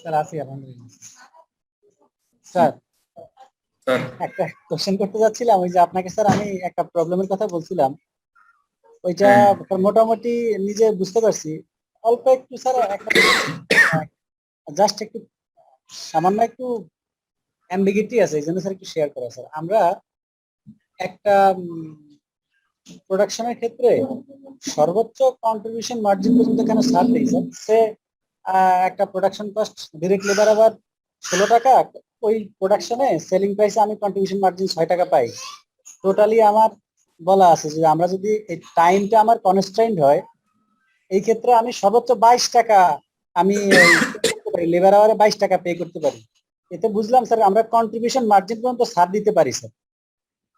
Sir আছি আলহামদুলিল্লাহ। Sir sir একটা কোশ্চেন করতে যাচ্ছিলাম, ওই যে আপনাকে স্যার আমি একটা প্রবলেমের কথা বলছিলাম, ওইটা হ্যাঁ, মোটামুটি নিজে বুঝতে পারছি। অল্প একটু স্যার একটা জাস্ট একটু সামান্য একটু অ্যাম্বিগিটি আছে, এই জন্য স্যার একটু শেয়ার করা। স্যার আমরা একটা প্রোডাকশনের ক্ষেত্রে সর্বোচ্চ কন্ট্রিবিউশন মার্জিন পর্যন্ত কেন ছাড় দেই স্যার? সে একটা প্রোডাকশন কস্ট ডিরেক্ট লেবার আবার 16 টাকা, ওই প্রোডাকশনে সেলিং প্রাইসে আমি কন্ট্রিবিউশন মার্জিন 6 টাকা পাই। টোটালি আমার বলা আছে যে আমরা যদি এই টাইমটা আমার কনস্ট্রেন্ট হয়, এই ক্ষেত্রে আমি সর্বোচ্চ 22 টাকা আমি pay করতে পারি, লেবার আওয়ারে 22 টাকা পে করতে পারি। এতে বুঝলাম স্যার আমরা কন্ট্রিবিউশন মার্জিন পর্যন্ত ছাড় দিতে পারি স্যার।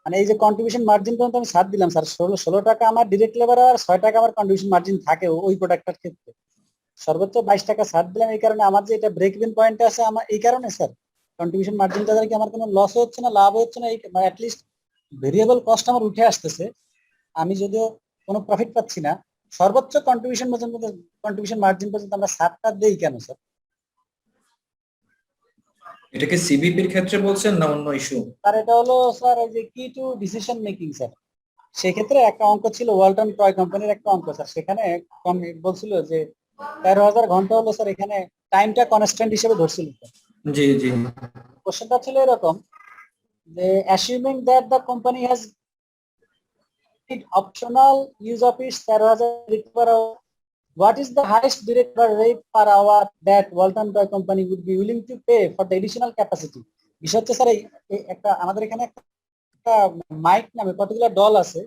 মানে এই যে কন্ট্রিবিউশন মার্জিন পর্যন্ত আমি ছাড় দিলাম স্যার, 16 টাকা আমার ডিরেক্ট লেবার আর 6 টাকা আমার কন্ট্রিবিউশন মার্জিন থাকে ওই প্রোডাক্টটার ক্ষেত্রে। সর্বোচ্চ 22 টাকা ছাড় দিলাম, এই কারণে আমার যে এটা ব্রেক ইভেন পয়েন্ট আছে আমার, এই কারণে স্যার কন্ট্রিবিউশন মার্জিনটা দ্বারা কি আমার কোনো লস হচ্ছে না, লাভ হচ্ছে না, এই অ্যাটলিস্ট ভেরিয়েবল কস্ট আমার উঠে আসতেছে। আমি যদিও কোনো প্রফিট পাচ্ছি না, সর্বোচ্চ কন্ট্রিবিউশন পর্যন্ত, কন্ট্রিবিউশন মার্জিন পর্যন্ত আমরা ছাড়টা দেই কেন স্যার? এটা কি সিবিপির ক্ষেত্রে বলছেন না অন্য ইস্যু? স্যার এটা হলো স্যার এই যে কি টু ডিসিশন মেকিং স্যার। সেক্ষেত্রে একটা অঙ্ক ছিল ওয়ালটন টয় কোম্পানির একটা অঙ্ক স্যার, সেখানে বলছিল যে 13,000 ঘন্টা হলো স্যার, এখানে টাইমটা কনস্ট্যান্ট হিসেবে ধরছিল স্যার। জি জি। কোশ্চেনটা ছিল এরকম যে assuming that the company has optional use of its 13,000 direct per hour, what is the highest direct rate per hour that Walton Toy Company would be willing to pay for the additional capacity? বিষয় হচ্ছে sir একটা আমাদের এখানে একটা mic নামে কতগুলো দল আছে,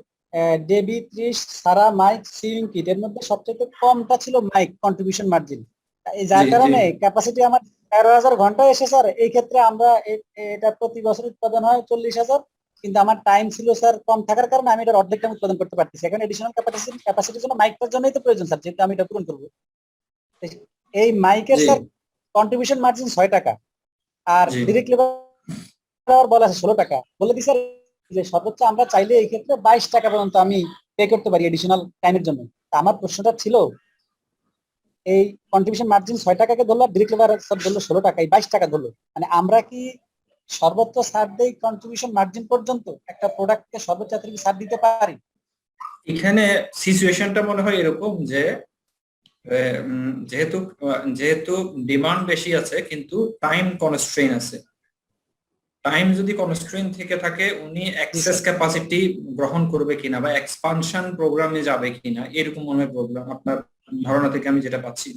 ডেবি, ত্রিশ, সারা, মাইক, সুইং কিট, এর মধ্যে সবচেয়ে কমটা ছিল মাইক কন্ট্রিবিউশন মার্জিন। এই জি যার জি। কারণে ক্যাপাসিটি আমার 13,000 ঘন্টা এসে স্যার, এই ক্ষেত্রে আমরা এটা প্রতি বছর উৎপাদন হয় 40,000, কিন্তু আমার টাইম ছিল স্যার কম থাকার কারণে আমি এটার অর্ধেকটা উৎপাদন করতে পারতেছি। এখন এডিশনাল ক্যাপাসিটির জন্য মাইকটার জন্যই তো প্রয়োজন স্যার, যেহেতু আমি এটা পূরণ করবো। এই মাইকের জি স্যার কন্ট্রিবিউশন মার্জিন 6 টাকা, আর জি। ডিরেক্ট লেবার বলা আছে 16 টাকা। বলে দিই স্যার যে সর্বোচ্চ আমরা চাইলে এই ক্ষেত্রে 22 টাকা পর্যন্ত আমি পে করতে পারি এডিশনাল টাইমের জন্য। তা আমার প্রশ্নটা ছিল, এই কন্ট্রিবিউশন মার্জিন 6 টাকাকে ধরলো, ডিরেক্ট লেবার সব ধরলো 16 টাকা, এই 22 টাকা ধরলো, মানে আমরা কি সর্বোচ্চ ছাড় দেই কন্ট্রিবিউশন মার্জিন পর্যন্ত একটা প্রোডাক্টকে সর্বোচ্চ এতটুকু ছাড় দিতে পারি? এখানে সিচুয়েশনটা মনে হয় এরকম যে যেহেতু যেহেতু ডিমান্ড বেশি আছে কিন্তু টাইম কনস্ট্রেইন আছে। টাইম যদি কনস্ট্রেইন থেকে থাকে উনি জি এক্সেস স্যার। ক্যাপাসিটি গ্রহণ করবে কিনা বা এক্সপানশন প্রোগ্রামে যাবে কিনা এরকম মনে হয় প্রোগ্রাম আপনার ধারণা থেকে আমি যেটা পাচ্ছি।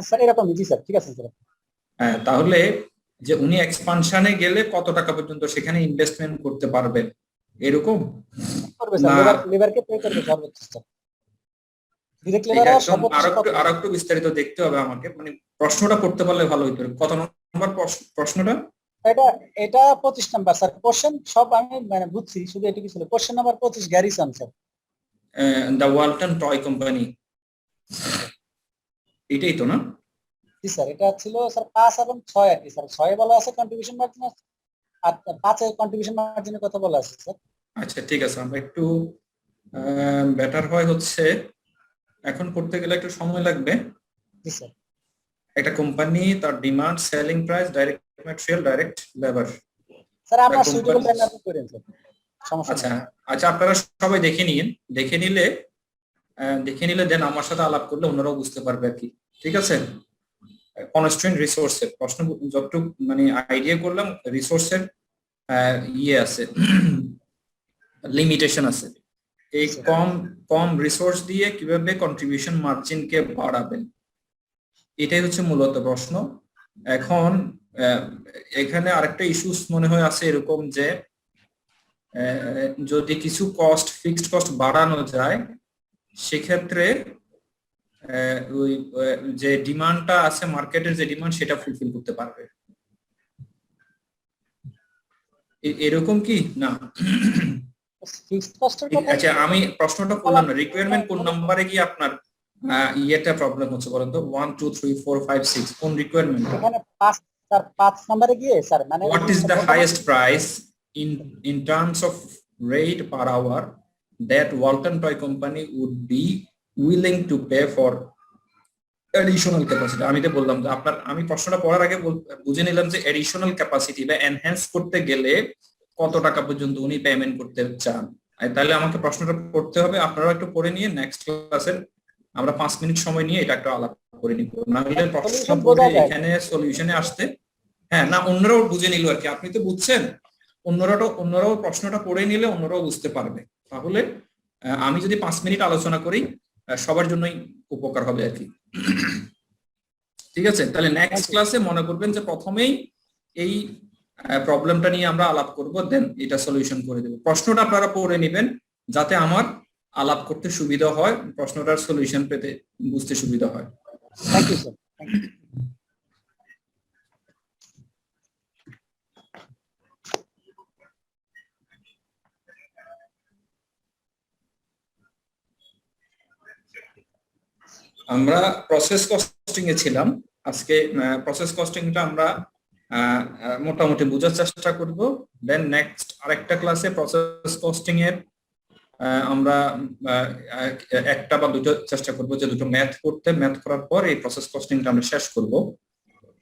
স্যার এরকমই, জি স্যার, ঠিক আছে স্যার। হ্যাঁ, তাহলে যে উনি এক্সপানশনে গেলে কত টাকা পর্যন্ত সেখানে ইনভেস্টমেন্ট করতে পারবেন এরকম করবে স্যার, না? লেবারকে পে করবে সর্বোচ্চ স্যার, ডিরেক্ট লেবার এটা আর একদম সর্বোচ্চ কত? আরো একটু বিস্তারিত দেখতে হবে আমাকে, মানে প্রশ্নটা করতে পারলে ভালো হতো। কত নম্বর প্রশ্নটা? এটা এটা 25 নাম্বার স্যার। কোশ্চেন সব আমি মানে বুঝছি, শুধু এটুকু ছিল। Question number 25, garrison sir. The Walton toy company, G sir. এটাই তো না? জি স্যার, এটা ছিল স্যার 5 এবং 6 আর কি স্যার। 6 বলা আছে কন্ট্রিবিউশন মার্জিন, আর 5 কন্ট্রিবিউশন মার্জিনের কথা বলা আছে স্যার। আচ্ছা ঠিক আছে, আমরা একটু বেটার হয় হচ্ছে এখন করতে গেলে একটু সময় লাগবে। জি স্যার। একটা কোম্পানি তার demand, selling price, direct material, direct labour. Sir একটা আপনার সুইটেবল কোম্পানি, টাইম আপনি করেন স্যার, সমস্যা নেই। আচ্ছা আচ্ছা, আপনারা সবাই দেখে নিন। দেখে নিলে দেন আমার সাথে আলাপ করলে অন্যরাও বুঝতে পারবে আর কি। ঠিক আছে? কনস্ট্রেন্ট রিসোর্সের প্রশ্ন যতটুকু মানে আইডিয়া করলাম, রিসোর্সের ইয়ে আছে, লিমিটেশন আছে। জি এই স্যার। কম কম রিসোর্স দিয়ে কিভাবে কন্ট্রিবিউশন মার্জিনকে বাড়াবেন, এটাই হচ্ছে মূলত প্রশ্ন। এখন আহ, এখানে আরেকটা ইস্যুস মনে হয় আছে এরকম যে যদি কিছু কস্ট, ফিক্সড কস্ট বাড়ানো যায় সেক্ষেত্রে ওই যে ডিমান্ডটা আছে, মার্কেটের যে ডিমান্ড সেটা ফুলফিল করতে পারবে। এরকম কি না? ফিক্সড কস্টের কথা আচ্ছা, আমি প্রশ্নটা বলা করলাম না, রিকোয়ারমেন্ট কোন হলো স্যার। নাম্বারে গিয়ে আপনার ইয়েটা প্রবলেম হচ্ছে বলেন তো? 1 2 3 4 5 6 কোন রিকোয়ারমেন্ট? এখানে 5 স্যার, 5 নাম্বারে গিয়ে স্যার, মানে ওই হোয়াট যে ইজ দ্য বর্তমান highest price in terms of rate per hour that Walton toy company would be willing to pay for additional capacity আমি তো বললাম যে আমি প্রশ্নটা পড়ার আগে বুঝে নিলাম যে এডিশনাল ক্যাপাসিটি বা এনহ্যান্স করতে গেলে কত টাকা পর্যন্ত উনি পেমেন্ট করতে চান। তাহলে আমাকে প্রশ্নটা পড়তে হবে, আপনারা একটু পড়ে নিয়ে নেক্সট ক্লাসের আমরা 5 মিনিট সময় নিয়ে এটা একটা আলাপ করে নিব, না হলে প্রশ্ন সলিউশন পড়ে বোঝা যায়। এখানে সলিউশনে আসতে হ্যাঁ না অন্যরাও বুঝে নিল আর কি, আপনি তো বুঝছেন, অন্যরাও প্রশ্নটা পড়ে নিলে অন্যরাও বুঝতে পারবে। তাহলে আমি যদি 5 মিনিট আলোচনা করি সবার জন্যই উপকার হবে আর কি। ঠিক আছে, তাহলে নেক্সট ক্লাসে মনে করবেন যে প্রথমেই এই প্রবলেমটা নিয়ে আমরা আলাপ করব, দেন এটা সলিউশন করে দেব। প্রশ্নটা আপনারা পড়ে নেবেন যাতে আমার আলাপ করতে সুবিধা হয়, প্রশ্নটার সলিউশন পেতে বুঝতে সুবিধা হয়। Thank you sir. আমরা প্রসেস কস্টিং এ ছিলাম আজকে। প্রসেস কস্টিংটা আমরা মোটামুটি বোঝার চেষ্টা করব, দেন নেক্সট আরেকটা ক্লাসে প্রসেস কস্টিং এর আমরা একটা বা দুটো চেষ্টা করব যে দুটো ম্যাথ করতে, ম্যাথ করার পর এই প্রসেস কস্টিংটা আমরা শেষ করব।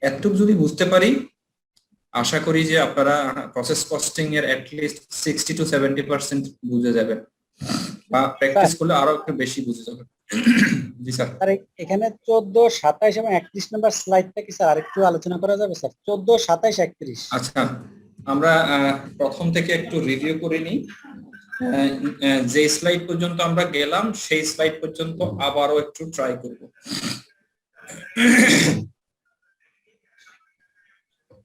এতটুকু যদি বুঝতে পারি আশা করি যে আপনারা প্রসেস কস্টিং এর অ্যাটলিস্ট 60 to 70% বুঝে যাবেন, বা প্র্যাকটিস করলে আরো একটু বেশি বুঝে যাবেন। জি স্যার। স্যার এখানে 14, 27 এবং 31 নাম্বার স্লাইডটা কি স্যার আরেকটু আলোচনা করা যাবে স্যার? 14, 27, 31। আচ্ছা, আমরা প্রথম থেকে একটু রিভিউ করে নিই। যে স্লাইড পর্যন্ত আমরা গেলাম সেই স্লাইড পর্যন্ত আবারও একটু ট্রাই করব।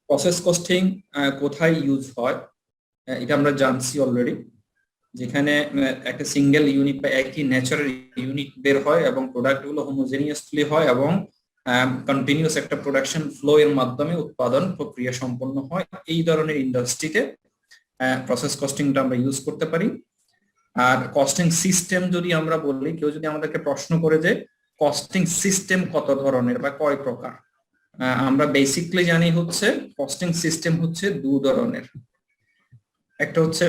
প্রসেস কস্টিং কোথায় ইউজ হয় এটা আমরা জানছি অলরেডি, যেখানে একটা সিঙ্গেল ইউনিট বা একই ন্যাচারাল ইউনিট বের হয় এবং প্রোডাক্ট গুলো হোমোজেনিয়াসলি হয় এবং কন্টিনিউয়াস একটা প্রোডাকশন ফ্লো এর মাধ্যমে উৎপাদন প্রক্রিয়া সম্পন্ন হয়। এই ধরনের ইন্ডাস্ট্রিতে প্রসেস কস্টিংটা আমরা ইউজ করতে পারি। আর কস্টিং সিস্টেম যদি আমরা বলি, কেউ যদি আমাদেরকে প্রশ্ন করে যে কস্টিং সিস্টেম কত ধরনের বা কয় প্রকার, আমরা বেসিকলি জানি হচ্ছে কস্টিং সিস্টেম হচ্ছে দু ধরনের। একটা হচ্ছে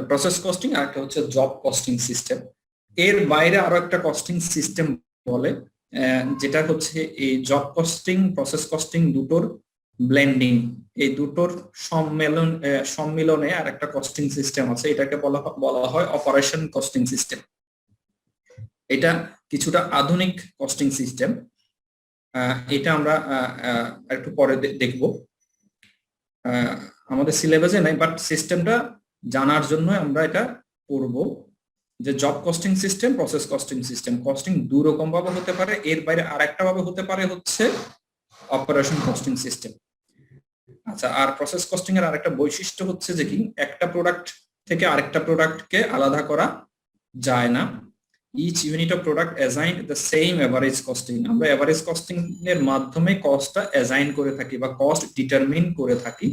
প্রসেস কস্টিং আর একটা হচ্ছে জব কস্টিং সিস্টেম। এর বাইরে আরো একটা কস্টিং সিস্টেম বলে, যেটা হচ্ছে এই জব কস্টিং প্রসেস কস্টিং দুটোর ব্লেন্ডিং, এই দুটোর সম্মিলনে আর একটা কস্টিং সিস্টেম আছে, এটাকে বলা হয় অপারেশন কস্টিং সিস্টেম। এটা কিছুটা আধুনিক কস্টিং সিস্টেম, এটা আমরা একটু পরে দেখব, আমাদের সিলেবাসে নাই, বাট সিস্টেমটা জানার জন্য আমরা এটা পড়বো যে job costing system, process costing system. Costing দু রকম ভাবে হতে পারে, এর বাইরে আরেকটা ভাবে হতে পারে হচ্ছে অপারেশন কস্টিং সিস্টেম। আচ্ছা, আর প্রসেস কস্টিং এর আরেকটা বৈশিষ্ট্য হচ্ছে যে কি একটা প্রোডাক্ট থেকে আরেকটা প্রোডাক্টকে আলাদা করা যায় না। Each unit of product assigned the same average costing. আমরা এভারেজ কস্টিং এর মাধ্যমে কস্টটা অ্যাসাইন করে থাকি বা কস্ট ডিটারমিন করে থাকি।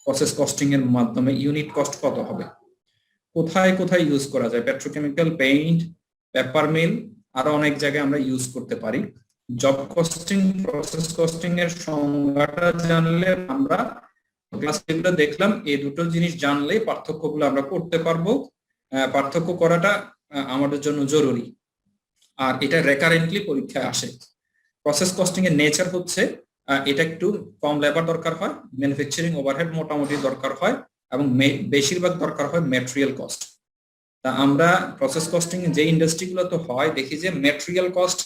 প্রসেস কস্টিং এর মাধ্যমে ইউনিট কস্ট কত হবে, কোথায় কোথায় ইউজ করা যায়, পেট্রোকেমিক্যাল, পেইন্ট, পেপার মিল, আরো অনেক জায়গায় আমরা ইউজ করতে পারি। জব কস্টিং প্রসেস কস্টিং এর সংজ্ঞাটা জানলে আমরা ক্লাসগুলো দেখলাম, এই দুটো জিনিস জানলে পার্থক্যগুলো আমরা করতে পারবো। পার্থক্য করাটা আমাদের জন্য জরুরি, আর এটা রেকারেন্টলি পরীক্ষায় আসে। প্রসেস কস্টিং এর নেচার হচ্ছে এটা একটু কম লেবার দরকার হয়, ম্যানুফ্যাকচারিং ওভারহেড মোটামুটি দরকার হয়, এবং বেশিরভাগ দরকার হয় ম্যাটেরিয়াল কস্ট। তা আমরা প্রসেস কস্টিং যে ইন্ডাস্ট্রিগুলোতে হয় দেখি যে ম্যাটেরিয়াল কস্ট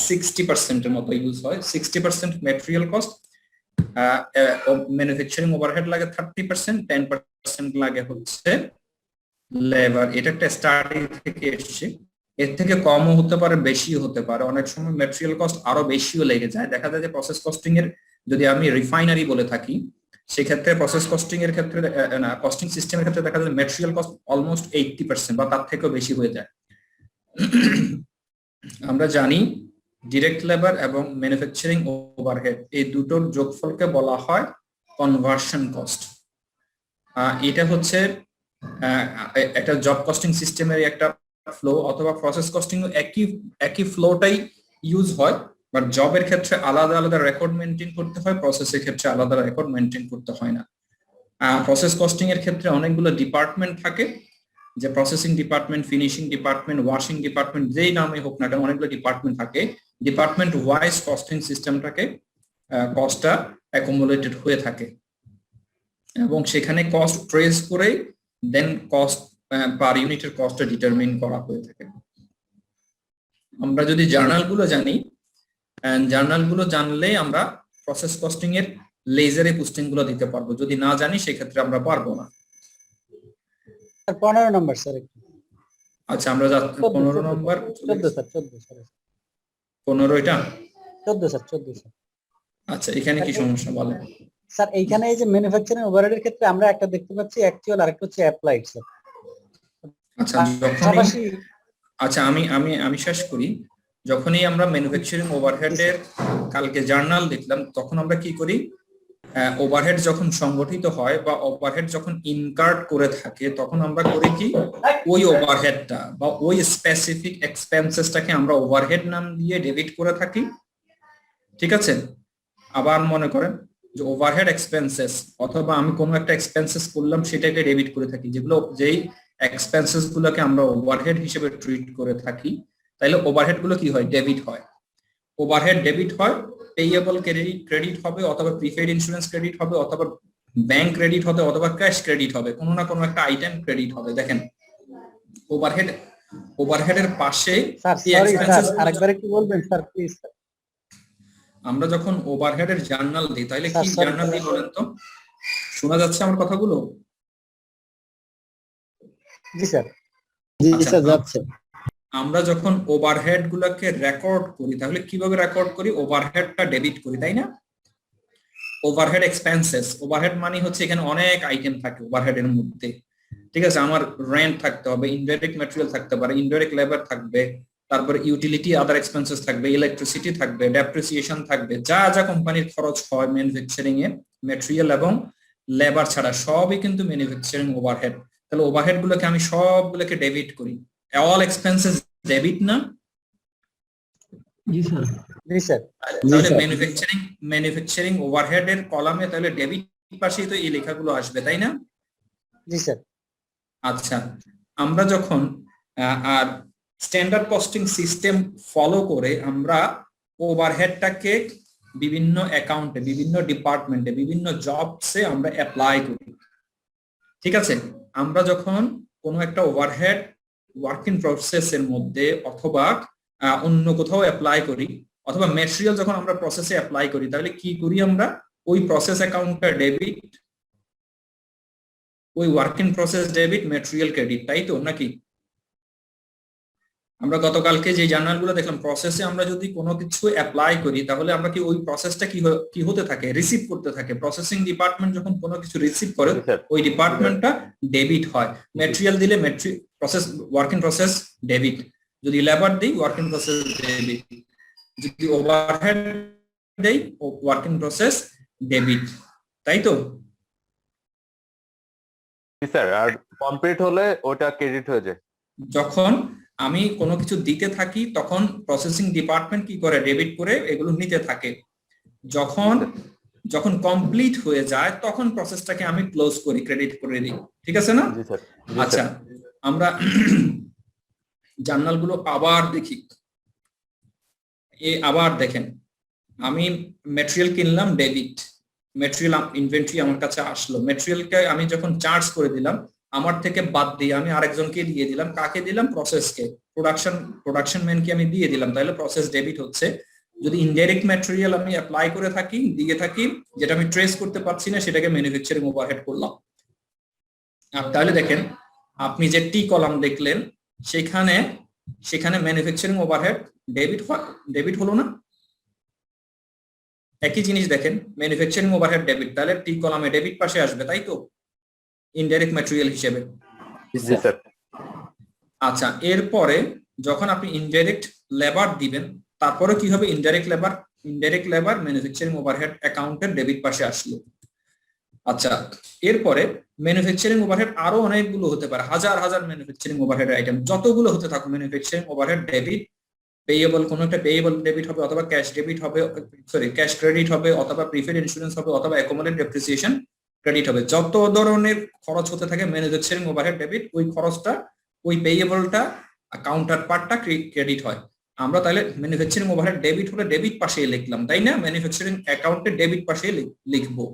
60% এর মতো ইউজ হয়, 60% ম্যাটেরিয়াল কস্ট, ম্যানুফ্যাকচারিং ওভারহেড লাগে 30%, 10% লাগে হচ্ছে লেবার। এটা একটা স্টাডি থেকে এসেছে, এর থেকে কমও হতে পারে বেশিও হতে পারে, অনেক সময় ম্যাটেরিয়াল কস্ট আরো বেশিও লেগে যায়। দেখা যায় যে প্রসেস কস্টিং এর যদি আমি রিফাইনারি বলে থাকি সেক্ষেত্রে প্রসেস কস্টিং এর ক্ষেত্রে না কস্টিং সিস্টেমের ক্ষেত্রে দেখা যায় ম্যাটেরিয়াল কস্ট অলমোস্ট 80% বা তার থেকেও বেশি হয়ে যায়। আমরা জানি ডিরেক্ট লেবার এবং ম্যানুফ্যাকচারিং ওভারহেড এই দুটোর যোগফলকে বলা হয় কনভার্সন কস্ট। এটা হচ্ছে একটা জব কস্টিং সিস্টেমের একটা ফ্লো, অথবা প্রসেস কস্টিং একই ফ্লোটাই ইউজ হয়, বাট জবের ক্ষেত্রে আলাদা আলাদা রেকর্ড মেনটেন করতে হয়, প্রসেসের ক্ষেত্রে আলাদা রেকর্ড মেনটেন করতে হয় না। প্রসেস কস্টিং এর ক্ষেত্রে অনেকগুলো ডিপার্টমেন্ট থাকে, যে processing department, finishing department, washing department, যেই নামে হোক না কেন, অনেকগুলো ডিপার্টমেন্ট থাকে, ডিপার্টমেন্ট ওয়াইজ কস্টিং সিস্টেমটাকে কস্টটা অ্যাকুমুলেটেড হয়ে থাকে এবং সেখানে কস্ট ট্রেস করে দেন কস্ট পার ইউনিটের কস্টটা ডিটারমিন করা হয়ে থাকে। আমরা যদি জার্নালগুলো জানি, জার্নালগুলো জানলে আমরা প্রসেস কস্টিং এর লেজারে পোস্টিং গুলো দিতে পারবো, যদি না জানি সেক্ষেত্রে আমরা পারবো না। 15 নম্বর স্যার। আচ্ছা আমরা 15 নম্বর, 14 স্যার, 14 স্যার, 15 এটা 14 স্যার, 14 স্যার। আচ্ছা এখানে কি সমস্যা বলেন স্যার? এইখানে এই যে ম্যানুফ্যাকচারিং ওভারহেডের ক্ষেত্রে আমরা একটা দেখতে পাচ্ছি অ্যাকচুয়াল, আরেকটা হচ্ছে অ্যাপ্লাইড স্যার। আচ্ছা আচ্ছা আমি শেষ করি। যখনই আমরা ম্যানুফ্যাকচারিং ওভারহেডের কালকে জার্নাল দেখলাম, তখন আমরা কি করি, ওভারহেড যখন সংগঠিত হয় বা ওভারহেড যখন ইনকার্ড করে থাকে, তখন আমরা করি কি, ওই ওভারহেডটা বা ওই স্পেসিফিক এক্সপেন্সেসটাকে আমরা ওভারহেড নাম দিয়ে ডেবিট করে থাকি। ঠিক আছে? আবার মনে করেন যে ওভারহেড এক্সপেন্সেস, অথবা আমি কোনো একটা এক্সপেন্সেস করলাম সেটাকে ডেবিট করে থাকি, যেগুলো যেই এক্সপেন্সেস গুলোকে আমরা ওভারহেড হিসেবে ট্রিট করে থাকি, তাহলে ওভারহেড গুলো কি হয়, ডেবিট হয়। ওভারহেড ডেবিট হয়, পেয়েবল ক্রেডিট হবে, অথবা প্রিপেইড ইন্স্যুরেন্স ক্রেডিট হবে, অথবা ব্যাংক ক্রেডিট হবে, অথবা ক্যাশ ক্রেডিট হবে, কোনো না কোনো একটা আইটেম ক্রেডিট হবে। দেখেন ওভারহেডের পাশে স্যার, সরি স্যার, আরেকবার একটু বলবেন স্যার প্লিজ। আমরা যখন ওভারহেডের জার্নাল দিই, তাহলে কি জার্নাল দিই বলেন তো? শোনা যাচ্ছে আমার কথাগুলো? জি স্যার। জি স্যার যাচ্ছে। আমরা যখন ওভারহেড গুলোকে রেকর্ড করি, তাহলে কিভাবে রেকর্ড করি? ওভারহেডটা ডেবিট করি, তাই না? ওভারহেড এক্সপেন্সেস, ওভারহেড মানে হচ্ছে এখানে অনেক আইটেম থাকে ওভারহেড এর মধ্যে। ঠিক আছে, আমার রেন্ট থাকতে হবে, ইনডাইরেক্ট ম্যাটেরিয়াল থাকতে পারে, ইনডাইরেক্ট লেবার থাকবে, তারপরে ইউটিলিটি আদার এক্সপেন্সেস থাকবে, ইলেকট্রিসিটি থাকবে, ডেপ্রিসিয়েশন থাকবে, যা যা কোম্পানির খরচ হয় ম্যানুফ্যাকচারিং এ ম্যাটেরিয়াল এবং লেবার ছাড়া সবই কিন্তু ম্যানুফ্যাকচারিং ওভারহেড। তাহলে ওভারহেড গুলোকে আমি সবগুলোকে ডেবিট করি। অল এক্সপেন্সেস ডেবিট না? জি স্যার। জি স্যার। তাহলে ম্যানুফ্যাকচারিং ওভারহেড এর কলামে তাহলে ডেবিট পাশেই তো এই লেখাগুলো আসবে, তাই না? জি স্যার। আচ্ছা, আমরা যখন আর স্ট্যান্ডার্ড কস্টিং সিস্টেম ফলো করে আমরা ওভারহেডটাকে বিভিন্ন অ্যাকাউন্টে, বিভিন্ন ডিপার্টমেন্টে, বিভিন্ন জবসে আমরা অ্যাপ্লাই করি। ঠিক আছে, আমরা যখন কোনো একটা ওভারহেড ওয়ার্ক ইন প্রসেস এর মধ্যে অথবা অন্য কোথাও অ্যাপ্লাই করি, অথবা ম্যাটেরিয়াল যখন আমরা প্রসেসে অ্যাপ্লাই করি, তাহলে কি করি আমরা? ওই প্রসেস অ্যাকাউন্টটা ডেবিট, ওই work in process debit, material credit, তাই তো নাকি? আমরা গতকালকে যে জার্নালগুলো দেখলাম, প্রসেসে আমরা যদি কোনো কিছু অ্যাপ্লাই করি, তাহলে আমরা কি ওই প্রসেসটা কি হতে থাকে, রিসিভ করতে থাকে। প্রসেসিং ডিপার্টমেন্ট যখন কোনো কিছু রিসিভ করে, ওই ডিপার্টমেন্টটা ডেবিট হয়। ম্যাটেরিয়াল দিলে process work in process debit, যদি লেবার দিই ওয়ার্ক ইন প্রসেস ডেবিট, যদি ওভারহেড দেই ওয়ার্ক ইন প্রসেস ডেবিট, তাই তো? স্যার, আর কমপ্লিট হলে ওটা ক্রেডিট হয়ে যায়। যখন আমি কোনো কিছু দিতে থাকি, তখন প্রসেসিং ডিপার্টমেন্ট কি করে, ডেবিট করে এগুলো নিতে থাকে। যখন কমপ্লিট হয়ে যায়, তখন প্রসেসটাকে আমি ক্লোজ করি, ক্রেডিট করে দিই। ঠিক আছে না? আচ্ছা, আমরা জার্নালগুলো আবার দেখি। আবার দেখেন, আমি ম্যাটেরিয়াল কিনলাম, ডেবিট, ম্যাটেরিয়াল ইনভেন্টরি আমার কাছে আসলো, ম্যাটেরিয়ালকে আমি যখন চার্জ করে দিলাম, আমার থেকে বাদ দিয়ে আমি আরেকজনকে দিয়ে দিলাম। কাকে দিলাম? প্রসেসকে, প্রোডাকশন ম্যানকে আমি দিয়ে দিলাম, তাহলে প্রসেস ডেবিট হচ্ছে। যদি ইনডাইরেক্ট ম্যাটেরিয়াল আমি অ্যাপ্লাই করে থাকি, দিয়ে থাকি, যেটা আমি ট্রেস করতে পারছি না, সেটাকে ম্যানুফ্যাকচারিং ওভারহেড করলাম। তাহলে দেখেন, আপনি যে টি কলাম দেখলেন, সেখানে ম্যানুফ্যাকচারিং ওভারহেড ডেবিট হলো না? একই জিনিস দেখেন, ম্যানুফ্যাকচারিং ওভারহেড ডেবিট, তাহলে টি কলামে ডেবিট পাশে আসবে, তাই তো? ইনডাইরেক্ট ম্যাটেরিয়াল হিসেবে। আচ্ছা, এরপরে যখন আপনি ইনডাইরেক্ট লেবার দিবেন, তারপরে কি হবে? ইনডাইরেক্ট লেবার ম্যানুফ্যাকচারিং ওভারহেড অ্যাকাউন্টের ডেবিট পাশে আসলো। আচ্ছা, এরপরে ম্যানুফ্যাকচারিং ওভারহেড আরো অনেকগুলো হতে পারে, হাজার হাজার ম্যানুফ্যাকচারিং ওভারহেড আইটেম, যতগুলো হতে থাকুক ম্যানুফ্যাকচারিং ওভারহেড ডেবিট, পেয়েবল, কোনো একটা পেয়েবল ডেবিট হবে, অথবা ক্যাশ ডেবিট হবে, ক্যাশ ক্রেডিট হবে, অথবা প্রিপেইড ইন্স্যুরেন্স হবে, অথবা অ্যাকুমুলেটেড ডেপ্রিসিয়েশন ক্রেডিট হবে। যত ধরনের খরচ হতে থাকে ম্যানুফ্যাকচারিং ওভারহেড ডেবিট, ওই খরচটা, ওই পেয়েবলটা, কাউন্টার পার্টটা ক্রেডিট হয়। আমরা তাহলে ম্যানুফ্যাকচারিং ওভারহেড ডেবিট হলে ডেবিট পাশে লিখলাম, তাই না? ম্যানুফ্যাকচারিং অ্যাকাউন্টে ডেবিট পাশে লিখবো।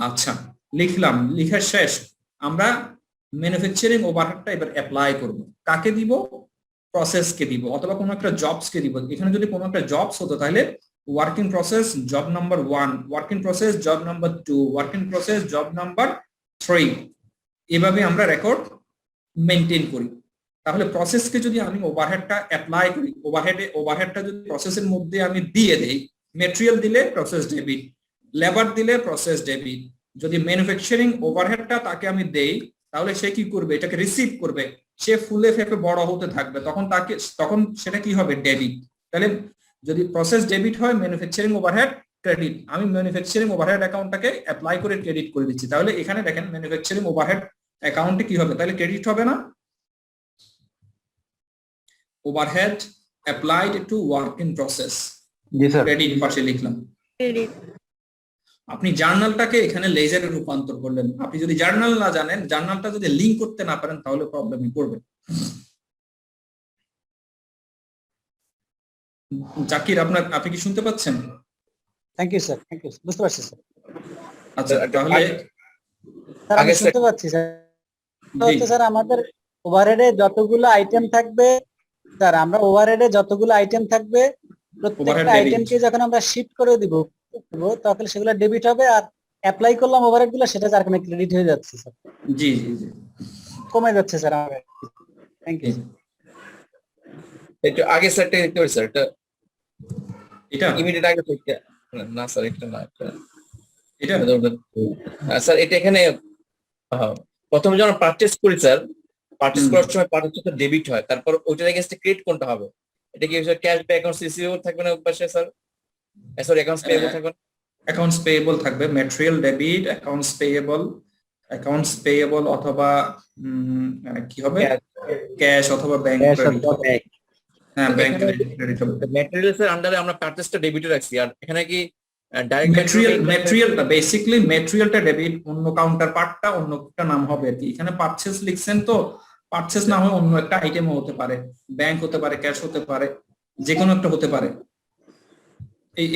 আচ্ছা, লিখলাম, লিখা শেষ। আমরা ম্যানুফ্যাকচারিং ওভারহেডটা এবার অ্যাপ্লাই করব। কাকে দিব? প্রসেসকে দিব, অথবা কোনো একটা জবসকে দিব। এখানে যদি কোনো একটা জবস হতো তাহলে working process job number 1, working process job number 2, working process job number 3, এভাবে আমরা রেকর্ড মেনটেন করি। তাহলে প্রসেসকে যদি আমি ওভারহেডটা অ্যাপ্লাই করি, ওভারহেডটা যদি প্রসেসের মধ্যে আমি দিয়ে দেই, মেটেরিয়াল দিলে প্রসেস ডেবিট, লেবার দিলে প্রসেস ডেবিট। যদি ম্যানুফ্যাকচারিং ওভারহেডটা তাকে আমি দেই, তাহলে সে কি করবে? এটাকে রিসিভ করবে, সে ফুলে ফেপে বড় হতে থাকবে, তখন সেটা কি হবে? ডেবিট। তাহলে যদি প্রসেস ডেবিট হয়, ম্যানুফ্যাকচারিং ওভারহেড ক্রেডিট। আমি ম্যানুফ্যাকচারিং ওভারহেড অ্যাকাউন্টটাকে অ্যাপ্লাই করে ক্রেডিট করে দিচ্ছি। তাহলে এখানে দেখেন ম্যানুফ্যাকচারিং ওভারহেড অ্যাকাউন্টে কি হবে? তাহলে ক্রেডিট হবে না? Overhead applied to work in process, G sir. Credit পাশে লিখলাম। আপনি জার্নালটাকে এখানে লেজারে রূপান্তর করলেন। আপনি যদি জার্নাল না জানেন, জার্নালটা যদি লিংক করতে না পারেন, তাহলে প্রবলেমে পড়বে। জাকির, আপনি কি শুনতে পাচ্ছেন? Thank you sir, thank you, বুঝতে পারছি স্যার। আচ্ছা, তাহলে স্যার আমি শুনতে পাচ্ছি স্যার। হচ্ছে স্যার আমাদের ওভারহেডে যতগুলো আইটেম থাকবে, স্যার আমরা ওভারহেডে যতগুলো আইটেম থাকবে প্রত্যেকটা আইটেমকে যখন আমরা শিফট করে দিব তখন সেগুলো ডেবিট হবে, আর অ্যাপ্লাই করলাম ওভারহেড গুলো, সেটা যার কারণে ক্রেডিট হয়ে যাচ্ছে স্যার, জি জি জি, কমে যাচ্ছে স্যার আমার। Thank you. একটু আগে স্যারটা দেখতে পারি স্যার, এটা ইমিডিয়েট আগে থেকে না স্যার, এটা না, এটা স্যার এটা এখানে প্রথমে যখন পারচেজ করি স্যার, পারচেজ করার সময় পারচেজটা ডেবিট হয়, তারপর ওইটার এগেইনস্টে ক্রেডিট কোনটা হবে? এটা কি ক্যাশ বা অ্যাকাউন্টস রিসিভেবল থাকবে না পাশে স্যার? সরি, অ্যাকাউন্টস পেয়েবল থাকবে। অ্যাকাউন্টস পেয়েবল থাকবে, ম্যাটেরিয়াল ডেবিট, অ্যাকাউন্টস পেয়েবল অথবা কি হবে? ক্যাশ অথবা ব্যাংক ক্রেডিট। হ্যাঁ, ব্যাংক ক্রেডিট হবে। ম্যাটেরিয়ালসের আন্ডারে আমরা পারচেজটা ডেবিটে রাখছি, আর এখানে কি ডাইরেক্ট ম্যাটেরিয়ালটা বেসিক্যালি ম্যাটেরিয়ালটা ডেবিট, অন্য কাউন্টার পার্টটা অন্য একটা নাম হবে আর কি। এখানে পারচেজ লিখছেন তো, পারচেজ না হয় অন্য একটা আইটেমও হতে পারে, ব্যাংক হতে পারে, ক্যাশ হতে পারে, যে কোনো একটা হতে পারে।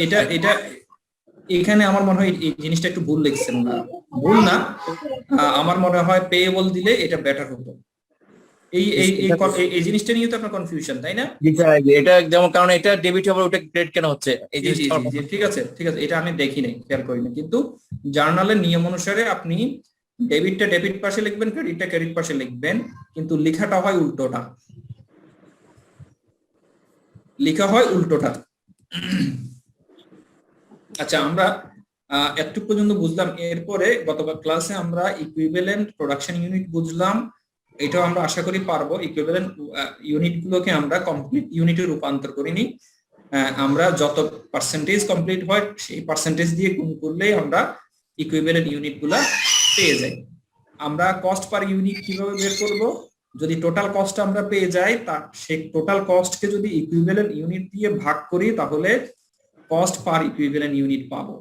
এটা এখানে আমার মনে হয় এই জিনিসটা একটু ভুল লিখছেন না, ভুল না, আমার মনে হয় পেয়েবল দিলে এটা বেটার হতো। এই জিনিসটা নিয়ে তো আপনার কনফিউশন, তাই না? এটা যেমন, কারণ এটা ডেবিট হবে, ওটা ক্রেডিট কেন হচ্ছে? এই জিনিসটা ঠিক আছে, এটা আমি দেখি নাই, খেয়াল করিনি, কিন্তু জার্নালের নিয়ম অনুসারে আপনি ডেবিটটা ডেবিট পাশে লিখবেন, ক্রেডিটটা ক্রেডিট পাশে লিখবেন, কিন্তু লেখাটা হয় উল্টোটা, আচ্ছা, আমরা এতটুকু পর্যন্ত বুঝলাম। এরপরে গতকাল ক্লাসে আমরা ইকুইভ্যালেন্ট প্রোডাকশন ইউনিট বুঝলাম, এটাও আমরা আশা করি পারবো। ইকুইভ্যালেন্ট ইউনিট গুলোকে আমরা কমপ্লিট ইউনিটে রূপান্তর করিনি, আমরা যত পার্সেন্টেজ কমপ্লিট হয় সেই পার্সেন্টেজ দিয়ে গুণ করলেই আমরা ইকুইভ্যালেন্ট ইউনিট গুলা পেয়ে যাই। আমরা কস্ট পার ইউনিট কিভাবে বের করব? যদি টোটাল কস্ট আমরা পেয়ে যাই, তার সেই টোটাল কস্টকে যদি ইকুইভ্যালেন্ট ইউনিট দিয়ে ভাগ করি, তাহলে কস্ট পার ইকুইভ্যালেন্ট ইউনিট পাবো।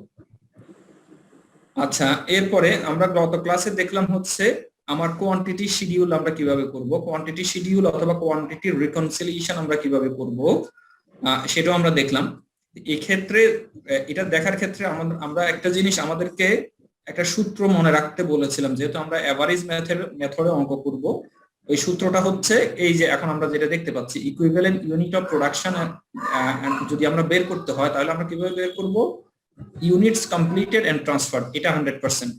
আচ্ছা, এরপরে আমরা গত ক্লাসে দেখলাম হচ্ছে আমার কোয়ান্টিটি শিডিউল আমরা কিভাবে করব, কোয়ান্টিটি শিডিউল অথবা কোয়ান্টিটি রিকনসিলিয়েশন আমরা কিভাবে করব, সেটাও আমরা দেখলাম। এই ক্ষেত্রে এটা দেখার ক্ষেত্রে আমরা একটা জিনিস, আমাদেরকে একটা সূত্র মনে রাখতে বলেছিলাম, যেহেতু আমরা এভারেজ মেথডে অঙ্ক করব। ওই সূত্রটা হচ্ছে এই যে এখন আমরা যেটা দেখতে পাচ্ছি, ইকুইভ্যালেন্ট ইউনিট অফ প্রোডাকশন যদি আমরা বের করতে হয়, তাহলে আমরা কিভাবে বের করব? ইউনিটস কমপ্লিটেড এন্ড ট্রান্সফার্ড, এটা 100%।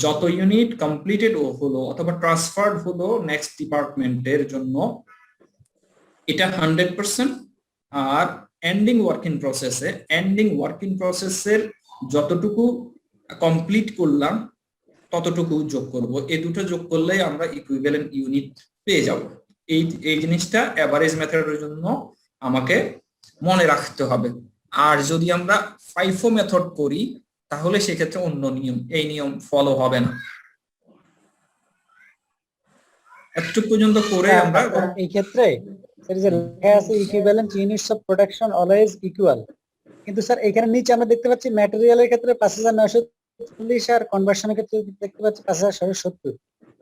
যত ইউনিট কমপ্লিটেড হলো অথবা ট্রান্সফার্ড হলো নেক্সট ডিপার্টমেন্টের জন্য, এটা 100%। আর এন্ডিং ওয়ার্কিং প্রসেসের যতটুকু কমপ্লিট করলাম ততটুকু যোগ করব, এই দুটো যোগ করলেই আমরা ইকুইভ্যালেন্ট ইউনিট পেয়ে যাব। এই জিনিসটা এভারেজ মেথডের জন্য আমাকে মনে রাখতে হবে। আর যদি আমরা ফাইফো মেথড করি, তাহলে সেক্ষেত্রে অন্য নিয়ম, এই নিয়ম ফলো হবে না। এতটুকু পর্যন্ত করে আমরা এই ক্ষেত্রে স্যার যে লেখা আছে equivalent units of production always equal, কিন্তু স্যার এখানে নিচে আমরা দেখতে পাচ্ছি ম্যাটেরিয়ালের ক্ষেত্রে 5900 40 আর কনভার্সনের ক্ষেত্রে দেখতে পাচ্ছি 5770।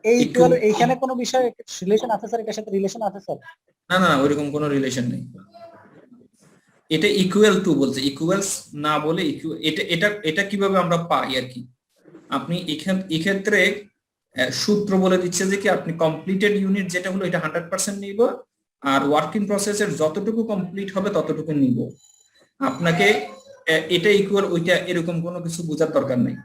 এই ইকুয়াল এইখানে কোনো বিষয় রিলেশন আছে স্যার? এটার সাথে রিলেশন আছে স্যার? না না ওইরকম কোনো রিলেশন নেই, এটা ইকুয়াল টু বলছে, ইকুয়ালস না বলে এটা এটা এটা কিভাবে আমরা পাই আর কি। আপনি এক্ষেত্রে সূত্র বলে দিচ্ছে যে কি আপনি কমপ্লিটেড ইউনিট যেটা হলো এটা 100% নিব, আর ওয়ার্ক ইন প্রসেসের যতটুকু কমপ্লিট হবে ততটুকু নিব। আপনাকে এটা ইকুয়াল ওইটা এরকম কোনো কিছু বোঝার দরকার নেই।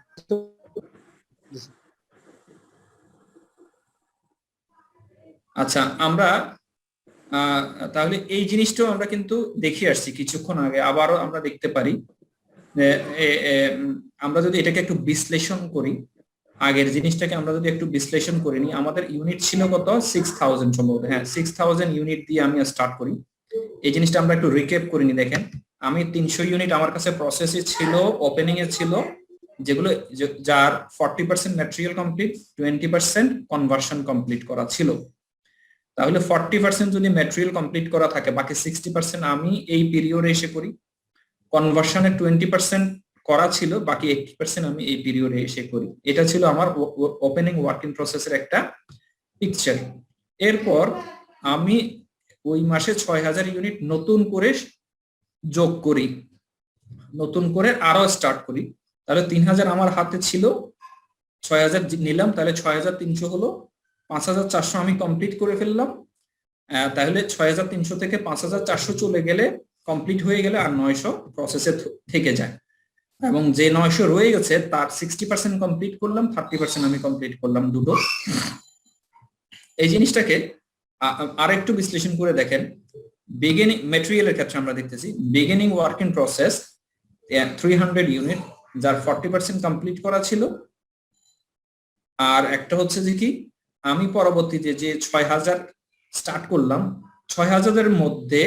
আচ্ছা আমরা তাহলে এই জিনিসটাও আমরা কিন্তু দেখে আসছি কিছুক্ষণ আগে, আবারও আমরা দেখতে পারি। আমরা যদি এটাকে একটু বিশ্লেষণ করি, আগের জিনিসটাকে আমরা যদি একটু বিশ্লেষণ করে নিই, আমাদের ইউনিট ছিল কত 6000 সম্ভবত, হ্যাঁ 6000 ইউনিট দিয়ে আমি স্টার্ট করি। এই জিনিসটা আমরা একটু রিক্যাপ করে নিই। দেখেন আমি 300 ইউনিট আমার কাছে প্রসেসে ছিল, ওপেনিং এ ছিল, যেগুলো যার 40% ম্যাটেরিয়াল কমপ্লিট, 20% কনভার্সন কমপ্লিট করা ছিল। তাহলে 40% যদি ম্যাটেরিয়াল কমপ্লিট করা থাকে, বাকি 60% আমি এই পিরিয়ডে এসে করি। কনভার্সনের 20% করা ছিল, বাকি 80% আমি এই পিরিয়ডে এসে করি। এটা ছিল আমার ওপেনিং ওয়ার্কিং প্রসেসের একটা পিকচার। এরপর আমি ওই মাসে 6000 ইউনিট নতুন করে যোগ করি, নতুন করে আরো স্টার্ট করি। তাহলে 3000 আমার হাতে ছিল, 6000 নিলাম, তাহলে 6300 হলো, 5400 আমি কমপ্লিট করে ফেললাম। তাহলে 6300 থেকে 5400 চলে গেলে, কমপ্লিট হয়ে গেলে আর 900 প্রসেসে থেকে যায়, এবং যে 900 রয়ে গেছে তার 60% কমপ্লিট করলাম, 30% আমি কমপ্লিট করলাম দুটো। এই জিনিসটাকে আরেকটু বিশ্লেষণ করে দেখেন। বিগিনিং ম্যাটেরিয়ালের ক্ষেত্রে আমরা দেখতেছি beginning work in process 300 unit, যার 40% কমপ্লিট করা ছিল। আর একটা হচ্ছে যে কি আমি পরবর্তীতে যে 6000 স্টার্ট করলাম, 6000 এর মধ্যে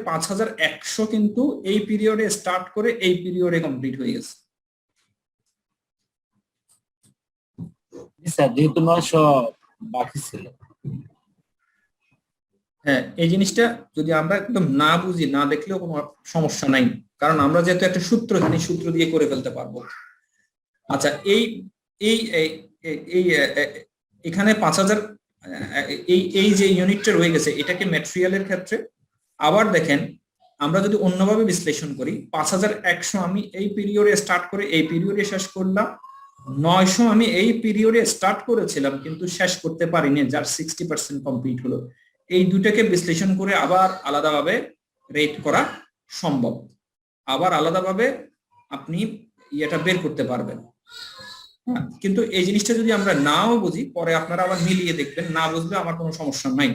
5100 কিন্তু এই পিরিয়ডে স্টার্ট করে এই পিরিয়ডে কমপ্লিট হয়ে গেছে। স্যার যেহেতু 900 বাকি ছিল। হ্যাঁ এই জিনিসটা যদি আমরা একদম না বুঝি, না দেখলেও কোনো সমস্যা নাই, কারণ আমরা যেহেতু একটা সূত্র জানি, সূত্র দিয়ে করে ফেলতে পারবো। আচ্ছা এই এই এই এখানে 5000 এই যে ইউনিটটা রয়ে গেছে, এটাকে ম্যাটেরিয়ালের ক্ষেত্রে আবার দেখেন আমরা যদি অন্যভাবে বিশ্লেষণ করি, 5100 আমি এই পিরিয়ডে স্টার্ট করে এই পিরিয়ডে শেষ করলাম, 900 আমি এই পিরিয়ডে স্টার্ট করেছিলাম কিন্তু শেষ করতে পারিনি, যার 60% কমপ্লিট হলো। এই দুটাকে বিশ্লেষণ করে আবার আলাদাভাবে রেট করা সম্ভব, আবার আলাদাভাবে আপনি এটা বের করতে পারবেন। কিন্তু এই জিনিসটা যদি আমরা নাও বুঝি, পরে আপনারা আবার মিলিয়ে দেখবেন, না বুঝলে আমার কোনো সমস্যা নাই।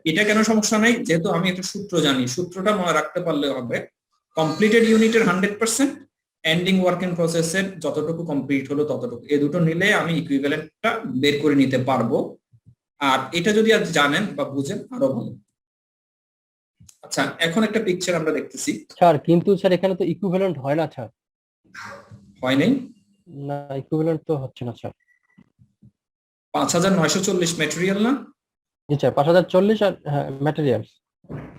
এটা কেন সমস্যা নাই, যেহেতু আমি একটা সূত্র জানি, সূত্রটা মনে রাখতে পারলে হবে। কমপ্লিটেড ইউনিটের 100%, এন্ডিং ওয়ার্ক ইন প্রসেসের যতটুকু কমপ্লিট হলো ততটুকু, এই দুটো নিলে আমি ইকুইভ্যালেন্টটা বের করে নিতে পারবো। আর এটা যদি আজ জানেন বা বুঝেন আরো ভালো। আচ্ছা এখন একটা পিকচার আমরা দেখতেছি স্যার, কিন্তু স্যার এখানে তো ইকুইভ্যালেন্ট হয় না স্যার। হয় নাই? না, ইকুইভ্যালেন্ট তো হচ্ছে না স্যার। 5940 ম্যাটেরিয়াল না? জি স্যার, 5040 আর ম্যাটেরিয়ালস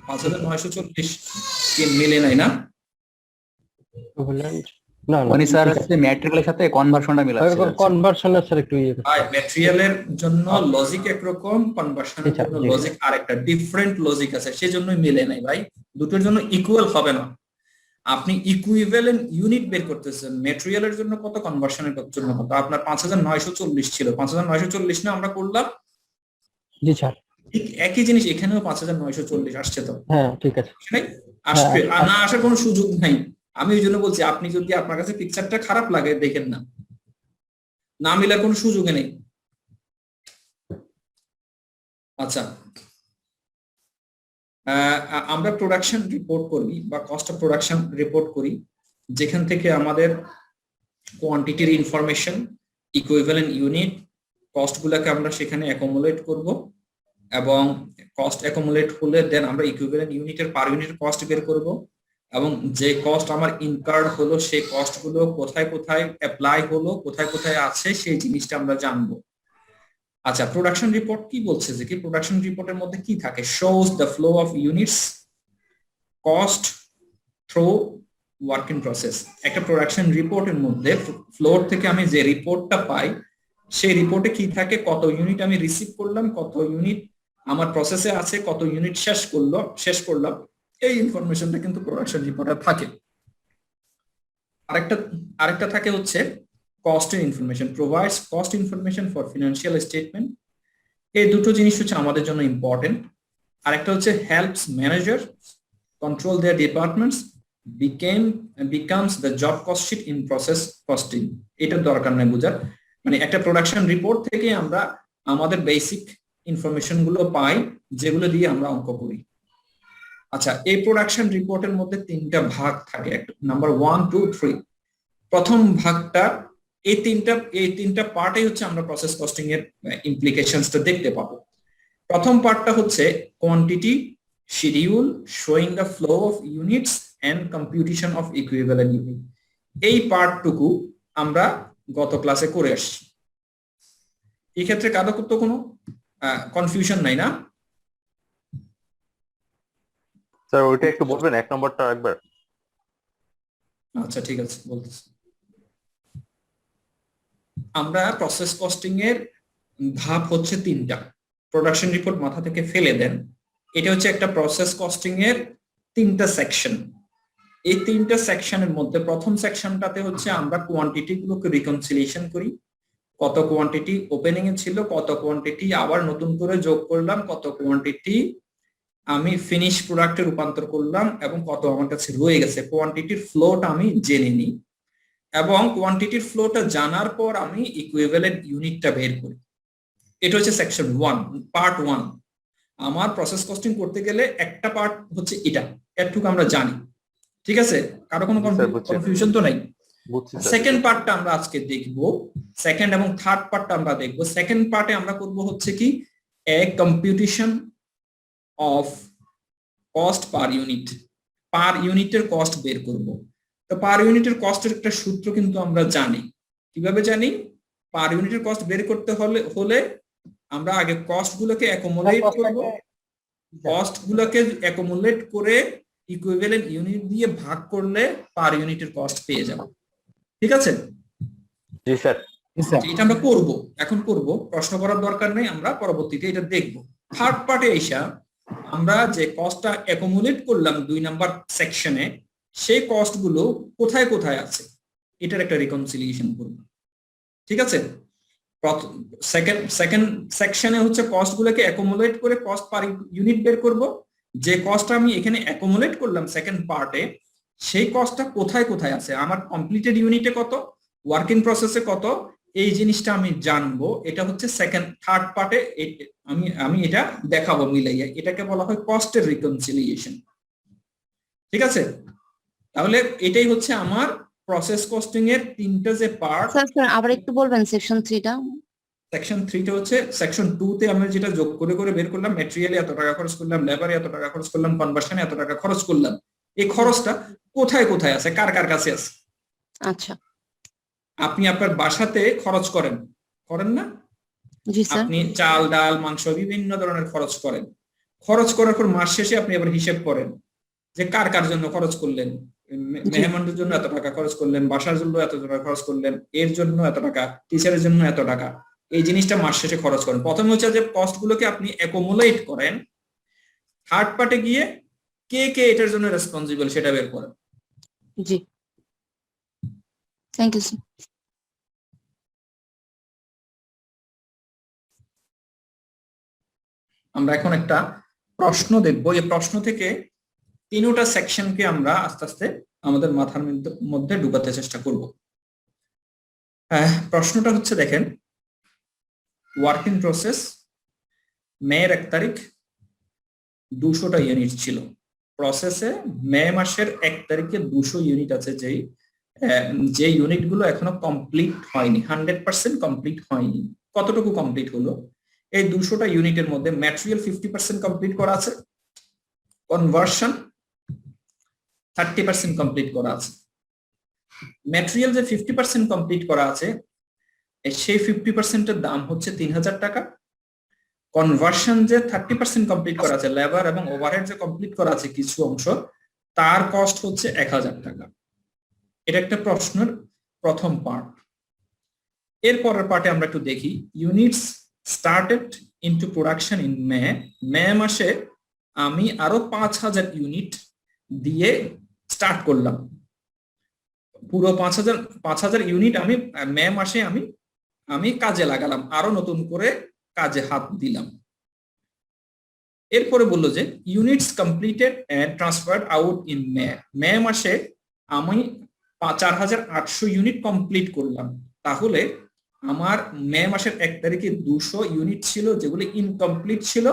5940 কি মিলে নাই না? ইকুইভ্যালেন্ট না না মানে স্যার হচ্ছে ম্যাট্রিক্সের সাথে কনভার্সনটা মিলাচ্ছে। কনভার্সনের স্যার একটু ইয়ে ভাই ম্যাটেরিয়ালের জন্য লজিক একরকম, কনভার্সনের জন্য জি। লজিক আরেকটা, ডিফারেন্ট লজিক আছে, সেজন্যই মিলে নাই ভাই। দুটোর জন্য ইকুয়াল হবে না। আপনি ইকুইভ্যালেন্ট ইউনিট বের করতেছেন, ম্যাটেরিয়ালের জন্য কত, কনভার্সনের জন্য কত। আপনার 5940 ছিল, 5940 না আমরা করলাম। জি স্যার, ঠিক একই জিনিস এখানেও 5940 আসছে তো? হ্যাঁ ঠিক আছে। নাই আসবে, আর না আসার কোনো সুযোগ নাই। আমি ওই জন্য বলছি, আপনি যদি আপনার কাছে পিকচারটা খারাপ লাগে দেখেন না, না মিলার কোনো সুযোগ নেই। আচ্ছা আমরা প্রোডাকশন রিপোর্ট করি বা কস্ট অফ প্রোডাকশন রিপোর্ট করি, যেখান থেকে আমাদের কোয়ান্টিটির ইনফরমেশন, ইকুইভ্যালেন্ট ইউনিট, কস্ট গুলাকে আমরা সেখানে অ্যাকোমোলেট করব, এবং কস্ট অ্যাকোমোলেট হলে দেন আমরা ইকুইভ্যালেন্ট ইউনিটের পার ইউনিট কস্ট বের করব, এবং যে কস্ট আমার ইনকার্ড হলো সেই কস্ট গুলো কোথায় কোথায় অ্যাপ্লাই হলো, কোথায় কোথায় আছে সেই জিনিসটা আমরা জানবো। আচ্ছা প্রোডাকশন রিপোর্ট কি বলছে, যে কি প্রোডাকশন রিপোর্টের মধ্যে কি থাকে, shows the flow of units, cost through work in process. একটা প্রোডাকশন রিপোর্টের মধ্যে ফ্লোর থেকে আমি যে রিপোর্টটা পাই, সেই রিপোর্টে কি থাকে, কত ইউনিট আমি রিসিভ করলাম, কত ইউনিট আমার প্রসেসে আছে, কত ইউনিট শেষ করলাম, এই ইনফরমেশনটা কিন্তু প্রোডাকশন রিপোর্টে থাকে। আরেকটা থাকে হচ্ছে cost information, provides cost information for financial statement. এই দুটো জিনিস হচ্ছে আমাদের জন্য ইম্পর্টেন্ট। আরেকটা হচ্ছে helps manager control their departments becomes the job cost sheet in process costing। এটার দরকার নাই বোঝার, মানে একটা প্রোডাকশন রিপোর্ট থেকে আমরা আমাদের বেসিক ইনফরমেশন গুলো পাই, যেগুলো দিয়ে আমরা অঙ্ক করি। আচ্ছা, এই প্রোডাকশন রিপোর্টের মধ্যে তিনটা ভাগ থাকে, নাম্বার 1, 2, 3। প্রথম ভাগটা, এই তিনটা পার্টই হচ্ছে আমরা প্রসেস কস্টিং এর ইমপ্লিকেশনসটা দেখতে পাবো। প্রথম পার্টটা হচ্ছে quantity schedule showing the flow of units and computation of equivalent unit. এই পার্টটুকু আমরা গত ক্লাসে করে আসছি। এই ক্ষেত্রে কারো তো কোনো কনফিউশন নাই না? স্যার ওইটা একটু বলবেন, 1 নম্বরটা একবার। আচ্ছা ঠিক আছে, বলতেছি। আমরা প্রসেস কস্টিং এর ধাপ হচ্ছে তিনটা। প্রোডাকশন রিপোর্ট মাথা থেকে ফেলে দেন, এটা হচ্ছে একটা প্রসেস কস্টিং এর তিনটা সেকশন। এই তিনটা সেকশনের মধ্যে প্রথম সেকশনটাতে হচ্ছে আমরা কোয়ান্টিটি গুলোকে রিকনসিলিয়েশন করি, কত কোয়ান্টিটি ওপেনিং এ ছিল, কত কোয়ান্টিটি আবার নতুন করে যোগ করলাম, কত কোয়ান্টিটি আমি ফিনিশ প্রোডাক্টে রূপান্তর করলাম, এবং কত আমার কাছে রয়ে গেছে। কোয়ান্টিটির ফ্লোটা আমি জেনে নিই, এবং কোয়ান্টিটির ফ্লোটা জানার পর আমি ইকুইভ্যালেন্ট ইউনিটটা বের করি। এটা হচ্ছে সেকশন 1, পার্ট 1। আমার প্রসেস কস্টিং করতে গেলে একটা পার্ট হচ্ছে এটা, এটুকু আমরা জানি। ঠিক আছে, কারো কোনো কনফিউশন তো নাই? সেকেন্ড পার্টটা আমরা আজকে দেখব, সেকেন্ড এবং থার্ড পার্টটা আমরা দেখব। সেকেন্ড পার্টে আমরা করব হচ্ছে কি, computation of cost per unit, per ইউনিটের কস্ট বের করব। তো পার ইউনিটের কস্টের একটা সূত্র কিন্তু আমরা জানি। কিভাবে জানি? পার ইউনিটের কস্ট বের করতে হলে আমরা আগে কস্ট গুলোকে অ্যাকুমুলেট করব, কস্ট গুলোকে অ্যাকুমুলেট করে ইকুইভ্যালেন্ট ইউনিট দিয়ে ভাগ করলে পার ইউনিটের কস্ট পেয়ে যাব। ঠিক আছে? জি স্যার। এটা আমরা করব, এখন করব, প্রশ্ন করার দরকার নেই, আমরা পরবর্তীতে এটা দেখব। থার্ড পার্টে এসে আমরা যে কস্টটা অ্যাকুমুলেট করলাম 2 নাম্বার সেকশনে, সেই কস্ট গুলো কোথায় কোথায় আছে এটার একটা রিকনসিলিয়েশন করব। ঠিক আছে? সেকেন্ড সেকশনে হচ্ছে কস্ট গুলোকে অ্যাকুমুলেট করে কস্ট পার ইউনিট বের করব। যে কস্টটা আমি এখানে অ্যাকুমুলেট করলাম সেকেন্ড পার্টে, সেই কস্টটা কোথায় কোথায় আছে, আমার কমপ্লিটেড ইউনিটে কত, ওয়ার্ক ইন প্রসেসে কত, এই জিনিসটা আমি জানবো। এটা হচ্ছে থার্ড পার্টে আমি এটা দেখাবো মিলাইয়া। এটাকে বলা হয় কস্টের রিকনসিলিয়েশন। ঠিক আছে? তাহলে এটাই হচ্ছে আমার প্রসেস কস্টিং এর তিনটা যে পার্ট। স্যার আবার একটু বলবেন সেকশন 3টা? সেকশন 3টা হচ্ছে সেকশন 2 তে আমরা যেটা যোগ করে করে বের করলাম, ম্যাটেরিয়ালে এত টাকা খরচ করলাম, লেবারে এত টাকা খরচ করলাম, কনভার্সনে এত টাকা খরচ করলাম। এই খরচটা কোথায় কোথায় আছে, কার কার কাছে আছে? আচ্ছা, আপনি আপনার বাসাতে খরচ করেন না? জি স্যার। আপনি চাল ডাল মাংস বিভিন্ন ধরনের খরচ করেন। খরচ করার পর মাস শেষে আপনি আবার হিসেব করেন যে কার কার জন্য খরচ করলেন। মেহমানদের জন্য এত টাকা খরচ করলেন, বাসার জন্য এত টাকা খরচ করলেন, এর জন্য এত টাকা, টিচারের জন্য এত টাকা। এই জিনিসটা মাস শেষে খরচ করেন। প্রথমে হচ্ছে যে কস্ট গুলোকে আপনি অ্যাকুমুলেট করেন, থার্ড পার্টে গিয়ে কে কে এটার জন্য রেসপন্সিবল সেটা বের করেন। জি, থ্যাংক ইউ স্যার। আমরা এখন একটা প্রশ্ন দেখব। এই প্রশ্ন থেকে 3টা সেকশনকে আমরা আস্তে আস্তে আমাদের মাথার মধ্যে ঢুকাতে চেষ্টা করব। প্রশ্নটা হচ্ছে, দেখেন, ওয়ার্ক ইন প্রসেস মের 1 তারিখ 200টা ইউনিট ছিল। প্রসেসে মে মাসের 1 তারিখে 200 ইউনিট আছে, যে ইউনিট গুলো এখনো কমপ্লিট হয়নি, 100% কমপ্লিট হয়নি। কতটুকু কমপ্লিট হলো? এই 200টা ইউনিটের মধ্যে ম্যাটেরিয়াল 50% কমপ্লিট করা আছে, কনভার্সন 30% কমপ্লিট করা আছে। ম্যাটেরিয়াল যে 50% কমপ্লিট করা আছে, সেই 50% এর দাম হচ্ছে 3000 টাকা। কনভার্সন যে 30% কমপ্লিট করা আছে, লেবার এবং ওভারহেড যে কমপ্লিট করা আছে কিছু অংশ, তার কস্ট হচ্ছে 1000 টাকা। এটা একটা প্রশ্নের প্রথম পার্ট। এরপরের পার্টে আমরা একটু দেখি, units started into production in May মাসে আমি আরো 5000 ইউনিট দিয়ে স্টার্ট করলাম। পুরো 5000 ইউনিট আমি মে মাসে আমি কাজে লাগালাম, আরো নতুন করে কাজে হাত দিলাম। এরপরে বললো যে units completed and transferred out in May মাসে আমি 4800 ইউনিট কমপ্লিট করলাম। তাহলে আমার মে মাসের 1 তারিখে 200 ইউনিট ছিল যেগুলো ইনকমপ্লিট ছিল,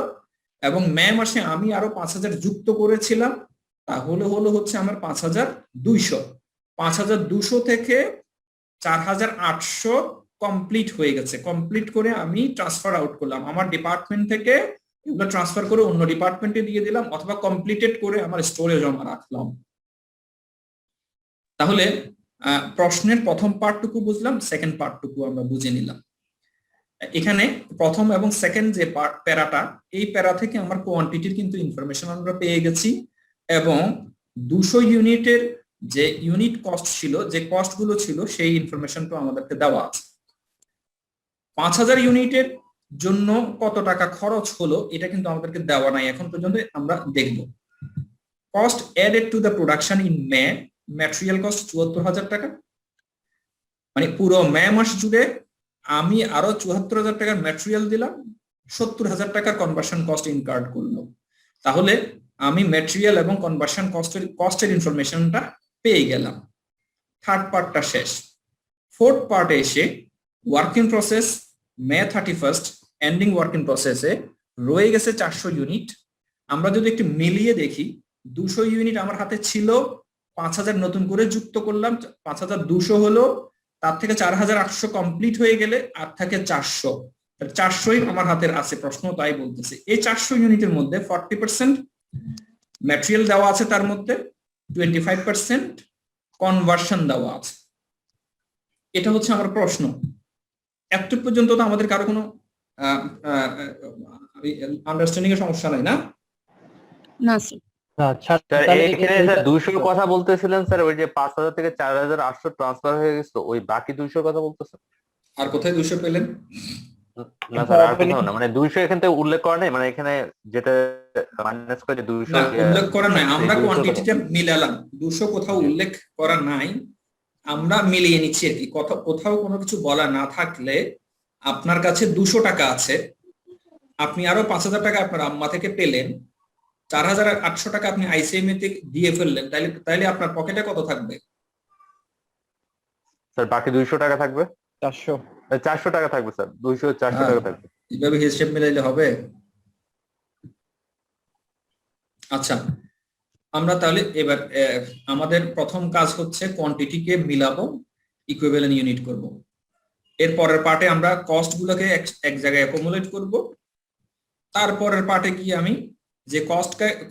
এবং মে মাসে আমি আরো 5000 যুক্ত করেছিলাম, তাহলে হচ্ছে আমার 5200। 5200 থেকে 4800 কমপ্লিট হয়ে গেছে। কমপ্লিট করে আমি ট্রান্সফার আউট করলাম, আমার ডিপার্টমেন্ট থেকে এগুলো ট্রান্সফার করে অন্য ডিপার্টমেন্টে দিয়ে দিলাম, অথবা কমপ্লিটেড করে আমার স্টোরে জমা রাখলাম। তাহলে প্রশ্নের প্রথম পার্টটুকু বুঝলাম, সেকেন্ড পার্টটুকু আমরা বুঝে নিলাম। এখানে প্রথম এবং সেকেন্ড যে প্যারাটা, এই প্যারা থেকে আমার কোয়ান্টিটির কিন্তু ইনফরমেশন আমরা পেয়ে গেছি, এবং 200 ইউনিটের যে ইউনিট কস্ট ছিল, যে কস্ট গুলো ছিল, সেই ইনফরমেশনটা আমাদেরকে দেওয়া আছে। 5000 ইউনিটের জন্য কত টাকা খরচ হলো এটা কিন্তু আমাদেরকে দেওয়া নাই এখন পর্যন্ত, আমরা দেখব। Cost added to the production in May, material cost 74000 টাকা, মানে পুরো মে মাস জুড়ে আমি আরো 74000 টাকার ম্যাটেরিয়াল দিলাম, 70000 টাকার কনভার্সন কস্ট ইনকার্ড করলো। তাহলে আমি ম্যাটেরিয়াল এবং কনভার্সন কস্টের ইনফরমেশনটা পেয়ে গেলাম। থার্ড পার্টটা শেষ। ফোর্থ পার্টে এসে ওয়ার্কিং প্রসেস মে 31 এন্ডিং ওয়ার্কিং প্রসেসে রয়ে গেছে 400 ইউনিট। আমরা যদি একটু মিলিয়ে দেখি, 200 ইউনিট আমার হাতে ছিল, 5000 নতুন করে যুক্ত করলাম, 5200 হলো, তার থেকে 4800 কমপ্লিট হয়ে গেলে আর থাকে 400। 400ই আমার হাতের আছে, প্রশ্ন তাই বলতেছে। এই 400 ইউনিটের মধ্যে 40% ম্যাটেরিয়াল দেওয়া আছে, তার মধ্যে 25% কনভার্সন দেওয়া আছে। এটা হচ্ছে আমার প্রশ্ন। এত পর্যন্ত তো আমাদের কারো কোনো আন্ডারস্ট্যান্ডিং এর সমস্যা নাই না? না স্যার। আচ্ছা স্যার তাহলে এখানে স্যার 200 কথা বলতেছিলেন স্যার, ওই যে 5000 থেকে 4800 ট্রান্সফার হয়ে গেছে, ওই বাকি 200 কথা বলতেছেন। আর কোথায় 200 পেলেন? না স্যার আর কোথাও না, মানে 200 এখান থেকে উল্লেখ করা নেই, মানে এখানে যেটা মাইনাস করে 200 না, উল্লেখ করা নাই, আমরা কোয়ান্টিটিটা মিলালাম। 200 কোথাও উল্লেখ করা নাই, আমরা মিলিয়ে নিচ্ছি আর কি। কোথাও কোনো কিছু বলা না থাকলে, আপনার কাছে 200 টাকা আছে, আপনি আরো 5000 টাকা আপনার আম্মা থেকে পেলেন, 4800 টাকা আপনি আইসিএমএ তে দিয়ে ফেললেন, তাইলে আপনার পকেটে কত থাকবে? স্যার বাকি 200 টাকা থাকবে, 400 টাকা থাকবে স্যার, 200 400 টাকা থাকবে। এইভাবে হিসাব মিলাইলে হবে? আচ্ছা, আমরা তাহলে এবার আমাদের প্রথম কাজ হচ্ছে কোয়ান্টিটিকে মিলাবো, ইকুইভ্যালেন্ট ইউনিট করব। এর পরের পার্টে আমরা কস্ট গুলোকে এক জায়গায় অ্যাকুমুলেট করব। তারপরের পার্টে কি আমি যে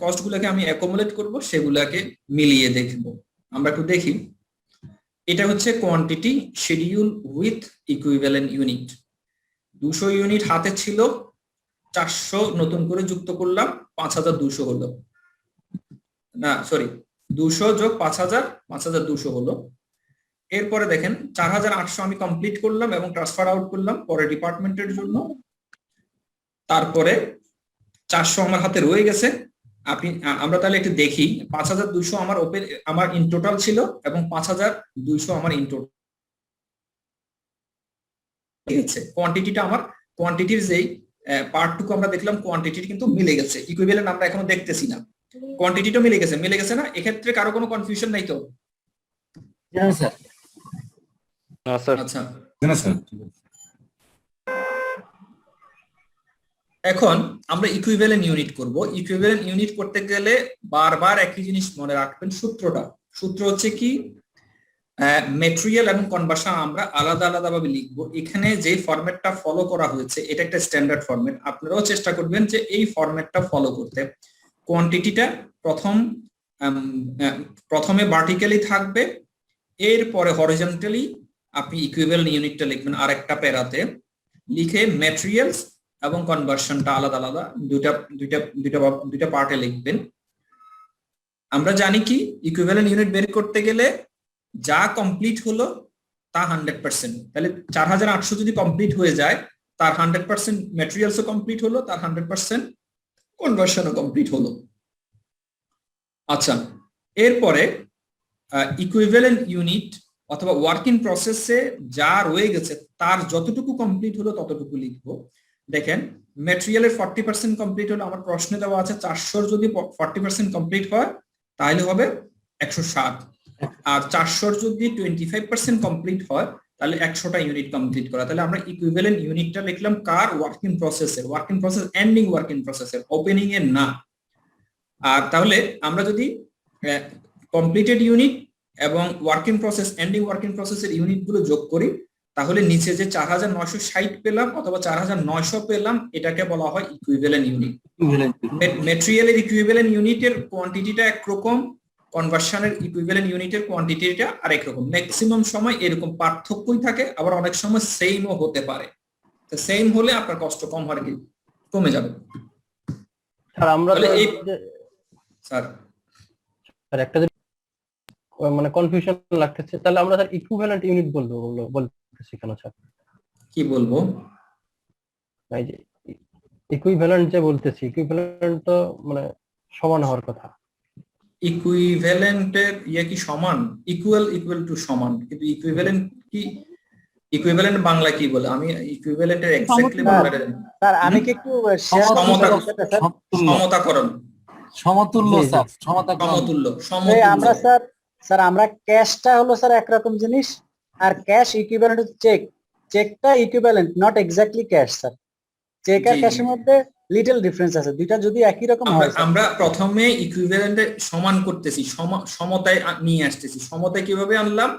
কস্ট গুলোকে আমি অ্যাকুমুলেট করব সেগুলোকে মিলিয়ে দেখব। আমরা একটু দেখি। এটা হচ্ছে quantity schedule with equivalent unit. 200 unit হাতে ছিল, 400 নতুন করে যুক্ত করলাম, 5200 হলো। না সরি, 200 যোগ 5000, 5200 হলো। এরপরে দেখেন 4800 আমি কমপ্লিট করলাম এবং ট্রান্সফার আউট করলাম পরে ডিপার্টমেন্টের জন্য। তারপরে 400 আমার হাতে রয়ে গেছে। আমরা তাহলে একটু দেখি, 5200 আমার ইন টোটাল ছিল এবং 5200 আমার ইন টোটাল গেছে। কোয়ান্টিটিটা আমার কোয়ান্টিটির যেই পার্টটুকু আমরা দেখলাম, কোয়ান্টিটির কিন্তু মিলে গেছে। ইকুইভ্যালেন্ট আমরা এখনো দেখতেছি না, কোয়ান্টিটিটা মিলে গেছে না? এক্ষেত্রে কারো কোনো কনফিউশন নাই তো? স্যার না স্যার। আচ্ছা, না স্যার। এখন আমরা ইকুইভ্যালেন্ট ইউনিট করব। ইকুইভ্যালেন্ট ইউনিট করতে গেলে বারবার একই জিনিস মনে রাখবেন, সূত্র হচ্ছে কি, ম্যাটেরিয়াল এবং কনভার্সন আমরা আলাদা আলাদা ভাবে লিখবো। এখানে যে ফরম্যাটটা ফলো করা হয়েছে এটা একটা স্ট্যান্ডার্ড ফরম্যাট, আপনারাও চেষ্টা করবেন যে এই ফরম্যাটটা ফলো করতে। কোয়ান্টিটিটা প্রথমে ভার্টিক্যালি থাকবে, এরপরে হরিজন্টালি আপনি ইকুইভ্যালেন্ট ইউনিটটা লিখবেন আরেকটা প্যারাতে, লিখে ম্যাটেরিয়ালস এবং কনভার্সনটা আলাদা আলাদা দুইটা পার্টে লিখবেন। আমরা জানি কি, ইকুইভ্যালেন্ট ইউনিট বের করতে গেলে যা কমপ্লিট হলো তা 100%। তাহলে 4800 যদি কমপ্লিট হয়ে যায়, তার 100% ম্যাটেরিয়ালসও কমপ্লিট হলো, তার 100% কনভার্সনও কমপ্লিট হলো। আচ্ছা, এরপরে ইকুইভ্যালেন্ট ইউনিট অথবা ওয়ার্ক ইন প্রসেসে যা রয়ে গেছে তার যতটুকু কমপ্লিট হলো ততটুকু লিখবো। দেখেন, ম্যাটেরিয়ালের 40% কমপ্লিট হলো, আমার প্রশ্নে দেওয়া আছে 400 যদি 40% কমপ্লিট হয় তাহলে হবে 160, আর 400 যদি 25% কমপ্লিট হয় তাহলে 100টা ইউনিট কমপ্লিট করা। তাহলে আমরা ইকুইভ্যালেন্ট ইউনিটটা লিখলাম কার? ওয়ার্ক ইন প্রসেসের। Work in process ending work in প্রসেসের, ওপেনিং এর না। আর তাহলে আমরা যদি কমপ্লিটেড ইউনিট এবং work in process, ending work in প্রসেসের ইউনিট গুলো যোগ করি, তাহলে নিচে যে 4960 পেলাম অথবা 4900 পেলাম, এটাকে বলা হয় ইকুইভ্যালেন্ট ইউনিট। ম্যাটেরিয়ালের ইকুইভ্যালেন্ট ইউনিটের কোয়ান্টিটিটা একরকম, কনভার্সনের ইকুইভ্যালেন্ট ইউনিটের কোয়ান্টিটিটা আরেক রকম। ম্যাক্সিমাম সময় এরকম পার্থক্যই থাকে, আবার অনেক সময় সেমও হতে পারে। তো সেম হলে আপনার কষ্ট কম হয় কি কমে যাবে। স্যার আমরা তো স্যার স্যার একটা মানে কনফিউশন লাগতেছে, তাহলে আমরা স্যার ইকুইভ্যালেন্ট ইউনিট বলতেছি কেন স্যার? কি বলবো? এই যে ইকুইভ্যালেন্ট যে বলতেছি, ইকুইভ্যালেন্ট তো মানে সমান হওয়ার কথা। ইকুইভ্যালেন্টের কি সমান? ইকুয়াল টু সমান, কিন্তু ইকুইভ্যালেন্ট কি, ইকুইভ্যালেন্ট বাংলা কি বলে? আমি ইকুইভ্যালেন্টের এক্স্যাক্টলি বাংলাটা জানি না। স্যার আমি কি একটু share করতে পারি স্যার? সমতাকরণ, সমতুল্য স্যার, সমতুল্য, এই আমরা স্যার আমরা ক্যাশটা হলো স্যার একরকম জিনিস, আর ক্যাশ ইকুইভ্যালেন্ট চেক। চেকটা equivalent, not exactly cash sir. Cheque আর জি, ক্যাশের জি। মধ্যে লিটল ডিফারেন্স আছে, দুইটা যদি একই রকম হয় স্যার। আমরা প্রথমে ইকুইভ্যালেন্টে সমান করতেছি, সমতায় নিয়ে আসতেছি। সমতায় কিভাবে আনলাম?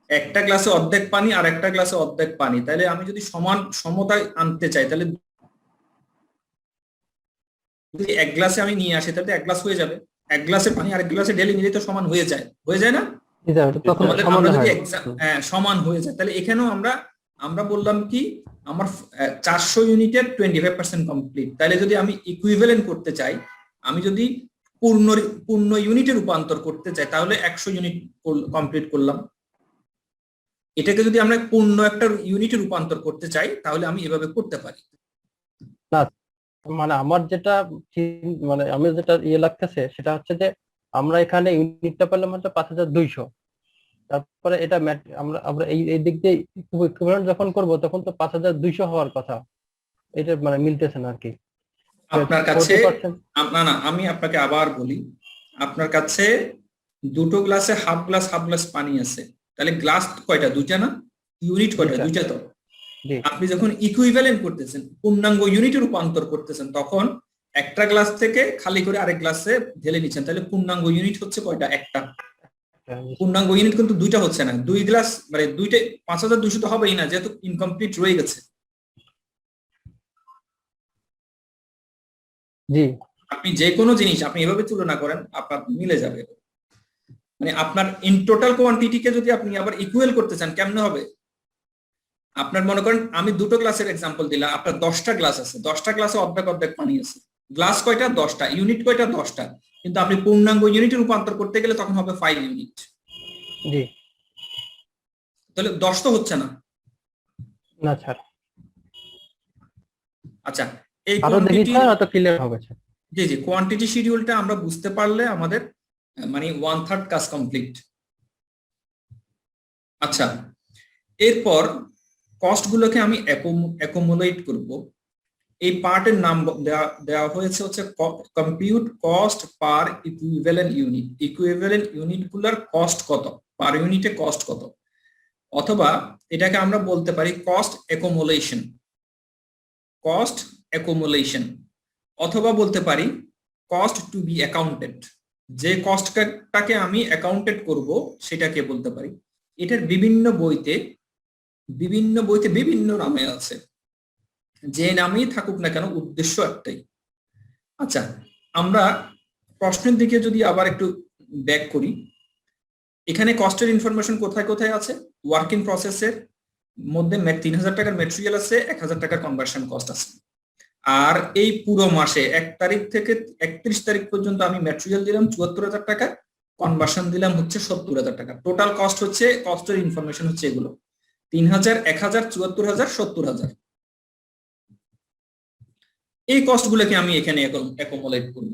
একটা গ্লাসে অর্ধেক পানি আর একটা গ্লাসে অর্ধেক পানি, তাহলে আমি যদি সমতায় আনতে চাই, তাহলে যদি এক গ্লাসে আমি নিয়ে আসি তাহলে এক গ্লাস হয়ে যাবে। এক গ্লাসে পানি আরেক গ্লাসে ঢেলে নিলে তো সমান হয়ে যায় না? তখন আমরা যদি সমান হয়। সমান হয়ে যায়, তাহলে এখানেও আমরা বললাম কি, আমার 400 ইউনিটের 25% কমপ্লিট। তাহলে যদি আমি ইকুইভ্যালেন্ট করতে চাই, আমি যদি পূর্ণ ইউনিটে রূপান্তর করতে চাই, তাহলে 100 ইউনিট কমপ্লিট করলাম। এটাকে যদি আমরা পূর্ণ একটা ইউনিটে রূপান্তর করতে চাই, তাহলে আমি এভাবে করতে পারি। মানে আমার যেটা মানে আমি যেটা লাগতেছে সেটা হচ্ছে যে আমরা এখানে ইউনিটটা পেলাম হচ্ছে 5200, তারপরে এটা আমরা এই দিক দিয়ে ইকুইভ্যালেন্ট যখন করব তখন তো 5200 হওয়ার কথা। এটা মানে মিলতেছে না আর কি। আপনার কাছে 40% না, আমি আপনাকে আবার বলি, আপনার কাছে দুটো গ্লাসে হাফ গ্লাস পানি আছে, তাহলে গ্লাস কয়টা? দুইটা না? ইউনিট কয়টা? দুইটা তো। আপনি যখন ইকুইভ্যালেন্ট করতেছেন, পূর্ণাঙ্গ ইউনিটে রূপান্তর করতেছেন, তখন একটা গ্লাস থেকে খালি করে আরেক গ্লাসে ঢেলে নিচ্ছেন, তাহলে পূর্ণাঙ্গ ইউনিট হচ্ছে কয়টা? একটা। পূর্ণাঙ্গ ইউনিট কিন্তু দুইটা হচ্ছে না, দুই গ্লাস মানে দুইটা 5200 তো হবেই না, যেহেতু ইনকমপ্লিট রয়ে গেছে। জি, আপনি যে কোনো জিনিস আপনি এভাবে তুলনা করেন, আপনার মিলে যাবে। মানে আপনার ইন টোটাল কোয়ান্টিটিকে যদি আপনি আবার ইকুয়াল করতে চান, কেমনে হবে? আপনার মনে করেন আমি দুটো গ্লাসের এক্সাম্পল দিলাম, আপনার 10টা গ্লাস আছে, 10টা গ্লাসে অর্ধেক পানি আছে। গ্লাস কয়টা? 10টা। ইউনিট কয়টা? 10টা। কিন্তু আপনি পূর্ণাঙ্গ ইউনিটে রূপান্তর করতে গেলে তখন হবে 5 ইউনিট। জি, তাহলে 10 তো হচ্ছে না। না স্যার, আচ্ছা, এই আরো দেখি স্যার হয়তো ক্লিয়ার হবে স্যার। জি, কোয়ান্টিটি শিডিউলটা আমরা বুঝতে পারলে আমাদের মানে 1/3 কাজ কমপ্লিট। আচ্ছা, এরপর কস্ট গুলোকে আমি অ্যাকুমুলেট করব। এই পার্টের নাম দেওয়া হয়েছে হচ্ছে compute cost per equivalent unit. Equivalent unit গুলার কস্ট কত, পার ইউনিটে কস্ট কত, অথবা এটাকে আমরা বলতে পারি কস্ট অ্যাকুমুলেশন, অথবা বলতে পারি কস্ট টু বি অ্যাকাউন্টেড। যে কস্টটাকে আমি অ্যাকাউন্টেড করব সেটাকে বলতে পারি। এটার বিভিন্ন বইতে বিভিন্ন নামে আছে, যে নামেই থাকুক না কেন উদ্দেশ্য একটাই। আচ্ছা, আমরা প্রশ্নের দিকে যদি আবার একটু ব্যাক করি, এখানে কস্টের ইনফরমেশন কোথায় কোথায় আছে? ওয়ার্ক ইন প্রসেসের মধ্যে 3000 টাকার ম্যাটেরিয়াল আছে, 1000 টাকার কনভার্সন কস্ট আছে। আর এই পুরো মাসে 1 তারিখ থেকে 31 তারিখ পর্যন্ত আমি ম্যাটেরিয়াল দিলাম 74,000 টাকা, কনভার্সন দিলাম হচ্ছে 70,000 টাকা। টোটাল কস্ট হচ্ছে, কস্টের ইনফরমেশন হচ্ছে এগুলো 3,000, 1,000, 74,000, 70,000। এই কস্ট গুলোকে আমি এখানে অ্যাকোমোলেট করব।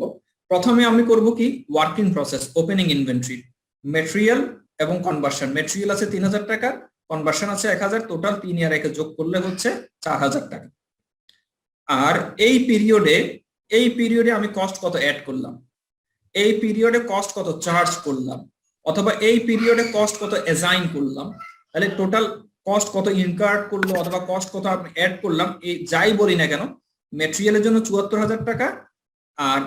প্রথমে আমি করব কি, working process, opening inventory, material এবং কনভার্সন। মেটেরিয়াল আছে 3,000 টাকা, কনভার্সন আছে 1,000, টোটাল 3 আর 1 যোগ করলে হচ্ছে 4,000 টাকা। আর এই পিরিয়ডে আমি কস্ট কত অ্যাড করলাম, এই পিরিয়ডে কস্ট কত চার্জ করলাম, অথবা এই পিরিয়ডে কস্ট কত অ্যাসাইন করলাম, তাহলে টোটাল কস্ট কত ইনকার্ড করলো অথবা কস্ট কত আমি অ্যাড করলাম, এই যাই বলি না কেন, মেটেরিয়ালের জন্য 74,000 টাকা আর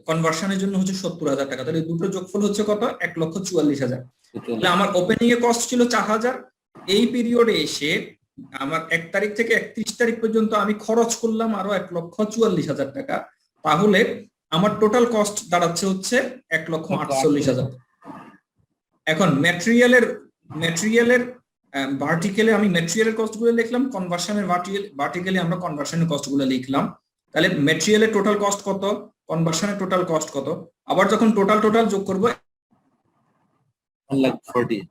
কনভার্সনের জন্য হচ্ছে 70,000 টাকা। তাহলে দুটো যোগফল হচ্ছে কত, 1,44,000। তাহলে আমার ওপেনিং এ কস্ট ছিল 4,000, এই পিরিয়ডে এসে আমার 1 তারিখ থেকে 31 তারিখ পর্যন্ত আমি খরচ করলাম আরো 1,44,000 টাকা। তাহলে আমার টোটাল কস্ট দাঁড়াচ্ছে হচ্ছে 1,48,000। এখন মেটেরিয়ালের ভার্টিক্যালে আমি মেটেরিয়ালের কস্ট গুলো লিখলাম, কনভার্সনের ভার্টিক্যালি আমরা কনভার্সনের কস্ট গুলো লিখলাম। তাহলে মেটেরিয়ালের টোটাল কস্ট কত, কনভার্সনের টোটাল কস্ট কত, আবার যখন টোটাল যোগ করব 1,40,000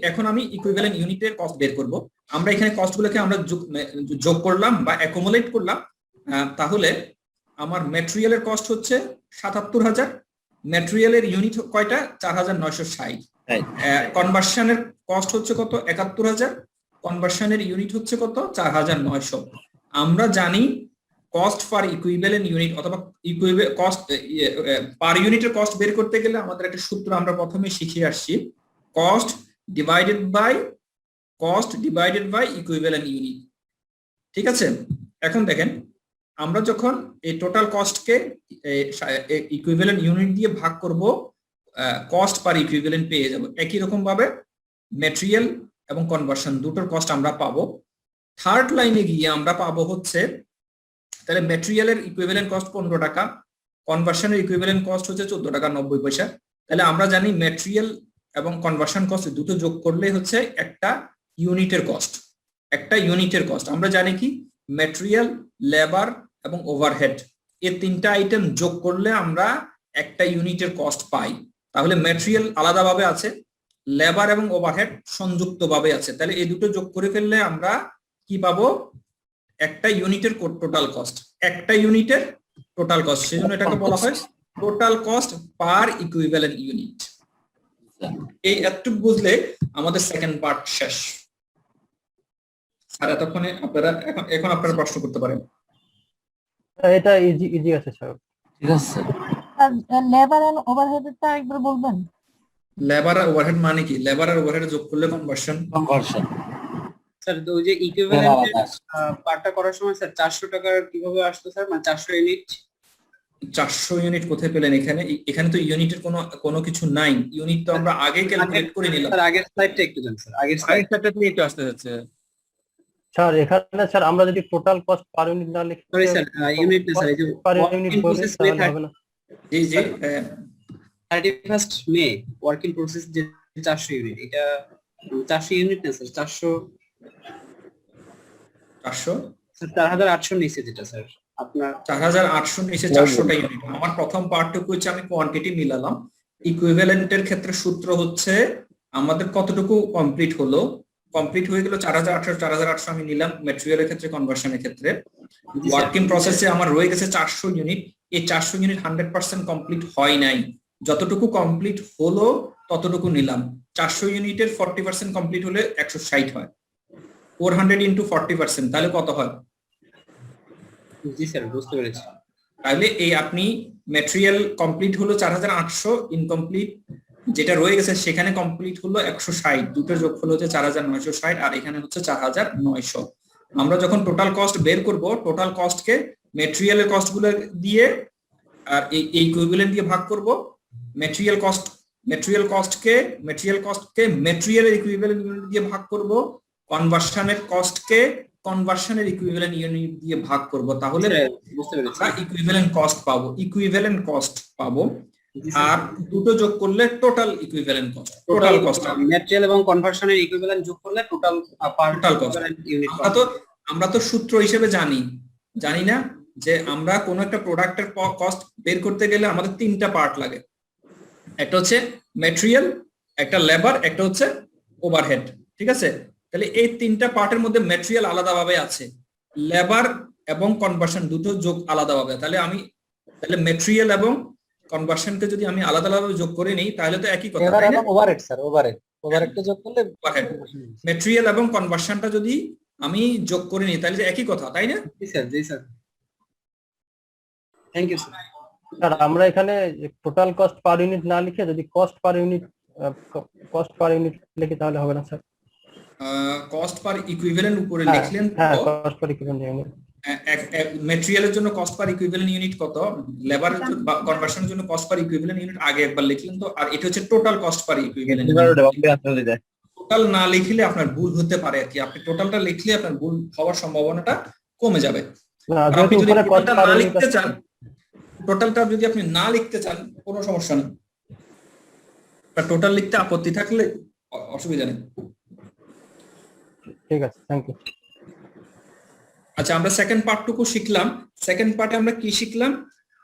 এখন আমি ইকুইভ্যালেন্ট ইউনিটের কস্ট বের করব। আমরা এখানে কস্ট গুলোকে আমরা যোগ করলাম বা অ্যাকোমোলেট করলাম। তাহলে আমার মেটেরিয়ালের কস্ট হচ্ছে 77,000, মেটেরিয়ালের ইউনিট কয়টা, 4,960। কনভার্সনের কস্ট হচ্ছে কত, 71,000, কনভার্সনের ইউনিট হচ্ছে কত, 4,900। আমরা জানি কস্ট পার ইকুইভ্যালেন্ট ইউনিট অথবা কস্ট পার ইউনিটের কস্ট বের করতে গেলে আমাদের একটা সূত্র আমরা প্রথমে শিখে আসছি, cost divided by equivalent unit. ঠিক আছে, এখন দেখেন আমরা যখন এই টোটাল কস্টকে ইকুইভ্যালেন্ট ইউনিট দিয়ে ভাগ করব, কস্ট পার ইকুইভ্যালেন্ট পেয়ে যাব। একই রকম ভাবে মেটেরিয়াল এবং কনভার্সন দুটোর কস্ট আমরা পাবো। থার্ড লাইনে গিয়ে আমরা পাবো হচ্ছে, তাহলে মেটেরিয়ালের ইকুইভ্যালেন্ট কস্ট 15 টাকা, কনভার্সনের ইকুইভ্যালেন্ট কস্ট হচ্ছে 14 টাকা 90 পয়সা। তাহলে আমরা জানি মেটেরিয়াল এবং কনভার্সন কস্ট দুটো যোগ করলে হচ্ছে একটা ইউনিটের কস্ট। আমরা জানি কি, মেটেরিয়াল, লেবার এবং ওভারহেড, এই তিনটা আইটেম যোগ করলে আমরা একটা ইউনিটের কস্ট পাই। তাহলে মেটেরিয়াল আলাদাভাবে আছে, লেবার এবং ওভারহেড সংযুক্ত ভাবে আছে। তাহলে এই দুটো যোগ করে ফেললে আমরা কি পাবো, একটা ইউনিটের টোটাল কস্ট, সেজন্য এটাকে বলা হয় total cost per equivalent unit. এই এতটুকু বুঝলে আমাদের সেকেন্ড পার্ট শেষ। আর এতক্ষণে এখন আপনারা প্রশ্ন করতে পারেন। এটা ইজি আছে স্যার। ঠিক আছে লেবার এন্ড ওভারহেডটা একবার বলবেন? লেবার আর ওভারহেড মানে কি, লেবার আর ওভারহেড যোগ করলে কনভার্সন। স্যার ওই যে ইকুইভ্যালেন্ট পার্টটা করার সময় স্যার 400 টাকার কিভাবে আসতো স্যার, মানে 400 ইউনিট? 400 ইউনিট কোথায় পেলেন? এখানে তো ইউনিটের কোনো কিছু নাই, ইউনিট তো আমরা আগে ক্যালকুলেট করে নিলাম। স্যার আগের স্লাইডটা একটু দেন স্যার, আগের স্লাইডটা নিয়ে একটু আসতে হচ্ছে স্যার। এখানে স্যার আমরা যদি টোটাল কস্ট পার ইউনিট না লিখি, সরি স্যার ইউনিট না স্যার, এই যে পার ইউনিট বলে তাহলে হবে না। জি 31 মে ওয়ার্ক ইন প্রসেস যে 400 ইউনিট, এটা 400 ইউনিট না স্যার, 400 স্যার 4,800 নিচে যেটা স্যার আপনার 4,800 নিচে 400টা ইউনিট। আমার প্রথম পার্টটুকু হচ্ছে আমি কোয়ান্টিটি মিলালাম। ইকুইভ্যালেন্টের ক্ষেত্রে সূত্র হচ্ছে আমাদের কতটুকু কমপ্লিট হয়ে গেল 4,800 আমি নিলাম মেটেরিয়ালের ক্ষেত্রে, কনভার্সনের ক্ষেত্রে। ওয়ার্ক ইন প্রসেসে আমার রয়ে গেছে 400 ইউনিট। এই 400 ইউনিট 100% কমপ্লিট হয় নাই, যতটুকু কমপ্লিট হলো ততটুকু নিলাম। 400 ইউনিটের 40% কমপ্লিট হলে 160 হয়, 400 ইন্টু 40%, তাহলে কত হয়? জি স্যার বুঝতে পেরেছি। তাহলে এই আপনি মেটেরিয়াল কমপ্লিট হলো 4,800, ইনকমপ্লিট যেটা রয়ে গেছে সেখানে কমপ্লিট হলো 160, দুটোর যোগফল হচ্ছে 4,960 আর এখানে হচ্ছে 4,900। আমরা যখন টোটাল কস্ট বের করব, টোটাল কস্টকে মেটেরিয়ালের কস্ট গুলো দিয়ে আর এই ইকুইভ্যালেন্ট দিয়ে ভাগ করব। মেটেরিয়াল কস্টকে মেটেরিয়ালের ইকুইভ্যালেন্ট ইউনিট দিয়ে ভাগ করব, কনভার্সনের ইকুইভ্যালেন্ট ইউনিট দিয়ে ভাগ করব। তাহলে আমরা ইকুইভ্যালেন্ট কস্ট পাবো আর দুটো যোগ করলে total equivalent cost, total cost material এবং কনভার্সনের ইকুইভ্যালেন্ট যোগ করলে টোটাল কস্ট। আমরা তো সূত্র হিসেবে জানি না যে আমরা কোনো একটা প্রোডাক্টের কস্ট বের করতে গেলে আমাদের তিনটা পার্ট লাগে, একটা হচ্ছে ম্যাটেরিয়াল, একটা লেবার, একটা হচ্ছে ওভারহেড। ঠিক আছে, তাহলে এই তিনটা পার্টের মধ্যে ম্যাটেরিয়াল আলাদাভাবে আছে, লেবার এবং কনভার্সন দুটো যোগ আলাদাভাবে। তাহলে ম্যাটেরিয়াল এবং কনভার্সনকে যদি আমি আলাদা আলাদা যোগ করে নিই তাহলে তো একই কথা, লেবার তাই না? এবং ওভারহেড স্যার, ওভারহেডটা যোগ করলে ম্যাটেরিয়াল এবং কনভার্সনটা যদি আমি যোগ করে নিই তাহলে একই কথা, তাই না? জি sir thank you sir. Sir আমরা এখানে টোটাল কস্ট পার ইউনিট না লিখে যদি কস্ট পার ইউনিট লিখি তাহলে হবে না স্যার? কস্ট পার ইকুইভ্যালেন্ট উপরে হ্যাঁ, লিখলেন হ্যাঁ তো কস্ট পার ইকুইভ্যালেন্ট ইউনিট। ম্যাটেরিয়ালের জন্য কস্ট পার ইকুইভ্যালেন্ট ইউনিট কত, লেবারের জন্য বা কনভার্সনের জন্য কস্ট পার ইকুইভ্যালেন্ট ইউনিট আগে একবার লিখলেন তো, আর এটা হচ্ছে total cost per equivalent. Total না লিখলে আপনার ভুল হতে পারে আর কি, আপনি টোটালটা লিখলে আপনার ভুল হওয়ার সম্ভাবনাটা কমে যাবে। না আর যেহেতু আপনি যদি উপরে কস্ট টোটালটা পার না ইউনিট লিখতে চান, টোটালটা যদি আপনি না লিখতে চান কোনো সমস্যা নেই, টোটাল লিখতে আপত্তি থাকলে অসুবিধা নেই। ঠিক আছে, থ্যাংক ইউ। আচ্ছা, আমরা সেকেন্ড পার্টটুকু শিখলাম। সেকেন্ড পার্টে আমরা কি শিখলাম,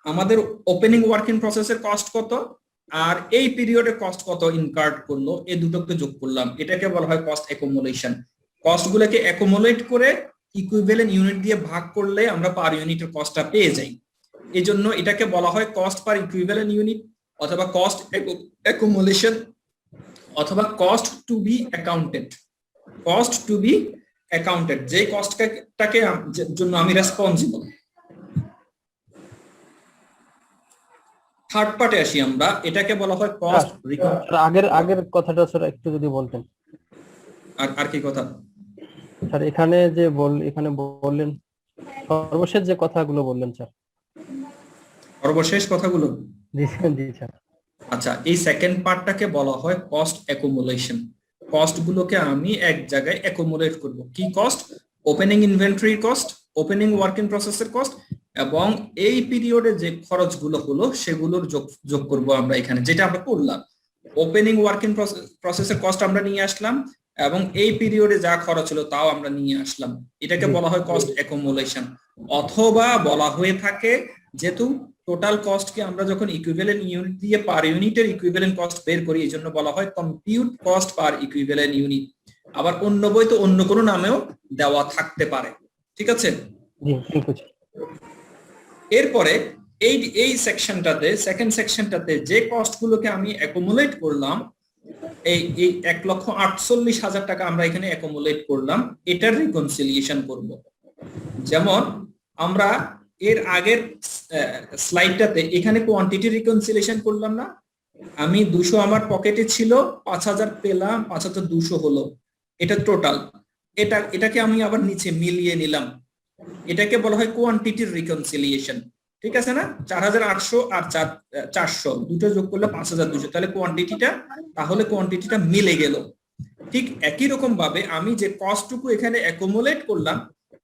আমাদের ওপেনিং ওয়ার্কিং প্রসেসের কস্ট কত আর এই পিরিয়ডে কস্ট কত ইনকার্ড করলো, এই দুটোকে যোগ করলাম, এটাকে বলা হয় কস্ট অ্যাকুমুলেশন। কস্ট গুলোকে অ্যাকুমুলেট করে ইকুইভ্যালেন্ট ইউনিট দিয়ে ভাগ করলে আমরা পার ইউনিটের কস্টটা পেয়ে যাই। এই জন্য এটাকে বলা হয় কস্ট পার ইকুইভ্যালেন্ট ইউনিট অথবা কস্ট অ্যাকুমুলেশন অথবা cost to be accounted. Cost to be accounted, যে কস্টটাকে জন্য আমি রেসপন্সিবল। থার্ড পার্টে আসি আমরা, এটাকে বলা হয় কস্ট আগের কথাটা স্যার একটু যদি বলতেন। আর কি কথা স্যার এখানে যে এখানে বললেন সর্বশেষ যে কথাগুলো বললেন স্যার, সর্বশেষ কথাগুলো? জি স্যার। আচ্ছা, এই সেকেন্ড পার্টটাকে বলা হয় কস্ট অ্যাকুমুলেশন। কস্ট গুলোকে আমি এক জায়গায় অ্যাকুমুলেট করব। কি cost? Opening inventory cost, opening working প্রসেসের কস্ট এবং এই পিরিয়ডে যে খরচগুলো হলো সেগুলোর যোগ করব আমরা এখানে, যেটা আমরা করলাম। ওপেনিং ওয়ার্কিং প্রসেসের কস্ট আমরা নিয়ে আসলাম এবং এই পিরিয়ডে যা খরচ হলো তাও আমরা নিয়ে আসলাম, এটাকে বলা হয় কস্ট অ্যাকুমুলেশন। অথবা বলা হয়ে থাকে, যেহেতু টোটাল কস্টকে আমরা যখন ইকুইভ্যালেন্ট ইউনিট দিয়ে পার ইউনিটের ইকুইভ্যালেন্ট কস্ট বের করি, এই জন্য বলা হয় compute cost per equivalent unit. আবার অন্য বই তো অন্য কোনো নামেও দেওয়া থাকতে পারে। ঠিক আছে, এরপরে এই সেকশনটাতে, সেকেন্ড সেকশনটাতে যে কস্ট গুলোকে আমি অ্যাকুমুলেট করলাম, এই 1,48,000 টাকা আমরা এখানে অ্যাকুমুলেট করলাম, এটার রিকনসিলিয়েশন করব। যেমন আমরা এর আগের স্লাইডটাতে এখানে কোয়ান্টিটি রিকনসিলিয়েশন করলাম না, আমি 200 আমার পকেটে ছিল, 5,000 পেলাম, 5,200 হলো, এটা টোটাল। এটাকে আমি আবার নিচে মিলিয়ে নিলাম, এটাকে বলা হয় কোয়ান্টিটির রিকনসিলিয়েশন। ঠিক আছে না? 4,800 আর 400 দুটো যোগ করলে 5,200, তাহলে কোয়ান্টিটিটা মিলে গেল। ঠিক একই রকম ভাবে আমি যে কস্টটুকু এখানে অ্যাকুমুলেট করলাম,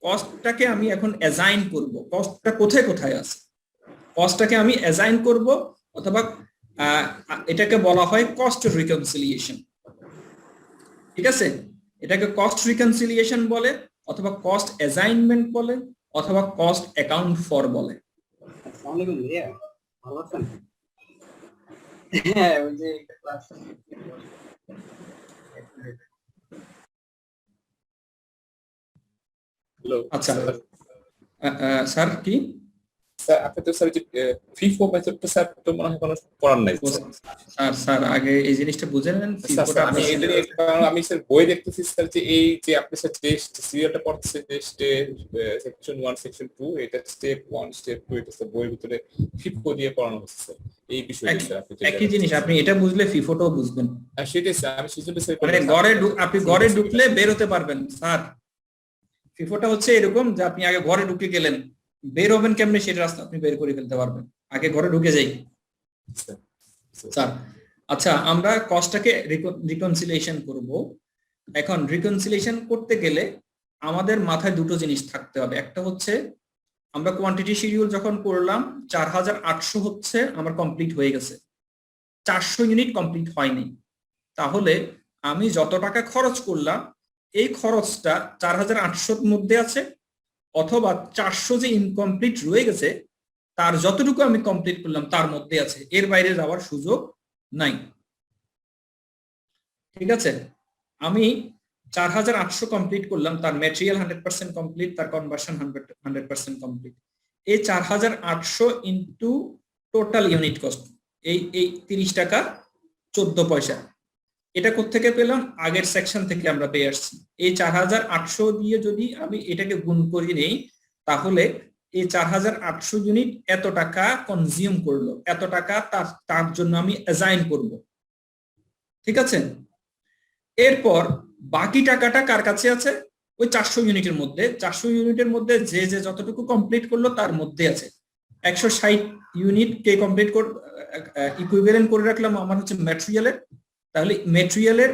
কস্টটাকে আমি এখন অ্যাসাইন করব। কস্টটা কোথায় কোথায় আছে, কস্টটাকে আমি অ্যাসাইন করব, অথবা এটাকে বলা হয় কস্ট রিকনসিলিয়েশন। ঠিক আছে, এটাকে কস্ট রিকনসিলিয়েশন বলে, অথবা কস্ট অ্যাসাইনমেন্ট বলে, অথবা কস্ট অ্যাকাউন্ট ফর বলে। আসসালামু আলাইকুম ভাইয়া, ভালো আছেন? হ্যাঁ, ওই যে ক্লাস। হ্যালো, আচ্ছা স্যার, কি স্যার আপনি তো স্যার যে ফিফো মেথডটা স্যার তো মনে হয় কোনো পড়ার নাই স্যার আগে এই জিনিসটা বুঝে নেন। স্যার আমি এটা নিয়ে, কারণ আমি স্যার বই দেখতেছি স্যার যে এই যে আপনি স্যার টেস্ট সিরিয়ালটা পড়তেছেন, টেস্টে সেকশন 1 সেকশন 2, এটা স্টেপ 1 স্টেপ 2, এটা স্যার বইয়ের ভিতরে ফিফো দিয়ে পড়ানো হচ্ছে স্যার। এই বিষয়টা স্যার আপনি একই জিনিস, আপনি এটা বুঝলে ফিফোটাও বুঝবেন। সেটাই স্যার, আমি সেজন্য স্যার মানে আপনি ঘরে ঢুকলে বের হতে পারবেন স্যার। ফিফোটা হচ্ছে এরকম যে আপনি আগে ঘরে ঢুকে গেলেন, বের হবেন কেমনে সেটা রাস্তা আপনি বের করে ফেলতে পারবেন, আগে ঘরে ঢুকে যাই স্যার। আচ্ছা, আমরা কস্টটাকে রিকনসিলিয়েশন করব। এখন রিকনসিলিয়েশন করতে গেলে আমাদের মাথায় দুটো জিনিস থাকতে হবে। একটা হচ্ছে আমরা কোয়ান্টিটি শিডিউল যখন করলাম 4,800 হচ্ছে আমার কমপ্লিট হয়ে গেছে, 400 ইউনিট কমপ্লিট হয়নি। তাহলে আমি যত টাকা খরচ করলাম এই খরচটা 4,800 মধ্যে আছে, অথবা 400 যে ইনকমপ্লিট রয়ে গেছে তার যতটুকু আমি কমপ্লিট করলাম তার মধ্যে আছে, এর বাইরে যাওয়ার সুযোগ নাই। ঠিক আছে, আমি 4800 কমপ্লিট করলাম, তার ম্যাটেরিয়াল 100% কমপ্লিট, তার কনভার্সন 100% কমপ্লিট। এই 4800 ইনটু টোটাল ইউনিট কস্ট, এই 30 টাকা 14 পয়সা, এটা কোত্থেকে পেলাম? আগের সেকশন থেকে আমরা পেয়ে আসছি। এই 4800 দিয়ে যদি আমি এটাকে গুণ করে নেই, তাহলে এই 4800 ইউনিট এত টাকা কনজিউম করলো, এত টাকা তার জন্য আমি অ্যাসাইন করব। ঠিক আছে, এরপর বাকি টাকাটা কার কাছে আছে? ওই 400 ইউনিটের মধ্যে। 400 ইউনিটের মধ্যে যে যে যতটুকু কমপ্লিট করলো তার মধ্যে আছে। 160 ইউনিট কে কমপ্লিট ইকুইভ্যালেন্ট করে রাখলাম আমার হচ্ছে ম্যাটেরিয়ালের, তাহলে ম্যাটেরিয়ালের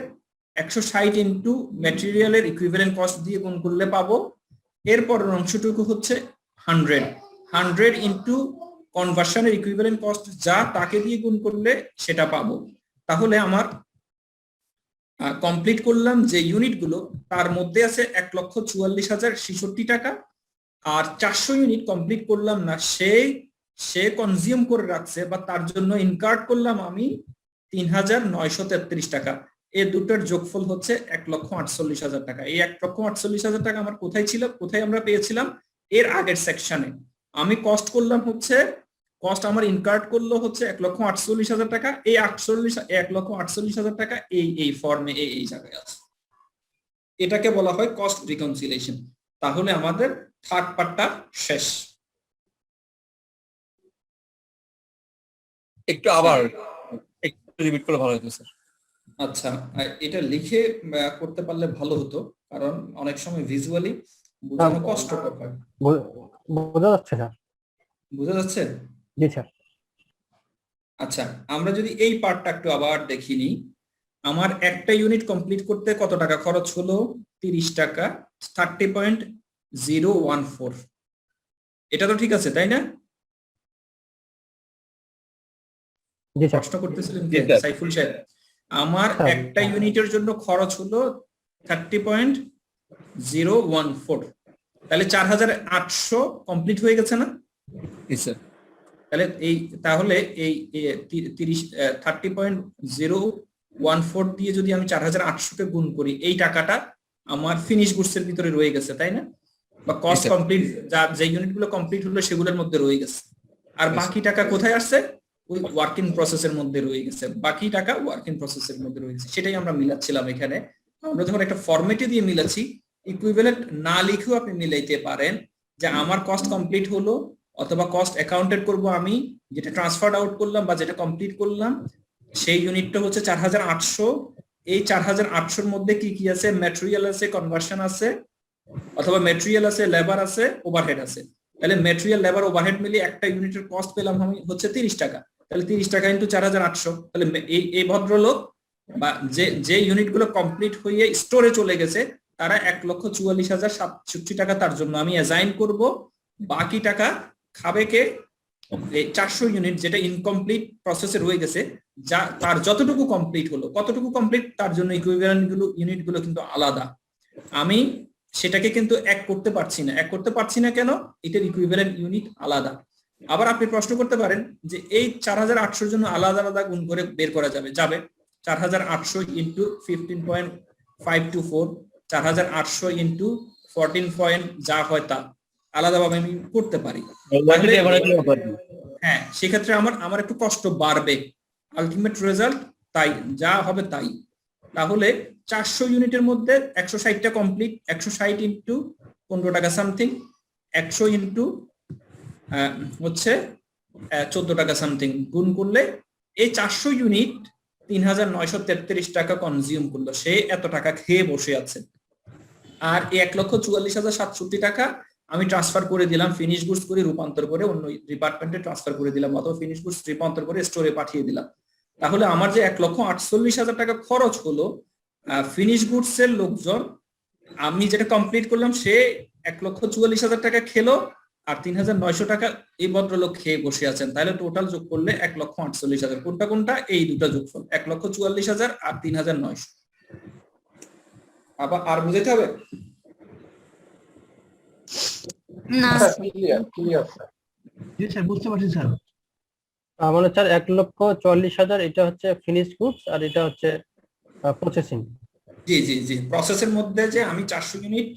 160 ইনটু ম্যাটেরিয়ালের ইকুইভ্যালেন্ট কস্ট দিয়ে গুণ করলে পাবো। এরপর অংশটুকু হচ্ছে 100 ইনটু কনভার্সনের ইকুইভ্যালেন্ট কস্ট, যা তাকে দিয়ে গুণ করলে সেটা পাবো। তাহলে আমার কমপ্লিট করলাম যে ইউনিটগুলো তার মধ্যে আছে 1,44,066 টাকা, আর 400 ইউনিট কমপ্লিট করলাম না, সে কনজিউম করে রাখছে বা তার জন্য ইনকার্ড করলাম আমি 3,933 টাকা। এই দুটোর যোগফল হচ্ছে 1,48,000 টাকা। এই 1,48,000 টাকা আমার কোথায় ছিল, কোথায় আমরা পেয়েছিলাম? এর আগের সেকশনে আমি কস্ট করলাম হচ্ছে, কস্ট আমার ইনকার্ড করলো হচ্ছে 1,48,000 টাকা। এই 1,48,000 টাকা এই ফর্মে এই জায়গায় আছে। এটাকে বলা হয় কস্ট রিকনসিলিয়েশন। তাহলে আমাদের থার্ড পার্টটা শেষ। একটু আবার একটু রিপিট করলে ভালো হতো স্যার। আচ্ছা, এটা লিখে করতে পারলে ভালো হতো, কারণ অনেক সময় ভিজুয়ালি বোঝানো কষ্টকর হয়। বোঝা যাচ্ছে স্যার? বোঝা যাচ্ছে? জি স্যার। আচ্ছা, আমরা যদি এই পার্টটা একটু আবার দেখি নি, আমার একটা ইউনিট কমপ্লিট করতে কত টাকা খরচ হলো? 30 টাকা, 30.014। এটা তো ঠিক আছে, তাই না? জি স্যার। প্রশ্ন করতেছিলেন কে? সাইফুল সাহেব। আমার একটা ইউনিটের জন্য খরচ হলো 30.014, তাহলে 4,800 কমপ্লিট হয়ে গেছে না? তাহলে এই 30.014 দিয়ে যদি আমি 4,800 কে গুণ করি, এই টাকাটা আমার ফিনিশ গুডস এর ভিতরে রয়ে গেছে, তাই না? বা কস্ট কমপ্লিট যে ইউনিটগুলো কমপ্লিট হলো সেগুলোর মধ্যে রয়ে গেছে। আর বাকি টাকা কোথায় আসছে? ওই ওয়ার্কিং প্রসেসের মধ্যে রয়ে গেছে। বাকি টাকা ওয়ার্কিং প্রসেসের মধ্যে রয়ে গেছে, সেটাই আমরা মিলাচ্ছিলাম এখানে। আমরা যখন একটা ফরম্যাটে দিয়ে মিলাচ্ছি, ইকুইভ্যালেন্ট না লিখেও আপনি মিলাইতে পারেন যে আমার কস্ট কমপ্লিট হলো, অথবা কস্ট অ্যাকাউন্টেড করব আমি, যেটা ট্রান্সফার আউট করলাম বা যেটা কমপ্লিট করলাম সেই ইউনিটটা হচ্ছে 4,800। এই 4,800 এর মধ্যে কি কি আছে? ম্যাটেরিয়াল আছে, কনভার্সন আছে, অথবা ম্যাটেরিয়াল আছে, লেবার আছে, ওভারহেড আছে। তাহলে ম্যাটেরিয়াল, লেবার, ওভারহেড মিলিয়ে একটা ইউনিটের কস্ট পেলাম আমি হচ্ছে 30 টাকা। তাহলে 30 টাকা ইনটু 4,800, তাহলে এই ভদ্রলোক বা যে ইউনিটগুলো কমপ্লিট হয়ে স্টোরে চলে গেছে তারা 1,44,067 টাকা তার জন্য আমি অ্যাসাইন করব। বাকি টাকা খাবে কে? 400 ইউনিট যেটা ইনকমপ্লিট প্রসেসে রয়ে গেছে, যা তার যতটুকু কমপ্লিট হলো, কতটুকু কমপ্লিট তার জন্য ইকুইভ্যালেন্ট ইউনিটগুলো কিন্তু আলাদা। আমি সেটাকে কিন্তু এক করতে পারছি না কেন? এটার ইকুইভ্যালেন্ট ইউনিট আলাদা। আবার আপনি প্রশ্ন করতে পারেন যে এই 4,800 জন্য আলাদা আলাদা গুণ করে বের করা যাবে 4,800 ইন্টু 15.524, 4,800 ইন্টু 14 যা হয় তা আলাদাভাবে আমি করতে পারি। হ্যাঁ, সেক্ষেত্রে আমার একটু কষ্ট বাড়বে, আলটিমেট রেজাল্ট তাই যা হবে তাই। তাহলে 400 ইউনিটের মধ্যে 160টা কমপ্লিট, 160 ইন্টু 15 টাকা সামথিং, 100 ইন্টু হচ্ছে 14 টাকা সামথিং গুণ করলে এই 400 ইউনিট 3,933 টাকা কনজিউম করলো, সে এত টাকা খেয়ে বসে আছে। আর এই 1,44,067 টাকা আমি ট্রান্সফার করে দিলাম, ফিনিশ গুডস করে রূপান্তর করে অন্য ডিপার্টমেন্টে ট্রান্সফার করে দিলাম, অথবা ফিনিশ গুডস রূপান্তর করে স্টোরে পাঠিয়ে দিলাম। তাহলে আমার যে 1,48,000 টাকা খরচ হলো, ফিনিশ গুডস এর লোকজন, আমি যেটা কমপ্লিট করলাম সে 1,44,000 টাকা খেলো, আর 3,900 টাকা এই ভদ্রলোক খেয়ে বসে আছেন। তাহলে টোটাল যোগ করলে 1,48,000। কোনটা? এই দুটা যোগফল 1,44,000 আর 3,900। আবার আর বুঝাইতে হবে? না ক্লিয়ার স্যার। জি স্যার, বুঝতে পারছি স্যার। মানে স্যার 1,40,000 এটা হচ্ছে ফিনিশড গুডস আর এটা হচ্ছে প্রসেসিং। জি জি জি, প্রসেসের মধ্যে যে আমি 400 ইউনিট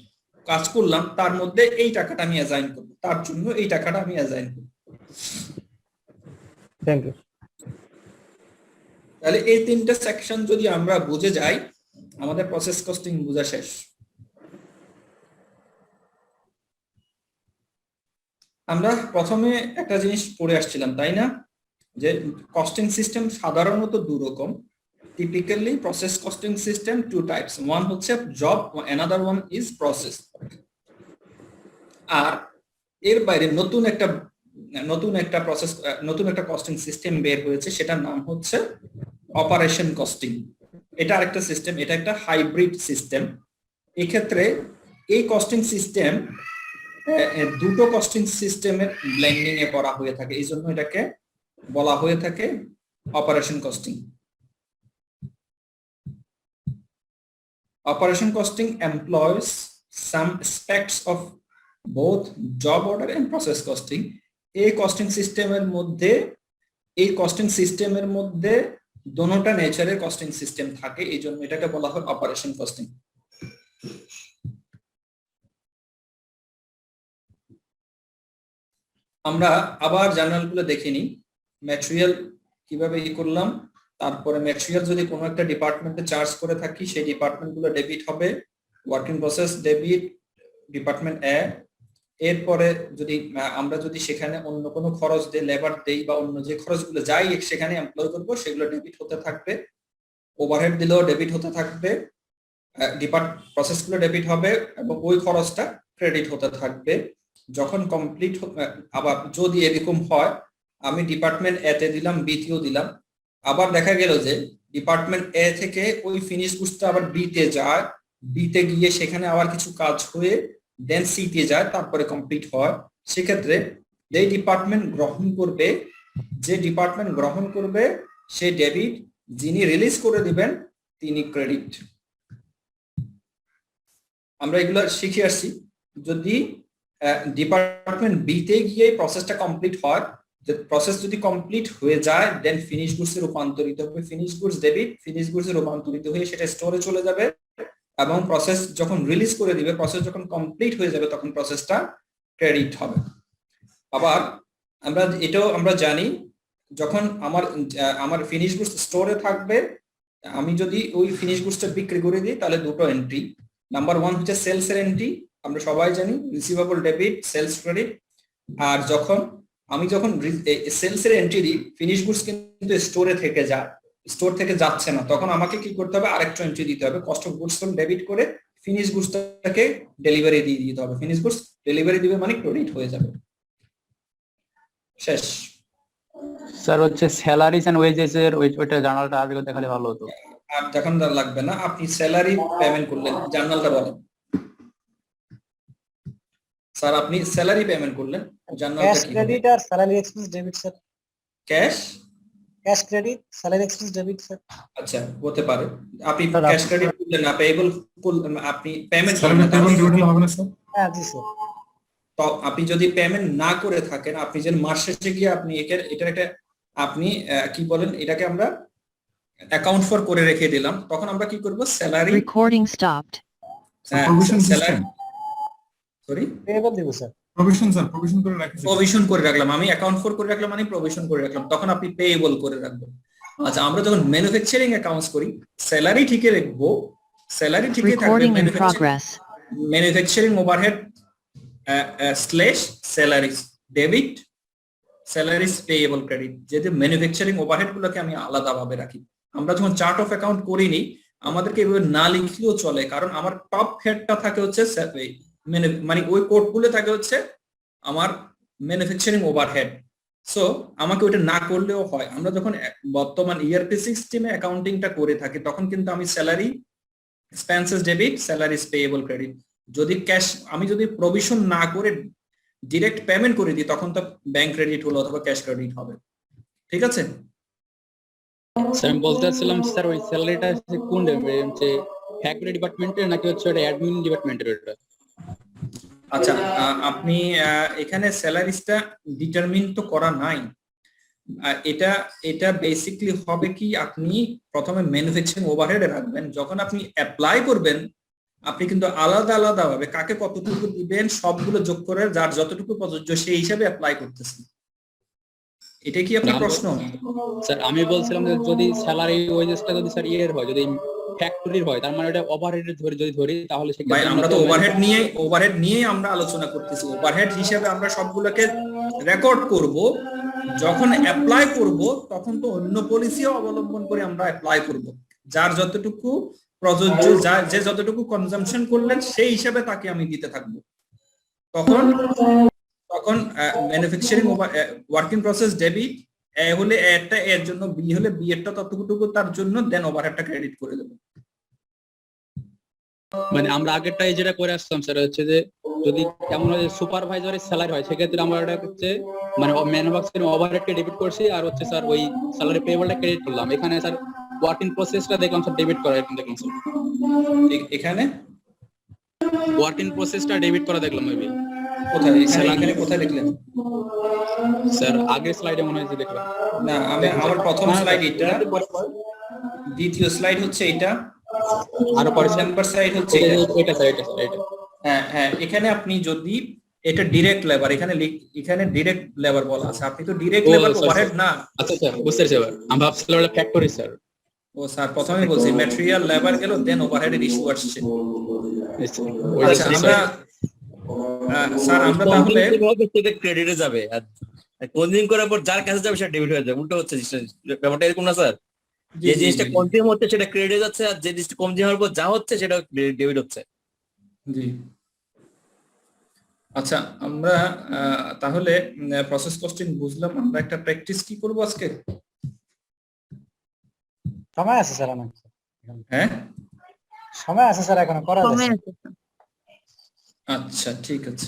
কাজ করলাম তার মধ্যে এই টাকাটা আমি অ্যাসাইন করব, তার জন্য এই টাকাটা আমি অ্যাসাইন করব। Thank you. তাহলে এই তিনটা সেকশন যদি আমরা বুঝে যাই, আমাদের প্রসেস কস্টিং বোঝা শেষ। আমরা প্রথমে একটা জিনিস পড়ে আসছিলাম, তাই না, যে কস্টিং সিস্টেম সাধারণত দু রকম। Typically process costing system two types, one হচ্ছে job, another one is process. আর এর বাইরে নতুন একটা কস্টিং সিস্টেম বের হয়েছে, সেটার নাম হচ্ছে অপারেশন কস্টিং। এটা আরেকটা সিস্টেম, এটা একটা হাইব্রিড সিস্টেম। এই ক্ষেত্রে এই কস্টিং সিস্টেম দুটো কস্টিং সিস্টেমের ব্লেন্ডিং এ করা হয়ে থাকে, এই জন্য এটাকে বলা হয়ে থাকে operation costing. Operation costing employs some aspects of both job order and process costing. এই কস্টিং সিস্টেমের মধ্যে দোনোটা নেচারের কস্টিং সিস্টেম থাকে, এই জন্য এটাকে বলা হয় অপারেশন কস্টিং। আমরা আবার জার্নাল গুলো দেখে নিই, ম্যাটেরিয়াল কিভাবে করলাম। তারপরে ম্যাটেরিয়াল যদি কোনো একটা ডিপার্টমেন্টে চার্জ করে থাকি, সেই ডিপার্টমেন্ট গুলো ডেবিট হবে, ওয়ার্কিং প্রসেস ডেবিট ডিপার্টমেন্ট এ। এরপরে আমরা যদি সেখানে অন্য কোনো খরচ দেই, লেবার দেই বা অন্য যে খরচগুলো যাই সেখানে এমপ্লয় করব, সেগুলো ডেবিট হতে থাকবে। ওভারহেড দিলেও ডেবিট হতে থাকবে, প্রসেস গুলো ডেবিট হবে এবং ওই খরচটা ক্রেডিট হতে থাকবে। যখন কমপ্লিট, আবার যদি এরকম হয় আমি ডিপার্টমেন্ট এ তে দিলাম, বি তেও দিলাম, আবার দেখা গেল যে ডিপার্টমেন্ট এ থেকে ওই ফিনিশ গুডসটা আবার বি তে যায়, বি তে গিয়ে সেখানে আবার কিছু কাজ হয়ে দেন সি তে যায়, তারপরে কমপ্লিট হয়। সেক্ষেত্রে যে ডিপার্টমেন্ট গ্রহণ করবে সে ডেবিট, যিনি রিলিজ করে দিবেন তিনি ক্রেডিট। আমরা এগুলো শিখে আসছি। যদি ডিপার্টমেন্ট বি তে গিয়ে প্রসেসটা কমপ্লিট হয়, প্রসেস যদি কমপ্লিট হয়ে যায় দেন ফিনিশ গুডস এ রূপান্তরিত হবে, finish goods debit, finish goods এ রূপান্তরিত হয়ে সেটা স্টোরে চলে যাবে এবং প্রসেস যখন রিলিজ করে দিবে, প্রসেস যখন কমপ্লিট হয়ে যাবে তখন প্রসেসটা ক্রেডিট হবে। আবার আমরা জানি যখন আমার ফিনিশ গুডস স্টোরে থাকবে, আমি যদি ওই ফিনিশ গুডসটা বিক্রি করে দিই তাহলে দুটো এন্ট্রি। নাম্বার ওয়ান হচ্ছে সেলস এর এন্ট্রি, আমরা সবাই জানি রিসিভেবল ডেবিট, সেলস ক্রেডিট। আর যখন সেলস এর এন্ট্রি দিই, ফিনিশ গুডস কিন্তু স্টোরে থেকে যায়, স্টোর থেকে যাচ্ছে না, তখন আমাকে কি করতে হবে, আরেকটা এন্ট্রি দিতে হবে, কস্ট অফ গুডস ডেবিট করে ফিনিশ গুডসটাকে ডেলিভারি দিয়ে দিতে হবে। ফিনিশ গুডস ডেলিভারি দিবে মানে ক্রেডিট হয়ে যাবে। শেষ। স্যার হচ্ছে স্যালারিজ এন্ড ওয়েজেস এর ওইটা জার্নালটা আগে দেখালে ভালো হতো। আর দেখান লাগবে না, আপনি স্যালারি পেমেন্ট করলেন, জার্নালটা বলেন স্যার। আপনি স্যালারি পেমেন্ট করলেন, জার্নালটা ক্যাশ কি হবে? ক্রেডিট আর salary expense debit sir. Cash credit, salary expense debit sir. আচ্ছা, হতে পারে। আপনি স্যার, ক্যাশ ক্রেডিট করলেন না, পেয়েবল করলেন, আপনি পেমেন্ট স্যার করলেন পেমেন্ট ডিউটি হবে না স্যার? হ্যাঁ জি স্যার। তো আপনি যদি পেমেন্ট না করে থাকেন, আপনি যে মাস শেষে গিয়ে আপনি এটার একটা আপনি কি বলেন, এটাকে আমরা অ্যাকাউন্ট ফর করে রেখে দিলাম, তখন আমরা কি করব, salary Recording stopped. Provision salary, system, sorry payable দিব স্যার। প্রভিশন স্যার, প্রভিশন করে রাখছি। প্রভিশন করে রাখলাম, আমি অ্যাকাউন্ট ফর করে রাখলাম মানে প্রভিশন করে রাখলাম, তখন আপনি পেয়েবল করে রাখবেন। আচ্ছা, আমরা যখন ম্যানুফ্যাকচারিং অ্যাকাউন্টস করি, স্যালারি ঠিকই রাখবো, স্যালারি ঠিকই থাকবে, Recording in progress. Manufacturing overhead slash salaries debit, salaries payable credit. যেহেতু ম্যানুফ্যাকচারিং ওভারহেড গুলোকে আমি আলাদাভাবে রাখি। আমরা যখন চার্ট অফ অ্যাকাউন্ট করিনি, আমাদেরকে এভাবে না লিখলেও চলে, কারণ আমার টপ হেডটা থাকে হচ্ছে মানে ওই কোডগুলো থাকে হচ্ছে আমার ম্যানুফ্যাকচারিং ওভারহেড। সো আমাকে ওইটা না করলেও হয়। আমরা যখন বর্তমান ইআরপি সিস্টেমে অ্যাকাউন্টিংটা করে থাকি, তখন কিন্তু আমি salary expenses debit, salaries payable credit. আমি যদি প্রভিশন না করে ডিরেক্ট পেমেন্ট করে দিই, তখন তো ব্যাংক ক্রেডিট হলো অথবা ক্যাশ ক্রেডিট হবে। ঠিক আছে স্যার, আমি বলতে চাচ্ছিলাম স্যার ওই স্যালারিটা কোন হচ্ছে ফ্যাক্টরি ডিপার্টমেন্টের নাকি হচ্ছে ওটা অ্যাডমিন ডিপার্টমেন্টের? ওটা আচ্ছা, আপনি এখানে স্যালারিসটা ডিটারমিন তো করা নাই। এটা এটা বেসিক্যালি হবে কি, আপনি প্রথমে ম্যানুফ্যাকচারিং ওভারহেড রাখবেন, যখন আপনি অ্যাপ্লাই করবেন আপনি কিন্তু আলাদা আলাদা ভাবে কাকে কতটুকু দিবেন সবগুলো যোগ করে যার যতটুকু প্রযোজ্য সেই হিসাবে অ্যাপ্লাই করতেছেন। এটা কি আপনার প্রশ্ন? স্যার আমি বলছিলাম যে যদি স্যালারি ওয়েজেসটা যদি স্যার ইয়ের হয়, যদি ফ্যাক্টরির হয়, তার মানে এটা ওভারহেড ধরে যদি ধরি তাহলে ভাই আমরা তো ওভারহেড নিয়ে আমরা আলোচনা করতেছি। ওভারহেড হিসেবে আমরা সবগুলোকে রেকর্ড করব, যখন অ্যাপ্লাই করব তখন তো অন্য পলিসিও অবলম্বন করে আমরা অ্যাপ্লাই করব। যার যতটুকু প্রযোজ্য, যে যতটুকু কনজাম্পশন করলেন সেই হিসাবে তাকে আমি দিতে থাকবো। তখন ম্যানুফ্যাকচারিং ওয়ার্কিং প্রসেস ডেবিট, এ হলে একটা এর জন্য, বি হলে বি এরটা ততটুকু তার জন্য, দেন ওভারহেডটা ক্রেডিট করে দেবো। মানে আমরা আগেরটাই যেটা করে আসতাম স্যার হচ্ছে যে যদি কেমন হয় সুপারভাইজারের স্যালারি হয় সেক্ষেত্রে আমরা এটা হচ্ছে মানে ম্যানুফ্যাকচারিং ওভারহেডকে ডেবিট করছি আর হচ্ছে স্যার ওই স্যালারি পেয়েবলটা ক্রেডিট করলাম। এখানে স্যার ওয়ার্কিং প্রসেসটা দেখলাম স্যার ডেবিট করা, এরকম দেখলাম স্যার। এখানে ওয়ার্কিং প্রসেসটা ডেবিট করা দেখলাম মেবি। কোথায়? এখানে কোথায় দেখলেন স্যার? আগের স্লাইডে মনে হয় যে দেখলাম। না, আমার প্রথম স্লাইড এটা, দ্বিতীয় স্লাইড হচ্ছে এটা, আর পরে নাম্বার স্লাইড হচ্ছে এটা স্যার, এটা স্যার, এটা। হ্যাঁ, এখানে আপনি যদি এটা ডিরেক্ট লেবার, এখানে ডিরেক্ট লেবার বলা আছে, আপনি তো ডিরেক্ট লেবার ওভারহেড না। আচ্ছা স্যার বুঝতে পারছি এবার, আমি ভাবছিলাম এটা ফ্যাক্টরি স্যার। ও স্যার প্রথমেই বলছি ম্যাটেরিয়াল লেবার গেল, দেন ওভারহেডের ইস্যু আসছে। আচ্ছা আমরা তাহলে সেটা ক্রেডিটে যাবে আর কনজিউম করার পর যার কাছে যাবে সেটা ডেবিট হয়ে যাবে, উল্টো হচ্ছে ব্যাপারটা এরকম না স্যার? যে জিনিসটা কনজিউম হচ্ছে সেটা ক্রেডিটে যাচ্ছে আর যে জিনিসটা কনজিউম হওয়ার পর যা হচ্ছে সেটা ডেবিট হচ্ছে। জি আচ্ছা, আমরা তাহলে প্রসেস কস্টিং বুঝলাম। আমরা একটা প্র্যাকটিস কি করব আজকে? সময় আছে স্যার আমার। হ্যাঁ সময় আছে স্যার, এখনো করা যাচ্ছে। আচ্ছা ঠিক আছে।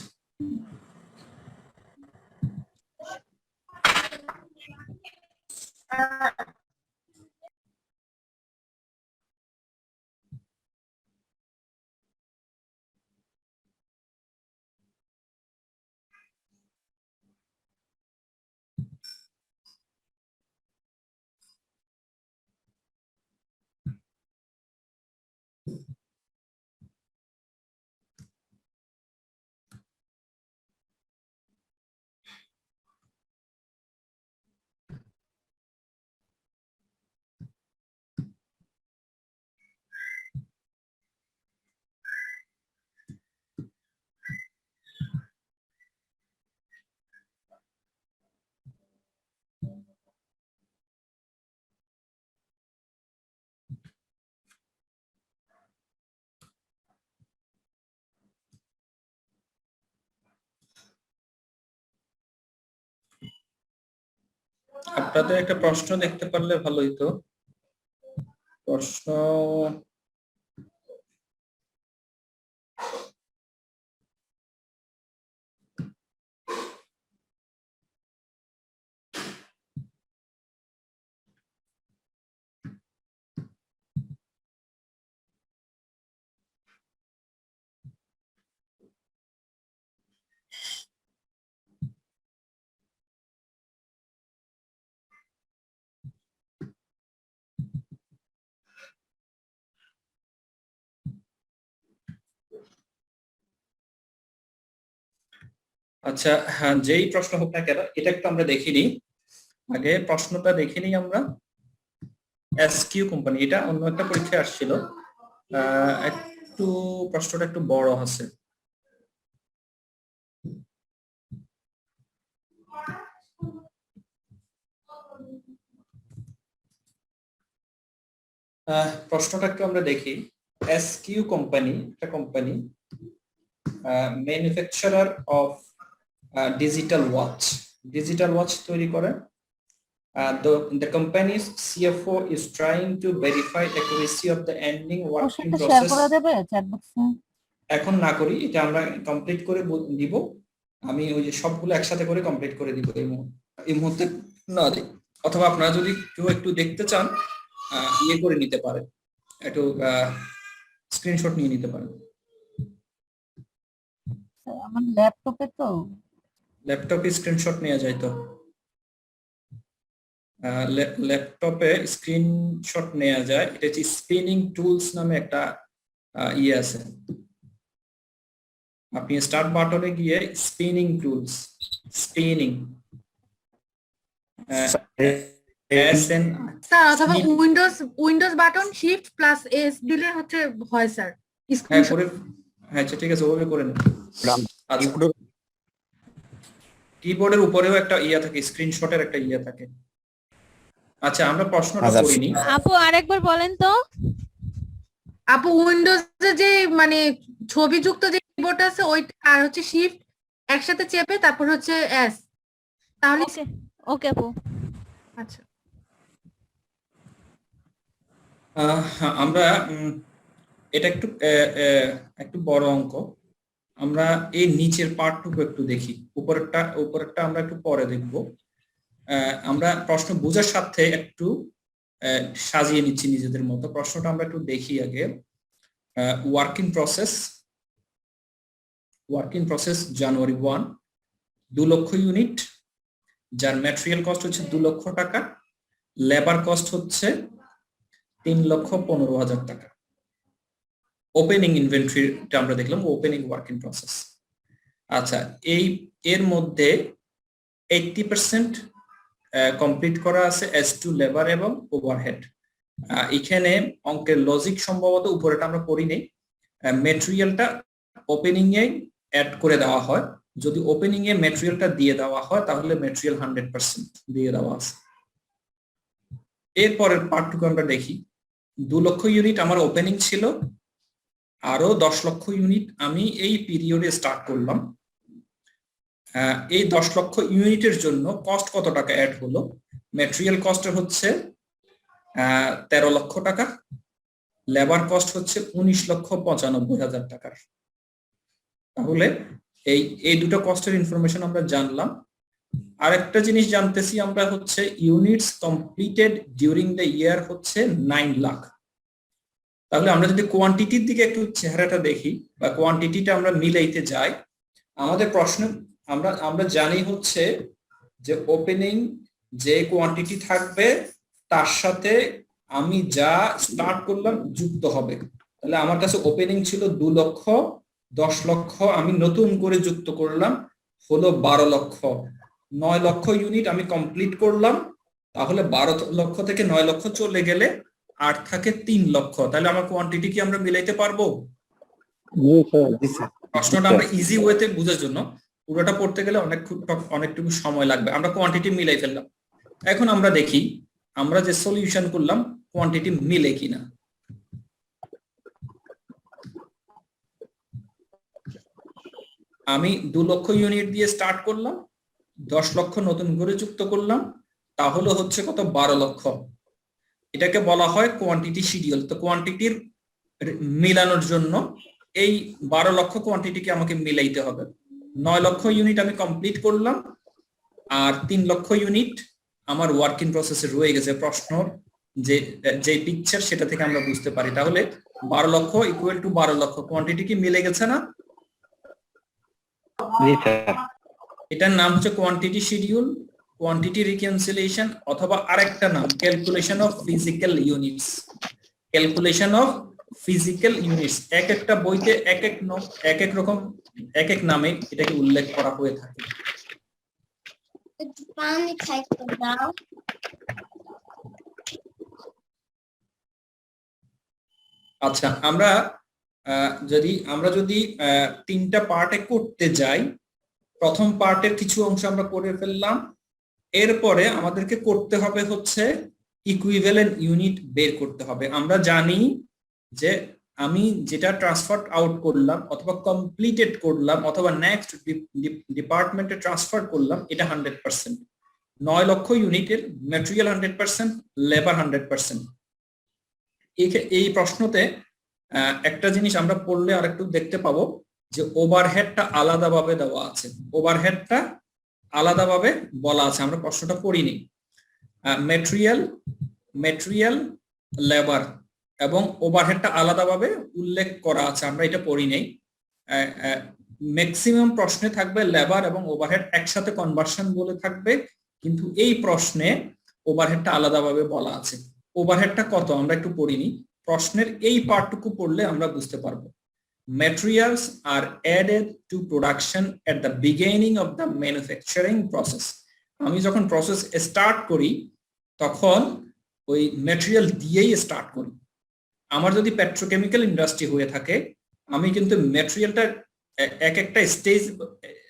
আপনাদের একটা প্রশ্ন দেখতে পারলে ভালো হইতো। প্রশ্ন আচ্ছা, হ্যাঁ, যেই প্রশ্ন হোক না কেন এটা একটু আমরা দেখিনি। আগে প্রশ্নটা দেখে নিই আমরা। এসকিউ কোম্পানি, এটা অন্য একটা পরীক্ষায় আসছিল, একটু প্রশ্নটা একটু বড় আছে। প্রশ্নটা একটু আমরা দেখি। এসকিউ কোম্পানি একটা company, manufacturer of digital watch তৈরি করে। The company's CFO is trying to verify accuracy of the ending working share process. করা যাবে চ্যাট বক্সে? এখন না করি, এটা আমরা কমপ্লিট করে দিব। আমি ওই যে সবগুলো একসাথে করে কমপ্লিট করে দিব এই মুহূর্তে না দিই, অথবা আপনারা যদি কেউ একটু দেখতে চান ইয়ে করে নিতে পারেন, একটু স্ক্রিনশট নিয়ে নিতে পারেন। আমার ল্যাপটপে তো ল্যাপটপে স্ক্রিনশট নেওয়া যায় তো, ল্যাপটপে স্ক্রিনশট নেওয়া যায়। এটা হচ্ছে স্পিনিং টুলস নামে একটা ইয়ে আছে, আপনি স্টার্ট বাটনে গিয়ে স্পিনিং টুলস, স্পিনিং স্যার অথবা Windows button shift plus S দিলে হচ্ছে হয় স্যার। হ্যাঁ আচ্ছা ঠিক আছে, ওভাবে করে নেন। আচ্ছা, কিবোর্ডের উপরেও একটা ইয়া থাকে, স্ক্রিনশটের একটা ইয়া থাকে। আচ্ছা আমরা প্রশ্নটা করিনি। আপু আরেকবার বলেন তো। আপু উইন্ডোজে যে মানে ছবিযুক্ত যে কিবোর্ড আছে ওই আর হচ্ছে শিফট একসাথে চেপে তারপর হচ্ছে এস, তাহলে ওকে আপু। আচ্ছা আমরা এটা একটু বড় অঙ্ক, আমরা এই নিচের পার্টটুকু একটু দেখি, উপরেরটা আমরা একটু পরে দেখব। আমরা প্রশ্ন বোঝার সাথে একটু সাজিয়ে নিচ্ছি নিজেদের মতো। প্রশ্নটা আমরা একটু দেখি আগে। ওয়ার্কিং প্রসেস জানুয়ারি 1, 2 লক্ষ ইউনিট, যার ম্যাটেরিয়াল কস্ট হচ্ছে 2 লক্ষ টাকা, লেবার কস্ট হচ্ছে 3,15,000 টাকা। ওপেনিং ইনভেন্টরিটা আমরা দেখলাম, ওপেনিং ওয়ার্কিং প্রসেস। আচ্ছা এর মধ্যে 80% কমপ্লিট করা আছে এস টু লেবার এবং ওভারহেড। এখানে অঙ্কের লজিক সম্ভবত উপরেটা আমরা করি নেই, ম্যাটেরিয়ালটা ওপেনিং এ অ্যাড করে দেওয়া হয়। যদি ওপেনিং এ ম্যাটেরিয়ালটা দিয়ে দেওয়া হয় তাহলে ম্যাটেরিয়াল 100% দিয়ে দেওয়া আছে। এরপরের পার্টটুকু আমরা দেখি। 2 লক্ষ ইউনিট আমার ওপেনিং ছিল, আরো 10 লক্ষ ইউনিট আমি এই পিরিয়ডে স্টার্ট করলাম। এই 10 লক্ষ ইউনিটের জন্য কস্ট কত টাকা অ্যাড হলো? ম্যাটেরিয়াল কস্ট হচ্ছে 13 লক্ষ টাকা, লেবার কস্ট হচ্ছে 19,95,000 টাকার। তাহলে এই দুটো কস্টের ইনফরমেশন আমরা জানলাম। আরেকটা জিনিস জানতেছি আমরা হচ্ছে units completed during the year হচ্ছে 9 লাখ। তাহলে আমরা যদি কোয়ান্টিটির দিকে একটু চেহারাটা দেখি বা কোয়ান্টিটিটা আমরা মিলাইতে যাই, আমাদের প্রশ্ন আমরা জানি হচ্ছে যে ওপেনিং যে কোয়ান্টিটি থাকবে তার সাথে আমি যা স্টার্ট করলাম যুক্ত হবে। তাহলে আমার কাছে ওপেনিং ছিল 2 লক্ষ, 10 লক্ষ আমি নতুন করে যুক্ত করলাম হলো 12 লক্ষ। 9 লক্ষ ইউনিট আমি কমপ্লিট করলাম, তাহলে 12 লক্ষ থেকে 9 লক্ষ চলে গেলে আর থাকে 3 লক্ষ। তাহলে আমার কোয়ান্টিটি কি আমরা মিলাইতে পারবো? প্রশ্নটা আমরা ইজি ওয়েতে বোঝার জন্য, পুরোটা পড়তে গেলে অনেকটুকু সময় লাগবে। আমরা কোয়ান্টিটি মিলাই ফেললাম। এখন আমরা দেখি আমরা যে সলিউশন করলাম কোয়ান্টিটি মিলে কিনা। আমি 2 লক্ষ ইউনিট দিয়ে স্টার্ট করলাম, 10 লক্ষ নতুন করে যুক্ত করলাম, তাহলে হচ্ছে কত? 12 লক্ষ। এটাকে বলা হয় কোয়ান্টিটি শিডিউল। তো কোয়ান্টিটির মিলানোর জন্য এই 12 লক্ষ কোয়ান্টিটিকে আমাকে মিলাইতে হবে। 9 লক্ষ ইউনিট আমি কমপ্লিট করলাম, আর 3 লক্ষ ইউনিট আমার ওয়ার্কিং প্রসেসে রয়ে গেছে। প্রশ্নর যে পিকচার সেটা থেকে আমরা বুঝতে পারি। তাহলে 12 লক্ষ ইকুয়াল টু 12 লক্ষ, কোয়ান্টিটি কি মিলে গেছে না? এটার নাম হচ্ছে কোয়ান্টিটি শিডিউল, কোয়ান্টিটি রিকনসিলিয়েশন, অথবা আরেকটা নাম calculation of physical units. Calculation of physical units এক একটা বইতে এক এক রকম এক এক নামে এটাকে উল্লেখ করা হয়ে থাকে। আচ্ছা আমরা যদি 3টা পার্টে করতে যাই, প্রথম পার্টের কিছু অংশ আমরা করে ফেললাম, এরপরে আমাদেরকে করতে হবে হচ্ছে ইকুইভ্যালেন্ট ইউনিট বের করতে হবে। আমরা জানি যে আমি যেটা ট্রান্সফার আউট করলাম অথবা কমপ্লিটেড করলাম অথবা নেক্সট ডিপার্টমেন্টে ট্রান্সফার করলাম, এটা 100%। 9 লক্ষ ইউনিটের ম্যাটেরিয়াল 100%, লেবার 100%। এই প্রশ্নতে একটা জিনিস আমরা পড়লে আর একটু দেখতে পাবো যে ওভারহেডটা আলাদাভাবে দেওয়া আছে, ওভারহেডটা আলাদাভাবে বলা আছে। আমরা প্রশ্নটা পড়িনি। ম্যাটেরিয়াল, লেবার এবং ওভারহেডটা আলাদাভাবে উল্লেখ করা আছে, আমরা এটা পড়ি নেই। ম্যাক্সিমাম প্রশ্নে থাকবে লেবার এবং ওভারহেড একসাথে কনভার্সন বলে থাকবে, কিন্তু এই প্রশ্নে ওভারহেডটা আলাদাভাবে বলা আছে। ওভারহেডটা কত আমরা একটু পড়িনি, প্রশ্নের এই পার্টটুকু পড়লে আমরা বুঝতে পারবো। Materials are added to production at the beginning of the manufacturing process. আমি যখন প্রসেস স্টার্ট করি তখন ওই ম্যাটেরিয়াল দিয়েই স্টার্ট করি। আমার যদি পেট্রোকেমিক্যাল ইন্ডাস্ট্রি হয়ে থাকে, আমি কিন্তু ম্যাটেরিয়ালটা এক একটা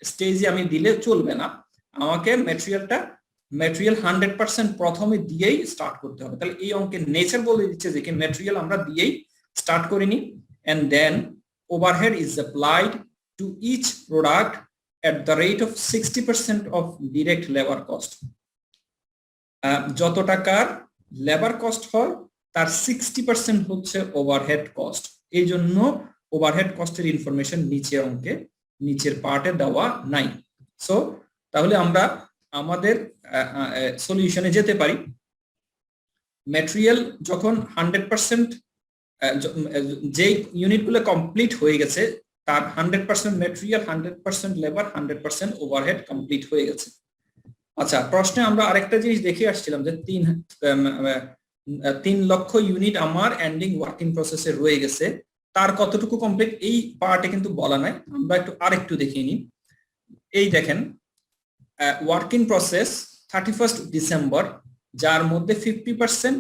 স্টেজে আমি দিলে চলবে না, আমাকে ম্যাটেরিয়াল 100% প্রথমে দিয়েই স্টার্ট করতে হবে। তাহলে এই অঙ্কের নেচার বলে দিচ্ছে যে কি ম্যাটেরিয়াল আমরা দিয়েই স্টার্ট করিনি, and then overhead is applied to each product at the rate of 60% of direct labor cost. যত টাকার লেবার কস্ট হয় তার 60% হচ্ছে ওভারহেড কস্ট। এই জন্য ওভারহেড কস্টের ইনফরমেশন নিচের অঙ্কে নিচের পার্টে দেওয়া নাই। সো তাহলে আমরা আমাদের সলিউশনে যেতে পারি। ম্যাটেরিয়াল যখন 100% যে ইউনিটগুলো কমপ্লিট হয়ে গেছে তার 100% ম্যাটেরিয়াল, 100% লেবার, 100% ওভারহেড কমপ্লিট হয়ে গেছে। আচ্ছা, প্রশ্নে আমরা আরেকটা জিনিস দেখে আসছিলাম যে 3 লক্ষ ইউনিট আমার এন্ডিং ওয়ার্কিং প্রসেসে রয়ে গেছে, তার কতটুকু কমপ্লিট এই পার্টে কিন্তু বলা নাই। আমরা আরেকটু দেখিয়ে নিই। এই দেখেন ওয়ার্কিং প্রসেস 31 ডিসেম্বর, যার মধ্যে 50%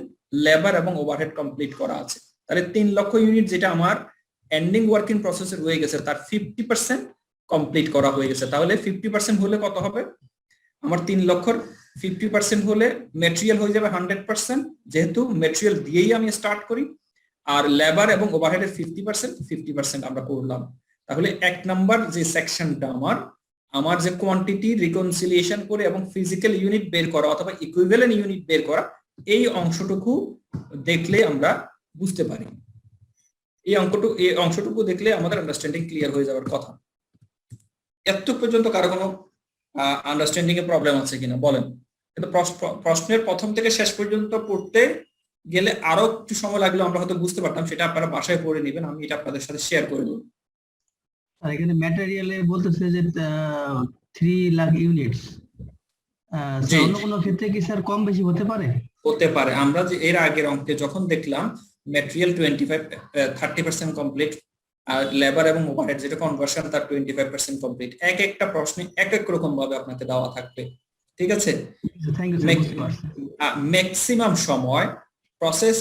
লেবার এবং ওভারহেড কমপ্লিট করা আছে। তাহলে 3 লক্ষ ইউনিট যেটা আমার এন্ডিং ওয়ার্কিং প্রসেসে রয়ে গেছে তার 50% কমপ্লিট করা হয়ে গেছে। তাহলে 50% হলে কত হবে? আমার 3 লক্ষর 50% হলে ম্যাটেরিয়াল হয়ে যাবে 100%, যেহেতু ম্যাটেরিয়াল দিয়েই আমি স্টার্ট করি, আর লেবার এবং ওভারহেডের 50% আমরা করলাম। তাহলে 1 নাম্বার যে সেকশনটা আমার যে কোয়ান্টিটি রিকনসিলিয়েশন করে এবং ফিজিক্যাল ইউনিট বের করা অথবা ইকুইভ্যালেন্ট ইউনিট বের করা, এই অংশটুকু দেখলে আমরা বুঝতে পারি। এই অংশটুকু দেখলে আমাদের আন্ডারস্ট্যান্ডিং ক্লিয়ার হয়ে যাওয়ার কথা। এত পর্যন্ত কারো কোনো আন্ডারস্ট্যান্ডিং এ প্রবলেম আছে কিনা বলেন? কিন্তু প্রশ্নের প্রথম থেকে শেষ পর্যন্ত পড়তে গেলে আরো একটু সময় লাগলে আমরা হয়তো বুঝতে পারতাম, সেটা আপনারা বাসায় পড়ে নেবেন, আমি এটা আপনাদের সাথে শেয়ার করে দেব। আর এখানে ম্যাটেরিয়ালে বলতেছে যে 3 লাখ ইউনিটস, অন্য কোনো ক্ষেত্রে কি স্যার কম বেশি হতে পারে? হতে পারে। আমরা যে এর আগের অঙ্কে যখন দেখলাম ম্যাটেরিয়াল 30% কমপ্লিট, আর লেবার এবং ওভারহেড যেটা কনভার্সন তার 25% কমপ্লিট। একটা প্রশ্নে এক রকম ভাবে আপনাকে দেওয়া থাকবে, ঠিক আছে? ম্যাক্সিমাম সময় প্রসেস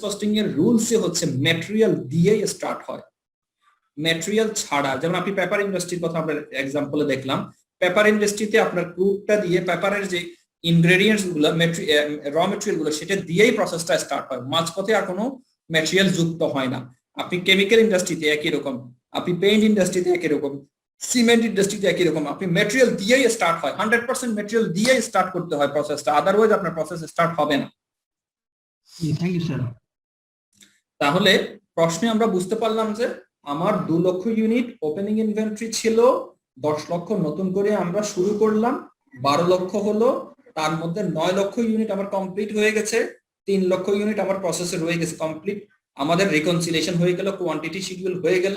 কস্টিং এর রুলস হচ্ছে ম্যাটেরিয়াল দিয়েই স্টার্ট হয়, ম্যাটেরিয়াল ছাড়া। যেমন আপনি পেপার ইন্ডাস্ট্রির কথা আমরা এক্সাম্পলে দেখলাম, পেপার ইন্ডাস্ট্রিতে আপনার ক্রুডটা দিয়ে পেপারের যে ইনগ্রেডিয়েন্টস গুলো, র মেটেরিয়াল গুলো, সেটা দিয়েই প্রসেসটা স্টার্ট হয়, মাঝপথে আর কোনো ম্যাটেরিয়াল যুক্ত হয় না। আপনি কেমিক্যাল ইন্ডাস্ট্রিতে একই রকম, আপনি পেইন্ট ইন্ডাস্ট্রিতে একই রকম, সিমেন্ট ইন্ডাস্ট্রিতে একই রকম, আপনি ম্যাটেরিয়াল দিয়েই স্টার্ট হয়, 100% ম্যাটেরিয়াল দিয়েই স্টার্ট করতে হয় প্রসেসটা, আদারওয়াইজ আপনার প্রসেস স্টার্ট হবে না। Thank you sir. তাহলে প্রশ্নে আমরা বুঝতে পারলাম যে আমার 2 লক্ষ ইউনিট ওপেনিং ইনভেন্টরি ছিল, 10 লক্ষ নতুন করে আমরা শুরু করলাম, 12 লক্ষ হলো, তার মধ্যে 9 লক্ষ ইউনিট আমার কমপ্লিট হয়ে গেছে, 3 লক্ষ ইউনিট আমার প্রসেসে রয়ে গেছে কমপ্লিট, আমাদের রিকনসিলিয়েশন হয়ে গেল, কোয়ান্টিটি শিডিউল হয়ে গেল।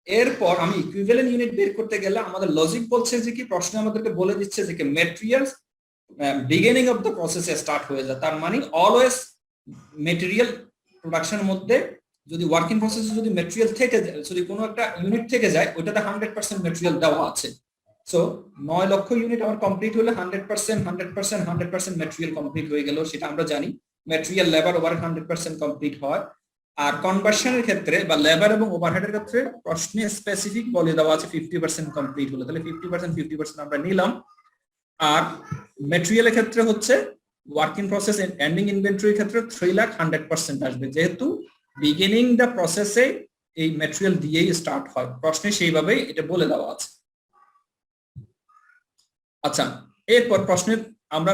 এরপর আমি ইকুইভ্যালেন্ট ইউনিট বের করতে গেলে আমাদের লজিক বলছে যে কি, প্রশ্ন আমাদেরকে বলে দিচ্ছে যে কি ম্যাটেরিয়ালস বিগিনিং অফ দ্য প্রসেসে স্টার্ট হয়ে যায়। তার মানে অলওয়েজ ম্যাটেরিয়াল প্রোডাকশনের মধ্যে যদি ওয়ার্কিং প্রসেসে যদি ম্যাটেরিয়াল থেকে যায়, যদি কোনো একটা ইউনিট থেকে যায়, ওইটাতে 100% ম্যাটেরিয়াল দেওয়া আছে। সো 9 লক্ষ ইউনিট আমার কমপ্লিট হলে 100% ম্যাটেরিয়াল কমপ্লিট হয়ে গেল, সেটা আমরা জানি। ম্যাটেরিয়াল, লেবার, ওভার 100% কমপ্লিট হয়। আর কনভার্সনের ক্ষেত্রে বা লেবার এবং ওভারহেডের ক্ষেত্রে প্রশ্নে স্পেসিফিক বলে দেওয়া আছে 50% কমপ্লিট হলো, তাহলে 50% আমরা নিলাম। আর ম্যাটেরিয়ালের ক্ষেত্রে হচ্ছে ওয়ার্কিং প্রসেস এন্ডিং ইনভেন্টরির ক্ষেত্রে 3 লাখ 100% আসবে, যেহেতু বিগিনিং দ্য প্রসেসে এই ম্যাটেরিয়াল দিয়েই স্টার্ট হয়, প্রশ্নে সেইভাবেই এটা বলে দেওয়া আছে। আচ্ছা, এরপর প্রশ্নের আমরা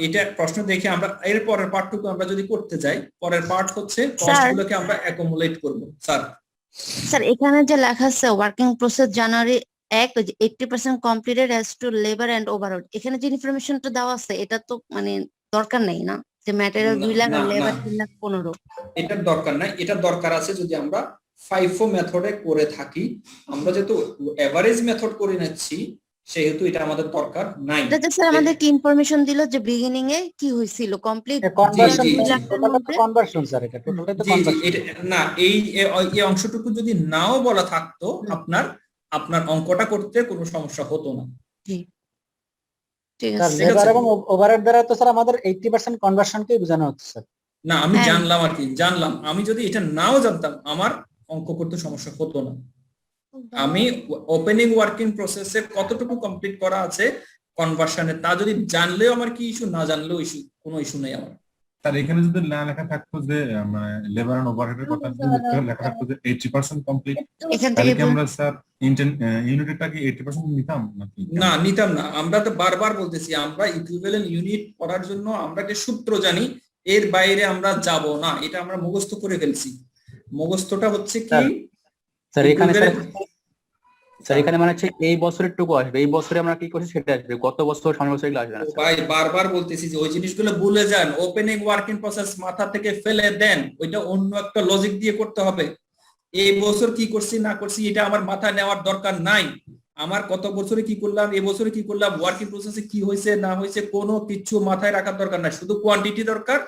এটা প্রশ্ন দেখে আমরা এর পরের পার্টটুকু আমরা যদি করতে যাই, পরের পার্ট হচ্ছে কস্টগুলোকে আমরা অ্যাকুমুলেট করব। স্যার এখানে যে লেখা আছে working process January 80% completed as to labour and overhead, এখানে যে ইনফরমেশনটা দেওয়া আছে এটা তো মানে দরকার নেই না, যে ম্যাটেরিয়াল 2 লাখ আর লেবার 3 লাখ 15। এটার দরকার নাই, এটা দরকার আছে যদি আমরা FIFO মেথডে করে থাকি। আমরা যেহেতু এভারেজ মেথড করে নিচ্ছি সেহেতু এটা আমাদের দরকার নাই। এটা স্যার আমাদের কি ইনফরমেশন দিল যে বিগিনিং এ কি হয়েছিল কমপ্লিট কনভার্সন, জি, জি, জি। টোটালটা তো কনভার্সন স্যার, এটা টোটালটা তো জি জি কনভার্সন। এটা না, এই অংশটুকু যদি নাও বলা থাকতো আপনার অঙ্কটা করতে কোনো সমস্যা হতো না। ঠিক স্যার আছে। লেবার এবং ওভারহেড দ্বারা তো স্যার আমাদের 80% কনভার্সনকেই বোঝানো হচ্ছে স্যার। না আমি হ্যাঁ। জানলাম আর কি, জানলাম। আমি যদি এটা নাও জানতাম আমার অঙ্ক করতে সমস্যা হতো না। আমি ওপেনিং ওয়ার্কিং প্রসেসে কতটুকু কমপ্লিট করা আছে কনভার্সনে তা যদি জানলেও আমার কি ইস্যু, না জানলেও ইস্যু, কোনো ইস্যু নেই আমার। স্যার এখানে যদি না লেখা থাকতো যে মানে লেবার এন্ড ওভারহেডের কথা যদি লেখা থাকতো যে 80% কমপ্লিট, এখান তাহলে থেকে কি আমরা স্যার ইউনিটটা কি 80% নিতাম নাকি? না নিতাম না। আমরা তো বারবার বলতেছি আমরা ইকুইভ্যালেন্ট ইউনিট করার জন্য আমরা যে সূত্র জানি এর বাইরে আমরা যাব না, এটা আমরা মুখস্থ করে ফেলছি। মুখস্থটা হচ্ছে কি স্যার এখানে স্যার এখানে মানে হচ্ছে এই বছরের টুকু আসবে, এই বছরে আমরা কি করছি সেটা আসবে, গত বছর সামনের বছর এগুলো আসবে না। ভাই বারবার বলতেছি যে ওই জিনিসগুলো ভুলে যান, ওপেনিং ওয়ার্কিং প্রসেস মাথা থেকে ফেলে দেন, ওইটা অন্য একটা লজিক দিয়ে করতে হবে। এই বছর কি করছি না করছি এটা আমার মাথায় নেওয়ার দরকার নাই। আমার কত বছরে কি করলাম, এই বছরে কি করলাম, ওয়ার্কিং প্রসেসে কি হয়েছে না হয়েছে কোনো কিছু মাথায় রাখার দরকার নাই, শুধু কোয়ান্টিটি দরকার।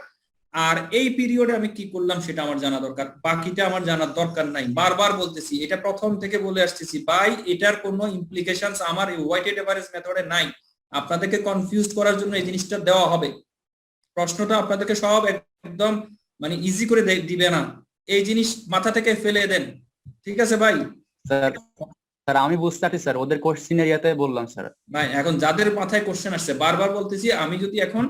আর এই পিরিয়ডে আমি কি করলাম সেটা আমার জানা দরকার, বাকিটা আমার জানার দরকার নাই। বারবার বলতেছি, এটা প্রথম থেকে বলে আসতেছি ভাই, এটার কোনো ইমপ্লিকেশনস আমার এই ওয়েটেড এভারেজ মেথডে নাই। আপনাদেরকে কনফিউজ করার জন্য এই জিনিসটা দেওয়া হবে। প্রশ্নটা আপনাদেরকে সব একদম মানে ইজি করে দিবে না, এই জিনিস মাথা থেকে ফেলে দেন। ঠিক আছে ভাই? স্যার আমি বুঝতে পারছি স্যার, ওদের কোশ্চেনের ইয়াতে বললাম স্যার। ভাই এখন যাদের মাথায় কোশ্চেন আসছে, বারবার বলতেছি, আমি যদি এখন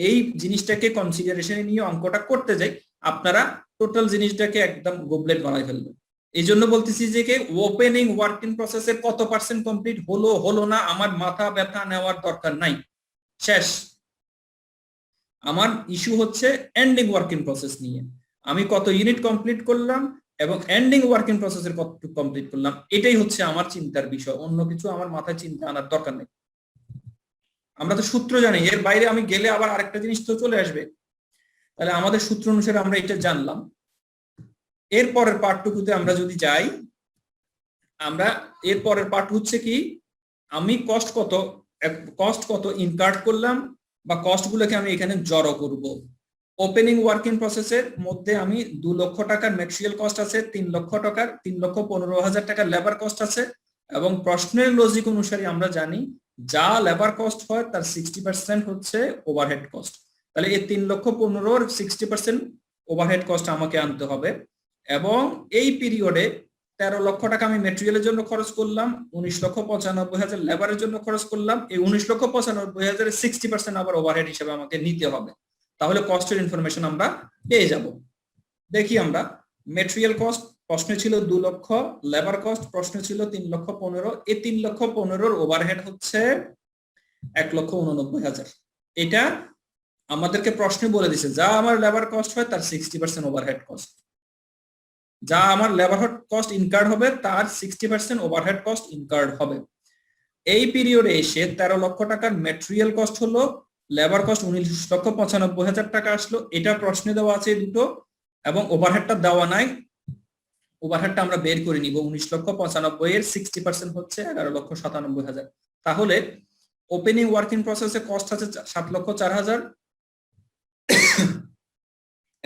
এই জিনিসটাকে কনসিডারেশনে নিয়ে অঙ্কটা করতে যাই, আপনারা টোটাল জিনিসটাকে একদম গোবলেট বানাই ফেলবেন। এই জন্য বলতেছি যে ওপেনিং ওয়ার্কিং প্রসেসের কত পার্সেন্ট কমপ্লিট হলো হলো না আমার মাথা ব্যথা নেওয়ার দরকার নাই, শেষ। আমার ইস্যু হচ্ছে এন্ডিং ওয়ার্কিং প্রসেস নিয়ে, আমি কত ইউনিট কমপ্লিট করলাম এবং এন্ডিং ওয়ার্কিং প্রসেসের কতটুকু কমপ্লিট করলাম, এটাই হচ্ছে আমার চিন্তার বিষয়। অন্য কিছু আমার মাথায় চিন্তা আনার দরকার নেই। আমরা তো সূত্র জানি, এর বাইরে আমি গেলে আবার আরেকটা জিনিস তো চলে আসবে। তাহলে আমাদের সূত্র অনুসারে আমরা এটা জানলাম। এরপরের পার্টটুকুতে আমরা যদি যাই, আমরা এরপরের পার্ট হচ্ছে কি, আমি কস্ট কত ইনকার্ট করলাম বা কস্ট গুলোকে আমি এখানে জড়ো করব। ওপেনিং ওয়ার্কিং প্রসেসের মধ্যে আমি 2 লক্ষ টাকার ম্যাটেরিয়াল কস্ট আছে, 3 লক্ষ টাকার 3,15,000 টাকার লেবার কস্ট আছে, এবং প্রশ্নের লজিক অনুসারে আমরা জানি যা লেবার কস্ট হয় তার 60% হচ্ছে ওভারহেড কস্ট। তাহলে এই 3,15,000 60% ওভারহেড কস্ট আমাকে আনতে হবে। এবং এই পিরিয়ডে 13 লক্ষ টাকা আমি ম্যাটেরিয়ালের জন্য খরচ করলাম, 19,95,000 লেবারের জন্য খরচ করলাম। এই 19,95,000 60% আবার ওভারহেড হিসেবে আমাকে নিতে হবে। তাহলে কস্টের ইনফরমেশন আমরা পেয়ে যাব। দেখি আমরা ম্যাটেরিয়াল কস্ট প্রশ্নে ছিল 2 লক্ষ, লেবার কস্ট প্রশ্নে ছিল 3,15,000। এই 3,15,000 ওভারহেড হচ্ছে 1,89,000। এটা আমাদেরকে প্রশ্নে বলে দিছে যা আমার লেবার কস্ট হয় তার 60% ওভারহেড কস্ট, যা আমার লেবার কস্ট ইনকার্ড হবে তার 60% ওভারহেড কস্ট ইনকার্ড হবে। এই পিরিয়ডে এসে 13 লক্ষ টাকার ম্যাটেরিয়াল কস্ট হলো, লেবার কস্ট 19,95,000 টাকা আসলো। এটা প্রশ্নে দেওয়া আছে দুটো, এবং ওভারহেডটা দেওয়া নাই, ওভারহেডটা আমরা বের করে নিব। 19,95,000 এর 60% হচ্ছে 11,97,000। তাহলে ওপেনিং ওয়ার্কিং প্রসেসে কস্ট আছে 7,04,000,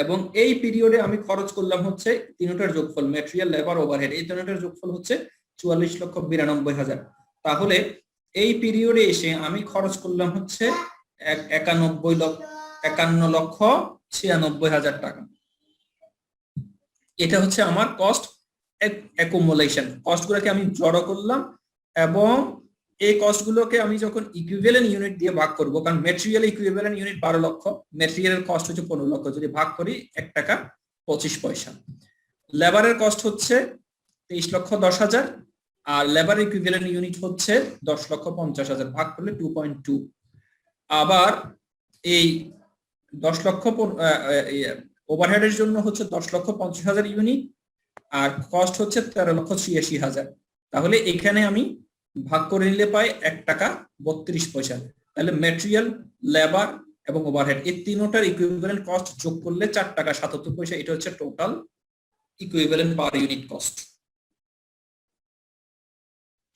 এবং এই পিরিয়ডে আমি খরচ করলাম হচ্ছে তিনটার যোগফল, ম্যাটেরিয়াল51 ওভারহেড, এই তিনটার যোগফল হচ্ছে 44,92,000। তাহলে এই পিরিয়ডে এসে আমি খরচ করলাম হচ্ছে 51,96,96,000 টাকা। এটা হচ্ছে আমার কস্ট অ্যাকুমুলেশন। কস্টগুলোকে আমি জড়ো করলাম এবং এই কস্টগুলোকে আমি যখন ইকুইভ্যালেন্ট ইউনিট দিয়ে ভাগ করব, কারণ ম্যাটেরিয়াল ইকুইভ্যালেন্ট ইউনিট 12 লক্ষ, ম্যাটেরিয়ালের কস্ট হচ্ছে 15 লক্ষ, যদি ভাগ করি 1 টাকা 25 পয়সা। লেবারের কস্ট হচ্ছে 23,10,000 আর লেবার ইকুইভ্যালেন্ট ইউনিট হচ্ছে 10,50,000, ভাগ করলে 2.2। আবার এই 10 লক্ষ ওভারহেডের জন্য হচ্ছে 10,50,000 ইউনিট আর কস্ট হচ্ছে 13,86,000। তাহলে এখানে আমি ভাগ করে নিলে পাই 1 টাকা 32 পয়সা। তাহলে ম্যাটেরিয়াল, লেবার এবং ওভারহেড এই তিনটার ইকুইভ্যালেন্ট কস্ট যোগ করলে 4 টাকা 77 পয়সা। এটা হচ্ছে total equivalent per unit cost.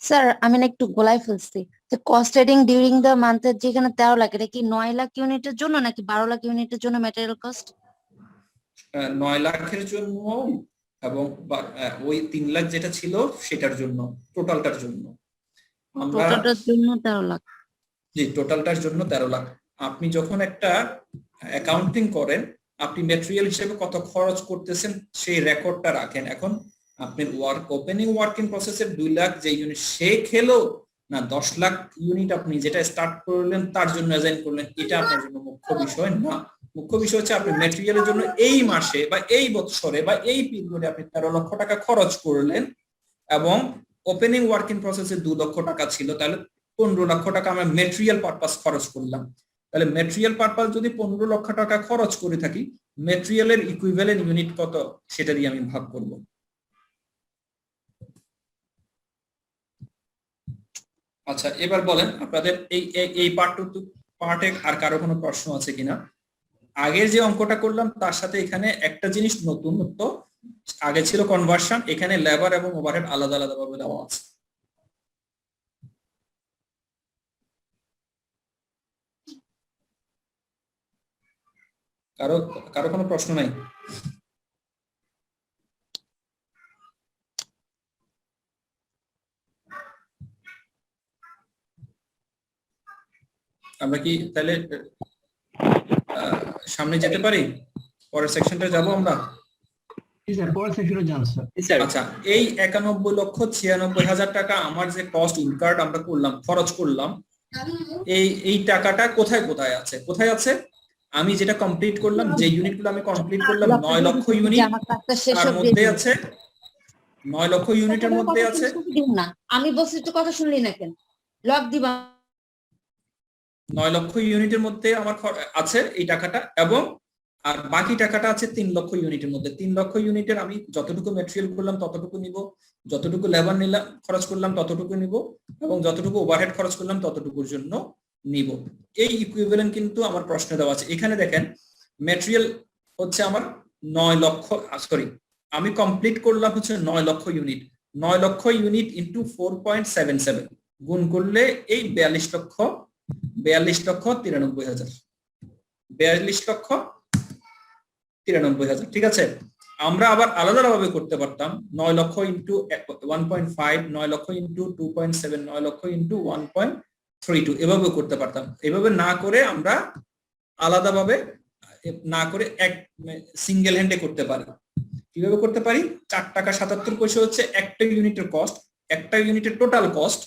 Sir আমি না একটু গোলাই ফেলছি যে কস্ট রেডিং ডিউরিং দ্য মান্থের যেখানে 13 লাখ, এটা কি 9 লাখ ইউনিটের জন্য নাকি 12 লাখ ইউনিটের জন্য ম্যাটেরিয়াল কস্ট? 9 লাখের জন্য এবং ওই 3 লাখ যেটা ছিল সেটার জন্য, টোটালটার জন্য আমরা টোটালটার জন্য 13 লাখ। জি, টোটালটার জন্য 13 লাখ। আপনি যখন একটা অ্যাকাউন্টিং করেন, আপনি ম্যাটেরিয়াল হিসেবে কত খরচ করতেছেন সেই রেকর্ডটা রাখেন। এখন আপনার ওপেনিং ওয়ার্কিং প্রসেসের 2 লাখ যে ইউনিট সে খেলো না 10 লাখ ইউনিট আপনি যেটা স্টার্ট করলেন তার জন্য অ্যাসাইন করলেন, এটা আপনার জন্য মুখ্য বিষয় না। মুখ্য বিষয় হচ্ছে আপনি ম্যাটেরিয়ালের জন্য এই মাসে বা এই বছরে বা এই পিরিয়ডে আপনি 13 লক্ষ টাকা খরচ করলেন এবং ওপেনিং ওয়ার্কিং প্রসেসে 2 লক্ষ টাকা ছিল, তাহলে 15 লক্ষ টাকা আমরা ম্যাটেরিয়াল পারপাস খরচ করলাম। তাহলে ম্যাটেরিয়াল পারপাস যদি 15 লক্ষ টাকা খরচ করে থাকি, ম্যাটেরিয়ালের ইকুইভ্যালেন্ট ইউনিট কত সেটা দিয়ে আমি ভাগ করব। আচ্ছা, এবার বলেন আপনাদের এই পার্টে আর কারো কোনো প্রশ্ন আছে কিনা? আগের যে অঙ্কটা করলাম তার সাথে এখানে একটা জিনিস নতুনত্ব, আগে ছিল কনভার্সন, এখানে লেবার এবং ওভারহেড আলাদা আলাদা ভাবে দেওয়া আছে। কারো কারো কোনো প্রশ্ন নাই? আমরা কি তাহলে সামনে যেতে পারি? পরের সেকশনটা যাব আমরা। পরের সেকশনে যান স্যার। আচ্ছা, এই 91,96,500 টাকা আমার যে কস্ট ইনকার্ড আমরা করলাম, খরচ করলাম, এই টাকাটা কোথায় কোথায় আছে? কোথায় আছে? আমি যেটা কমপ্লিট করলাম, যে ইউনিটগুলো আমি কমপ্লিট করলাম 9 লক্ষ ইউনিট, তার মধ্যে আছে 9 লক্ষ ইউনিটের মধ্যে আছে। আমি বলছি তো কথা শুনলি না কেন? লক দিবা 9 লক্ষ ইউনিটের মধ্যে আমার আছে এই টাকাটা, এবং আর বাকি টাকাটা আছে 3 লক্ষ ইউনিটের মধ্যে। 3 লক্ষ ইউনিটের আমি যতটুকু ম্যাটেরিয়াল করলাম ততটুকু নিব, যতটুকু লেবার নিলাম খরচ করলাম ততটুকু নিব, এবং যতটুকু ওভারহেড খরচ করলাম ততটুকুর জন্য নিব। এই ইকুইভ্যালেন্ট কিন্তু আমার প্রশ্নে দেওয়া আছে। এখানে দেখেন ম্যাটেরিয়াল হচ্ছে আমার 9 লক্ষ, সরি আমি কমপ্লিট করলাম হচ্ছে 9 লক্ষ ইউনিট। 9 লক্ষ ইউনিট ইনটু 4.77 গুণ করলে এই 42 লক্ষ 93,000, 42 লক্ষ 93,000। ঠিক আছে, আমরা আবার আলাদা ভাবে করতে পারতাম 9 লক্ষ ইনটু 1.5, 9 লক্ষ ইনটু 2.7, 9 লক্ষ ইনটু 1.32, এভাবে করতে পারতাম। এভাবে না করে আমরা আলাদাভাবে না করে এক সিঙ্গেল হ্যান্ডে করতে পারি। কিভাবে করতে পারি? 4 টাকা 77 পয়সা হচ্ছে একটা ইউনিটের কস্ট, একটা ইউনিটের টোটাল কস্ট।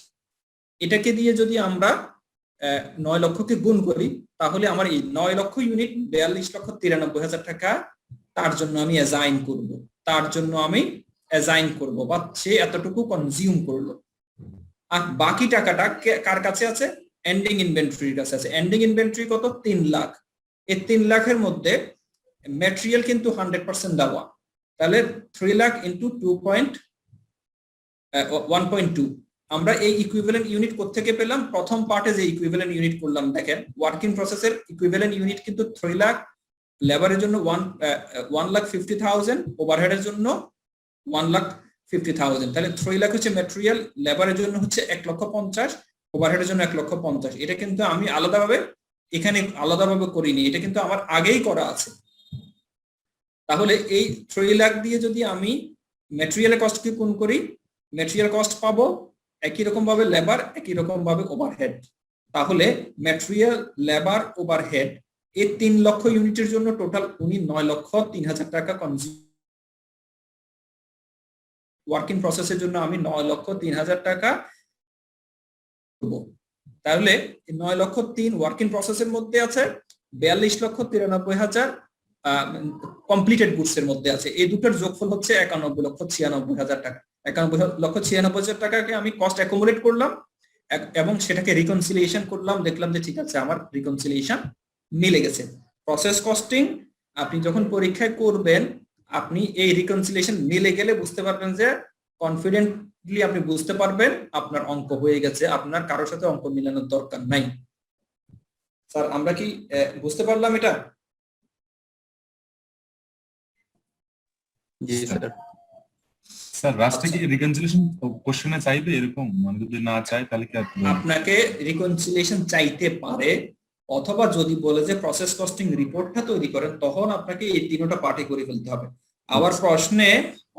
এটাকে দিয়ে যদি আমরা 9 লক্ষকে গুণ করি, তাহলে আমার এই 9 লক্ষ ইউনিট 42,93,000 টাকা তার জন্য আমি অ্যাসাইন করব, বা সে এতটুকু কনজিউম করলো। আর বাকি টাকাটা কার কাছে আছে? এন্ডিং ইনভেন্টরির কাছে আছে। এন্ডিং ইনভেন্টরি কত? 3 লাখ। এই 3 লাখের মধ্যে ম্যাটেরিয়াল কিন্তু 100% দেওয়া, তাহলে 3 লাখ ইনটু 1.2। আমরা এই ইকুইভ্যালেন্ট ইউনিট কোত্থেকে পেলাম? প্রথম পার্টে যে ইকুইভ্যালেন্ট ইউনিট করলাম, দেখেন ওয়ার্কিং প্রসেসের ইকুইভ্যালেন্ট ইউনিট কিন্তু 3 লাখ, লেবারের জন্য 1,50,000, ওভারহেডের জন্য 1,50,000। তাহলে 3 লাখ হচ্ছে ম্যাটেরিয়াল, লেবারের জন্য হচ্ছে 1,50,000, ওভারহেডের জন্য 1,50,000। এটা কিন্তু আমি এখানে আলাদাভাবে করিনি, এটা কিন্তু আমার আগেই করা আছে। তাহলে এই 3 লাখ দিয়ে যদি আমি ম্যাটেরিয়ালের কস্টকে গুণ করি, ম্যাটেরিয়াল কস্ট পাবো একই রকম ভাবে লেবার, একই রকম ভাবে ওভারহেড। তাহলে ম্যাটেরিয়াল, লেবার, ওভারহেড এই 3 লক্ষ ইউনিটের জন্য টোটাল উনি 9,03,000 টাকা কনজিউম। ওয়ার্কিং প্রসেসের জন্য আমি 9,03,000 টাকা করব। তাহলে 9,03,000 ওয়ার্কিং প্রসেসের মধ্যে আছে, 42,93,000 কমপ্লিটেড গুডস এর মধ্যে আছে। এই দুটোর যোগফল হচ্ছে 91,96,000 টাকা। 91,96,000 টাকাকে আমি কস্ট অ্যাকুমুলেট করলাম এবং সেটাকে রিকনসিলিয়েশন করলাম, দেখলাম যে ঠিক আছে আমার রিকনসিলিয়েশন মিলে গেছে। প্রসেস কস্টিং আপনি যখন পরীক্ষায় করবেন, আপনি এই রিকনসিলিয়েশন মিলে গেলে বুঝতে পারবেন যে কনফিডেন্টলি আপনি বুঝতে পারবেন আপনার অঙ্ক হয়ে গেছে, আপনার কারোর সাথে অঙ্ক মিলানোর দরকার নাই। স্যার আমরা কি বুঝতে পারলাম এটা? জি স্যার। স্যার লাস্টে কি রিকনসিলিয়েশন কোশ্চেনে চাইবে এরকম, মানে যদি না চায় তাহলে কি আর কি বলবো? আপনাকে রিকনসিলিয়েশন চাইতে পারে, অথবা যদি বলে যে প্রসেস কস্টিং রিপোর্টটা তৈরি করেন, তখন আপনাকে এই তিনটা পার্টে করে ফেলতে হবে। আবার প্রশ্নে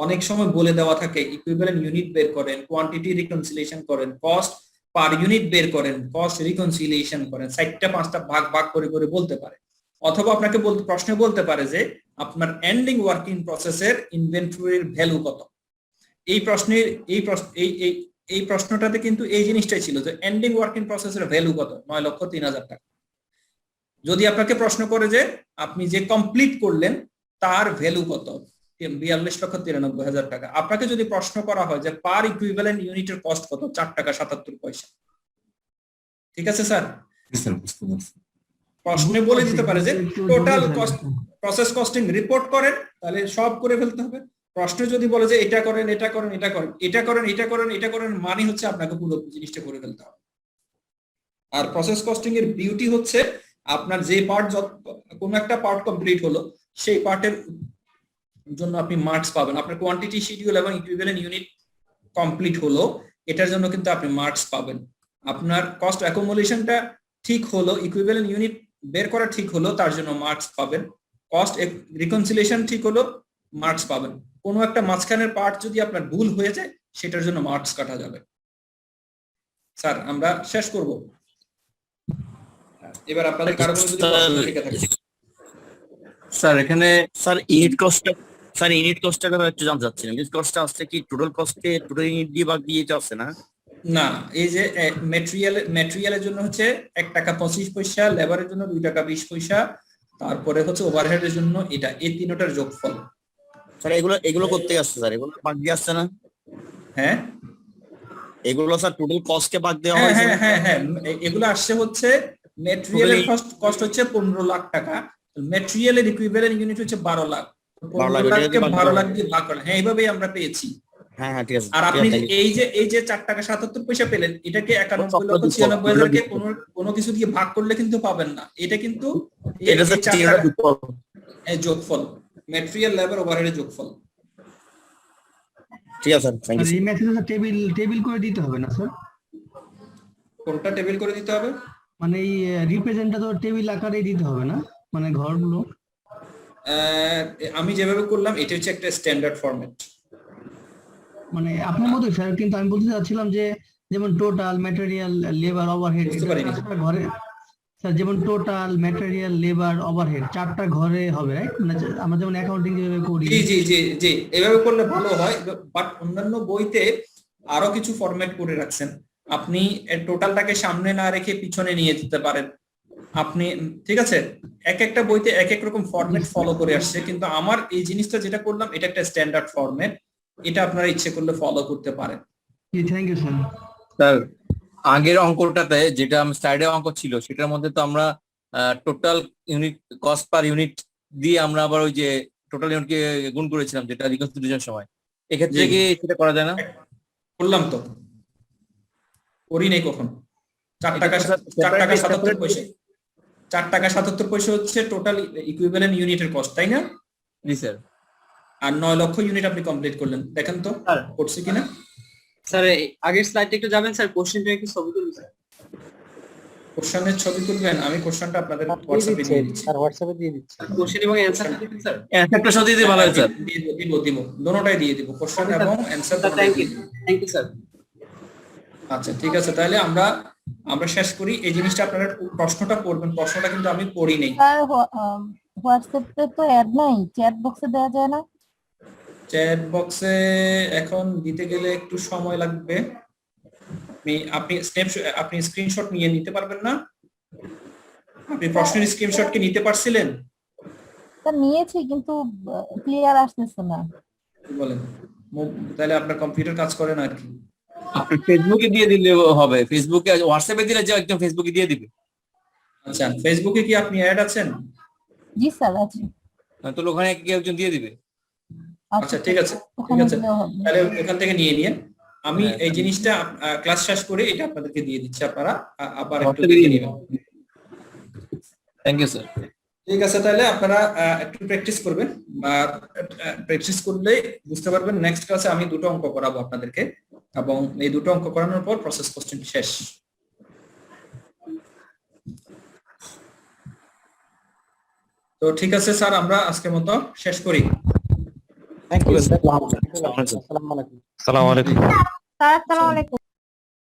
অনেক সময় বলে দেওয়া থাকে ইকুইভ্যালেন্ট ইউনিট বের করেন, কোয়ান্টিটি রিকনসিলিয়েশন করেন, কস্ট পার ইউনিট বের করেন, কস্ট রিকনসিলিয়েশন করেন, 4টা 5টা ভাগ ভাগ করে করে বলতে পারে। অথবা আপনাকে প্রশ্নে বলতে পারে যে আপনার এন্ডিং ওয়ার্কিং প্রসেসের ইনভেন্টরির ভ্যালু কত। এই প্রশ্নের এই প্রশ্নটাতে কিন্তু এই জিনিসটাই ছিল যে এন্ডিং ওয়ার্কিং প্রসেসের ভ্যালু কত, 9,03,000 টাকা। যদি আপনাকে প্রশ্ন করে যে আপনি যে কমপ্লিট করলেন তার ভ্যালু কত, 42,93,000 টাকা, আপনাকে যদি প্রশ্ন করা হয় যে পার ইকুইভ্যালেন্ট ইউনিটের কস্ট কত, 4 টাকা 77 পয়সা। ঠিক আছে স্যার? স্যার বুঝতে পারছি। প্রশ্নে বলে দিতে পারে যে total cost process costing report করেন, তাহলে সব করে ফেলতে হবে। প্রশ্নে যদি বলে যে এটা করেন, এটা করেন, এটা করেন, এটা করেন, এটা করেন, এটা করেন, মানে হচ্ছে আপনাকে পুরো জিনিসটা করে ফেলতে হবে। আর প্রসেস কস্টিং এর বিউটি হচ্ছে আপনার যে পার্ট, কোন একটা পার্ট কমপ্লিট হলো সেই পার্টের জন্য আপনি মার্কস পাবেন। আপনার কোয়ান্টিটি শিডিউল এবং ইকুইভ্যালেন্ট ইউনিট কমপ্লিট হলো, এটার জন্য কিন্তু আপনি মার্কস পাবেন। আপনার কস্ট অ্যাকুমুলেশনটা ঠিক হলো, ইকুইভ্যালেন্ট ইউনিট বের করা ঠিক হলো, তার জন্য মার্কস পাবেন। কস্ট রিকনসিলিয়েশন ঠিক হলো, মার্কস পাবেন। কোনো একটা মাঝখানের পার্ট যদি আপনার ভুল হয়ে যায়, সেটার জন্য মার্কস কাটা যাবে। স্যার আমরা শেষ করব। এবার আপনাদের কারো কোনো যদি প্রশ্ন থেকে থাকে। স্যার এখানে স্যার ইউনিট কস্টটা একটু জানতে চাচ্ছিলাম। ইউনিট কস্টটা আসছে কি টোটাল কস্টে টোটাল ইউনিট দিয়ে ভাগ দিয়ে আসছে না? না, এই যে ম্যাটেরিয়ালের জন্য হচ্ছে 1 টাকা 25 পয়সা, লেবারের জন্য 2 টাকা 20 পয়সা, তারপরে হচ্ছে ওভারহেডের জন্য এটা, এই তিনটার যোগফল। স্যার এগুলো করতে আসছে স্যার, এগুলো ভাগ দিয়ে আসছে না? হ্যাঁ এগুলো স্যার টোটাল কস্টকে ভাগ দেওয়া হ্যাঁ হয়েছে। হ্যাঁ হ্যাঁ হ্যাঁ, এগুলো আসছে হচ্ছে ম্যাটেরিয়ালের কস্ট হচ্ছে 15 লাখ টাকা, ম্যাটেরিয়ালের ইকুইভ্যালেন্ট ইউনিট হচ্ছে 12 লাখ, 12 লাখকে 12 লাখ দিয়ে ভাগ করা। হ্যাঁ, এইভাবেই আমরা পেয়েছি। হ্যাঁ হ্যাঁ ঠিক আছে। আর আপনি এই যে 4 টাকা 77 পয়সা পেলেন, এটাকে 91,96,000কে কোনো কিছু দিয়ে ভাগ করলে কিন্তু পাবেন না। এটা কিন্তু এটা স্যার যোগফল, ম্যাটেরিয়াল লেবার ওভারহেডের যোগফল। ঠিক আছে স্যার, থ্যাংক ইউ। এই মেসেজটা টেবিল করে দিতে হবে না স্যার? কোনটা টেবিল করে দিতে হবে? মানে এই রিপ্রেজেন্টটা তো টেবিল আকারে দিতে হবে না, মানে ঘরগুলো? আমি যেভাবে করলাম এটা হচ্ছে একটা স্ট্যান্ডার্ড ফরম্যাট। মানে আপনার মতোই স্যার, কিন্তু আমি বলতে চাচ্ছিলাম যে যেমন টোটাল ম্যাটেরিয়াল লেবার ওভারহেড ঘরে স্যার, যেমন টোটাল ম্যাটেরিয়াল লেবার ওভারহেড 4টা ঘরে হবে, রাইট? মানে আমরা যেমন অ্যাকাউন্টিং যেভাবে করি। জি জি জি জি, এভাবে করলে ভালো হয়, বাট অন্যান্য বইতে আরো কিছু ফরম্যাট করে রাখছেন। আপনি টোটালটাকে সামনে না রেখে পিছনে নিয়ে যেতে পারেন আপনি, ঠিক আছে? এক একটা বইতে এক এক রকম ফরম্যাট ফলো করে আসছে, কিন্তু আমার এই জিনিসটা যেটা করলাম এটা একটা স্ট্যান্ডার্ড ফরম্যাট, এটা আপনারা ইচ্ছে করলে ফলো করতে পারেন। Thank you sir. স্যার আগের অঙ্কটাতে যেটা স্লাইডে অঙ্ক ছিল সেটার মধ্যে তো আমরা total unit cost per unit দিয়ে আমরা আবার ওই যে টোটাল ইউনিটকে গুণ করেছিলাম, যেটা রিকনসিলিয়েশনের সময়। এক্ষেত্রে কি সেটা করা যায় না? করলাম তো, করি নাই কখন। 4 টাকা 77 পয়সা, 4 টাকা 77 পয়সা হচ্ছে টোটাল ইকুইভ্যালেন্ট ইউনিটের কস্ট, তাই না? জি স্যার। আর 9 লক্ষ ইউনিট আপনি কমপ্লিট করলেন, দেখেন তো করছি কিনা। স্যার আগের স্লাইডে একটু যাবেন স্যার, কোশ্চেনটা একটু ছবি তুলুন স্যার। কোশ্চেনের ছবি তুলবেন? আমি কোশ্চেনটা আপনাদের হোয়াটসঅ্যাপে দিয়ে দিচ্ছি। স্যার হোয়াটসঅ্যাপে দিয়ে দিচ্ছি। কোশ্চেন এবং অ্যানসার দিবেন স্যার? অ্যানসারটা সব দিতে ভালো হয় স্যার। দিব দুটোটাই দিয়ে দিব, কোশ্চেন এবং অ্যানসার। Thank you sir. আচ্ছা ঠিক আছে, তাহলে আমরা শেষ করি। এই জিনিসটা আপনারা প্রশ্নটা পড়বেন, প্রশ্নটা কিন্তু আমি পড়ি নাই। স্যার হোয়াটসঅ্যাপে তো অ্যাড নাই, চ্যাট বক্সে দেওয়া যায় না? চ্যাট বক্সে এখন দিতে গেলে একটু সময় লাগবে। আপনি স্ক্রিনশট নিয়ে নিতে পারবেন না? আপনি প্রশ্নের স্ক্রিনশট কি নিতে পারছিলেন? স্যার নিয়েছি, কিন্তু ক্লিয়ার আসতেছে না। কি বলেন? তাহলে আপনার কম্পিউটার কাজ করে না আর কি। আপনি ফেসবুকে দিয়ে দিলে হবে, ফেসবুকে হোয়াটসঅ্যাপে দিলে যে একদম ফেসবুকে দিয়ে দিবে। আচ্ছা, ফেসবুকে কি আপনি অ্যাড আছেন? জি স্যার আছে। তো ওখানে কেউ একজন দিয়ে দিবে। আচ্ছা ঠিক আছে ঠিক আছে, তাহলে ওখান থেকে নিয়ে নিয়ে আমি এই জিনিসটা ক্লাস শেষ করে এটা আপনাদেরকে দিয়ে দিচ্ছি, আপনারা আবার একটু দেখে নেবেন। Thank you sir. ঠিক আছে, তাহলে আপনারা একটু প্র্যাকটিস করবেন, আর প্র্যাকটিস করলে বুঝতে পারবেন। নেক্সট ক্লাসে আমি দুটো অঙ্ক করাবো আপনাদেরকে, এবং এই দুটো অঙ্ক করানোর পর প্রসেস কোশ্চেন শেষ। তো ঠিক আছে স্যার, আমরা আজকের মতো শেষ করি। Thank you. আসসালামু আলাইকুম। আসসালামু আলাইকুম। স্যার আসসালামু আলাইকুম।